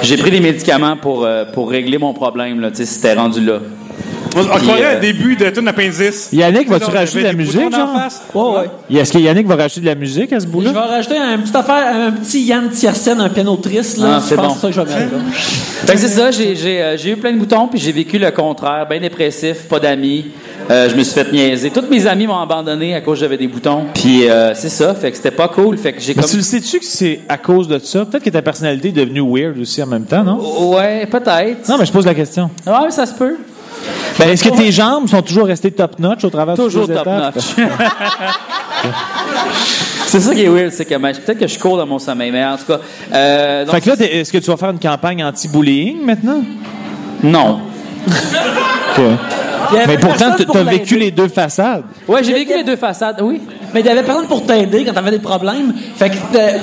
J'ai pris des médicaments pour régler mon problème, là, tu sais, c'était rendu là. On croirait au début de tout l'appendice. Yannick, vas-tu rajouter de la musique, genre? Ouais. Est-ce que Yannick va rajouter de la musique à ce Je bout-là? vais rajouter un petit Yann Tiersen, un piano triste, là. Ah, c'est je pense bon. que c'est ça que je vais mettre, là. Fait que c'est ça, j'ai eu plein de boutons, puis j'ai vécu le contraire, bien dépressif, pas d'amis. Je me suis fait niaiser. Tous mes amis m'ont abandonné à cause que j'avais des boutons. Puis c'est ça, fait que c'était pas cool. Fait que j'ai Mais comme... tu le sais-tu que c'est à cause de ça? Peut-être que ta personnalité est devenue weird aussi en même temps, non? Ouais, peut-être. Non, mais je pose la question. Ouais, ça se peut. Ben, est-ce que tes jambes sont toujours restées top-notch au travers de Toujours toutes les étapes? top-notch. C'est ça qui est weird, c'est que peut-être que je cours dans mon sommeil, mais en tout cas... donc, Fait que là, est-ce que tu vas faire une campagne anti-bullying maintenant? non. OK. Il y avait Mais pourtant, personne pour t'as vécu l'aider. les deux façades. Ouais, j'ai vécu les deux façades, oui. Mais il y avait personne pour t'aider quand t'avais des problèmes. Fait que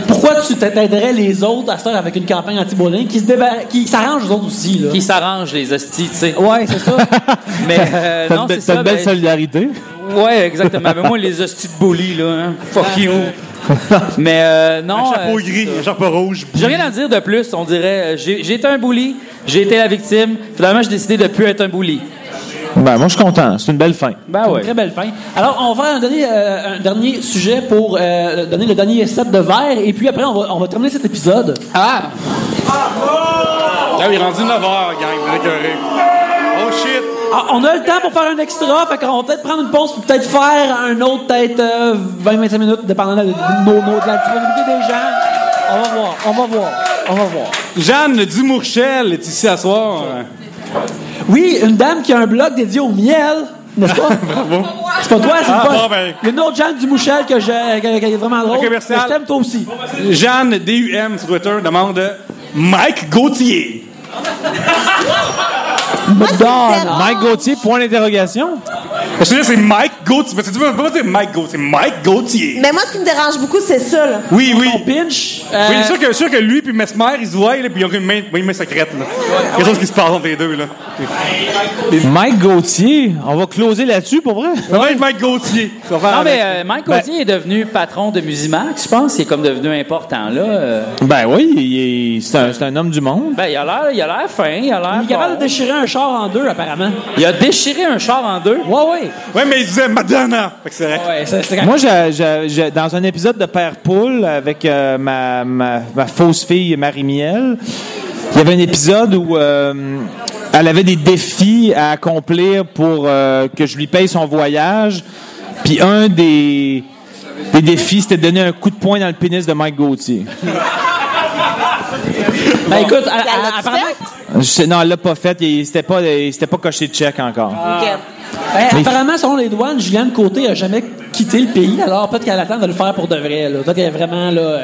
pourquoi tu t'aiderais les autres à ça avec une campagne anti-bullying qui s'arrange aux autres aussi, là? Qui s'arrangent, les hosties, tu sais. Ouais, c'est ça. Mais non, c'est ça. T'as une belle solidarité. Ouais, exactement. Mais moi, les hosties de bully, là, hein. Fuck you. Mais non... Un chapeau gris, un chapeau rouge. J'ai rien à dire de plus. On dirait, j'ai été un bully, j'ai été la victime. Finalement, j'ai décidé de ne plus être un bully. Ben, moi, je suis content. C'est une belle fin. Ben C'est ouais. une très belle fin. Alors, on va faire un dernier sujet pour donner le dernier set de verre. Et puis après, on va terminer cet épisode. Ah! Là, il est rendu 9h, gang, vous êtes écœurés. Oh shit! Ah, on a le temps pour faire un extra, fait qu'on va peut-être prendre une pause pour peut-être faire un autre, peut-être 20-25 minutes, dépendant de la disponibilité des gens. On va voir. Jeanne Dumourchel est ici à soir. Oui, une dame qui a un blog dédié au miel, n'est-ce pas? Bravo. C'est pas toi, c'est pas... bon, ben. Il y a une autre Jeanne Dumouchel qui est vraiment drôle. commercial. Mais je t'aime toi aussi. Jeanne DUM sur Twitter demande Mike Gauthier. Madonna. Mike Gauthier, point d'interrogation. Parce que là, c'est Mike Gauthier. Tu peux pas dire Mike Gauthier, c'est Mike Gauthier. Mais moi, ce qui me dérange beaucoup, c'est ça, là. Oui. On pinch. Oui, sûr que lui puis Mesmer, ils se voient, là, puis ils ont une main secrète. Là. Quelque chose qui se passe entre les deux. Là. Mike Gauthier, on va closer là-dessus, pour vrai? Ça va être Mike Gauthier. Non, mais Mike Gauthier est devenu patron de Musimax, je pense. Il est comme devenu important, là. Ben oui, c'est un homme du monde. Ben, il a l'air fin, il a l'air... Il est capable de déchirer un char en deux, apparemment. Il a déchiré un char en deux? Ouais. Ouais, mais il disait Madonna. Fait que c'est vrai. Ouais, c'est Moi, dans un épisode de Père Poule avec ma fausse fille Marie-Miel, il y avait un épisode où elle avait des défis à accomplir pour que je lui paye son voyage. Puis un des défis, c'était de donner un coup de poing dans le pénis de Mike Gauthier. Ben écoute, Elle l'a-tu Non, elle l'a pas fait. C'était pas coché de chèque encore. OK. apparemment, selon les douanes, Juliane Côté a jamais quitté le pays, alors peut-être qu'elle attend de le faire pour de vrai. Là. Peut-être qu'elle est vraiment là.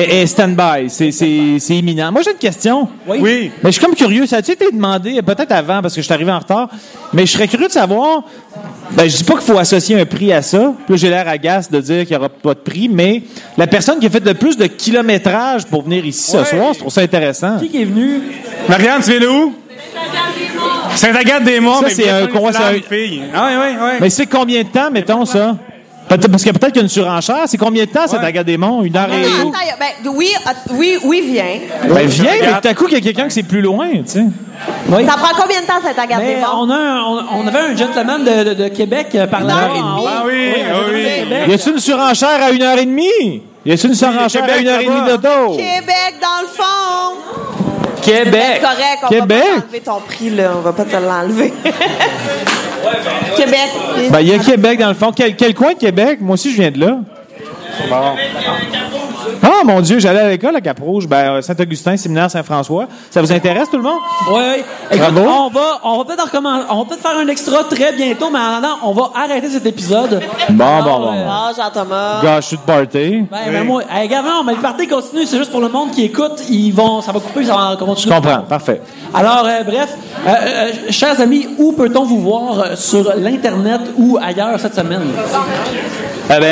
Et stand-by, c'est imminent. Moi, j'ai une question. Oui. Mais je suis comme curieux. Ça a-tu été demandé, peut-être avant, parce que je suis arrivé en retard, mais je serais curieux de savoir. Ben, je dis pas qu'il faut associer un prix à ça. Puis là, j'ai l'air agace de dire qu'il n'y aura pas de prix, mais la personne qui a fait le plus de kilométrage pour venir ici ce soir, je trouve ça intéressant. Qui est venu? Marianne, tu viens d'où? Saint-Agathe-des-Monts. Ça, c'est un con, c'est un- fille. Ah, oui. Mais c'est combien de temps, mettons, ça? Parce que peut-être qu'il y a une surenchère. C'est combien de temps, cette Agathe-des-Monts? 1 heure et demie? Ben, oui, viens. Ben, viens, mais tout à coup, il y a quelqu'un qui c'est plus loin, tu sais. Oui. Ça prend combien de temps, cette Mais Agathe-des-Monts? on avait un gentleman de Québec par là. Ah oui. Y a-tu une surenchère à 1h30? Y a-tu une surenchère à 1h30 d'auto? Québec, dans le fond. Québec! C'est correct, on Québec? va pas t'enlever ton prix, là. On va pas te l'enlever. Québec. Ben, il y a Québec, dans le fond. Quel coin de Québec? Moi aussi, je viens de là. Ah, mon Dieu, j'allais à l'école à Cap-Rouge, Saint-Augustin, Séminaire Saint-François. Ça vous intéresse, tout le monde? Oui. Bravo. On va peut-être faire un extra très bientôt, mais en attendant, on va arrêter cet épisode. Bon. Ah, Jean-Thomas. Gars, je suis de party. Ben moi, également, mais le party continue, c'est juste pour le monde qui écoute, ça va couper, ça va continuer. Je comprends, parfait. Alors, bref, chers amis, où peut-on vous voir sur l'Internet ou ailleurs cette semaine?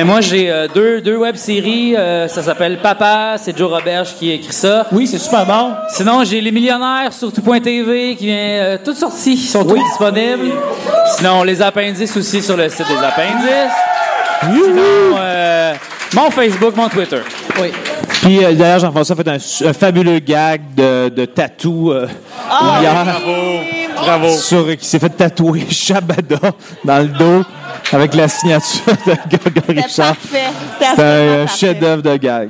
Moi, j'ai deux web-séries. Ça s'appelle Papa, c'est Joe Roberge qui a écrit ça. Oui, c'est super bon. Sinon, j'ai Les Millionnaires sur tout.tv qui vient toutes sorties, qui sont toutes disponibles. Sinon, Les Appendices aussi sur le site des Appendices. Sinon, mon Facebook, mon Twitter. Oui. Puis, d'ailleurs, Jean-François a fait un fabuleux gag de tatou hier. Bravo. Qui s'est fait tatouer Shabada dans le dos avec la signature de Grégory Richard. C'était un chef-d'œuvre de gag.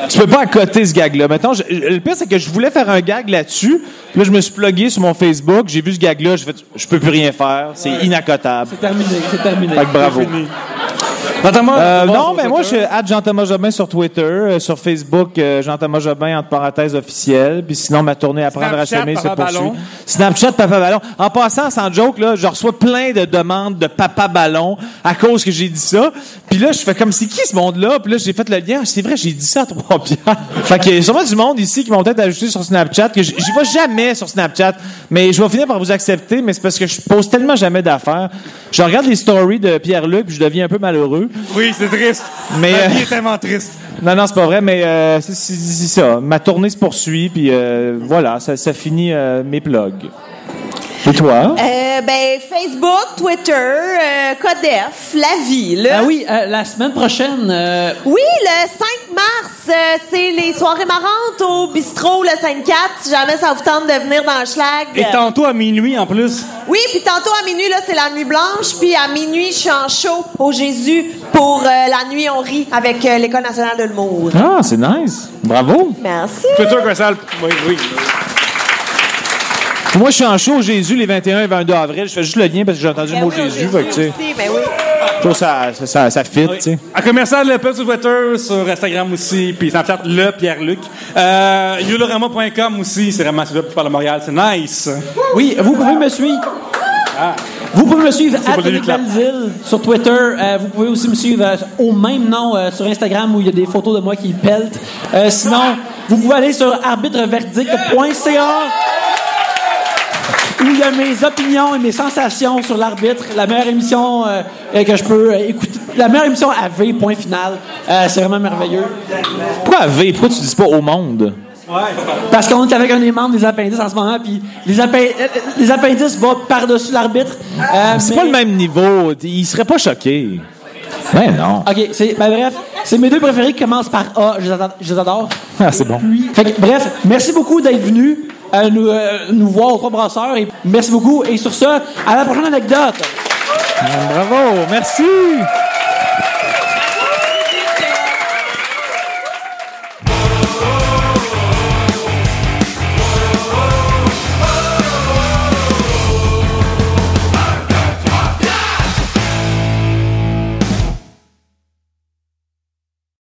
Tu peux pas accoter ce gag-là. Maintenant, le pire, c'est que je voulais faire un gag là-dessus. Puis là, je me suis plugué sur mon Facebook. J'ai vu ce gag-là. J'ai fait, je peux plus rien faire. C'est inaccotable. C'est terminé. Fait que bravo. Non, mais moi, je suis @Jean-Thomas Jobin sur Twitter, sur Facebook, Jean-Thomas Jobin entre parenthèses officiel. Puis sinon, ma tournée Apprendre à semer se poursuit. Snapchat, Papa Ballon. En passant, sans joke, là, je reçois plein de demandes de Papa Ballon à cause que j'ai dit ça. Puis là, je fais comme, c'est qui ce monde-là? Puis là, j'ai fait le lien. C'est vrai, j'ai dit ça à 3 piastres. Fait qu'il y a sûrement du monde ici qui m'ont peut-être ajouté sur Snapchat, que j'y vais jamais sur Snapchat. Mais je vais finir par vous accepter, mais c'est parce que je pose tellement jamais d'affaires. Je regarde les stories de Pierre-Luc, puis je deviens un peu malheureux. Oui, c'est triste. Mais la vie est tellement triste. Non, c'est pas vrai, mais c'est ça. Ma tournée se poursuit, puis voilà, ça finit mes plugs. Et toi? Facebook, Twitter, Codef, La Vie, là. Ah oui, la semaine prochaine. Oui, le 5 mars, c'est les soirées marrantes au bistrot, le 5-4, si jamais ça vous tente de venir dans le schlag. Et tantôt à minuit, en plus. Oui, puis tantôt à minuit, là, c'est la nuit blanche, puis à minuit, je suis en show au Jésus pour la nuit on rit avec l'École nationale de l'humour. Ah, c'est nice. Bravo. Merci. Twitter, Gressal. Oui. Moi, je suis en show au Jésus les 21 et 22 avril. Je fais juste le lien parce que j'ai entendu le mot Jésus. Fait que, tu sais, je trouve ça fit, tu sais. À commercial, le pub sur Twitter, sur Instagram aussi, puis Snapchat, le Pierre-Luc. Yolorama.com aussi, c'est vraiment celui par le Montréal, c'est nice. Oui, vous pouvez me suivre. Vous pouvez me suivre @Belzile sur Twitter. Vous pouvez aussi me suivre au même nom sur Instagram où il y a des photos de moi qui peltent. Sinon, vous pouvez aller sur arbitreverdict.ca où il y a mes opinions et mes sensations sur l'arbitre. La meilleure émission que je peux écouter. La meilleure émission à V, point final. C'est vraiment merveilleux. Pourquoi à V? Pourquoi tu dis pas au monde? Ouais. Parce qu'on est avec un des membres des Appendices en ce moment, puis les Appendices vont par-dessus l'arbitre. C'est pas le même niveau. Il serait pas choqué. Ben non. OK, bref, c'est mes deux préférés qui commencent par A. Je les adore. Ah, c'est bon. Bref, merci beaucoup d'être venu nous voir aux Trois Brasseurs. Et merci beaucoup. Et sur ça, à la prochaine anecdote. Bravo, merci.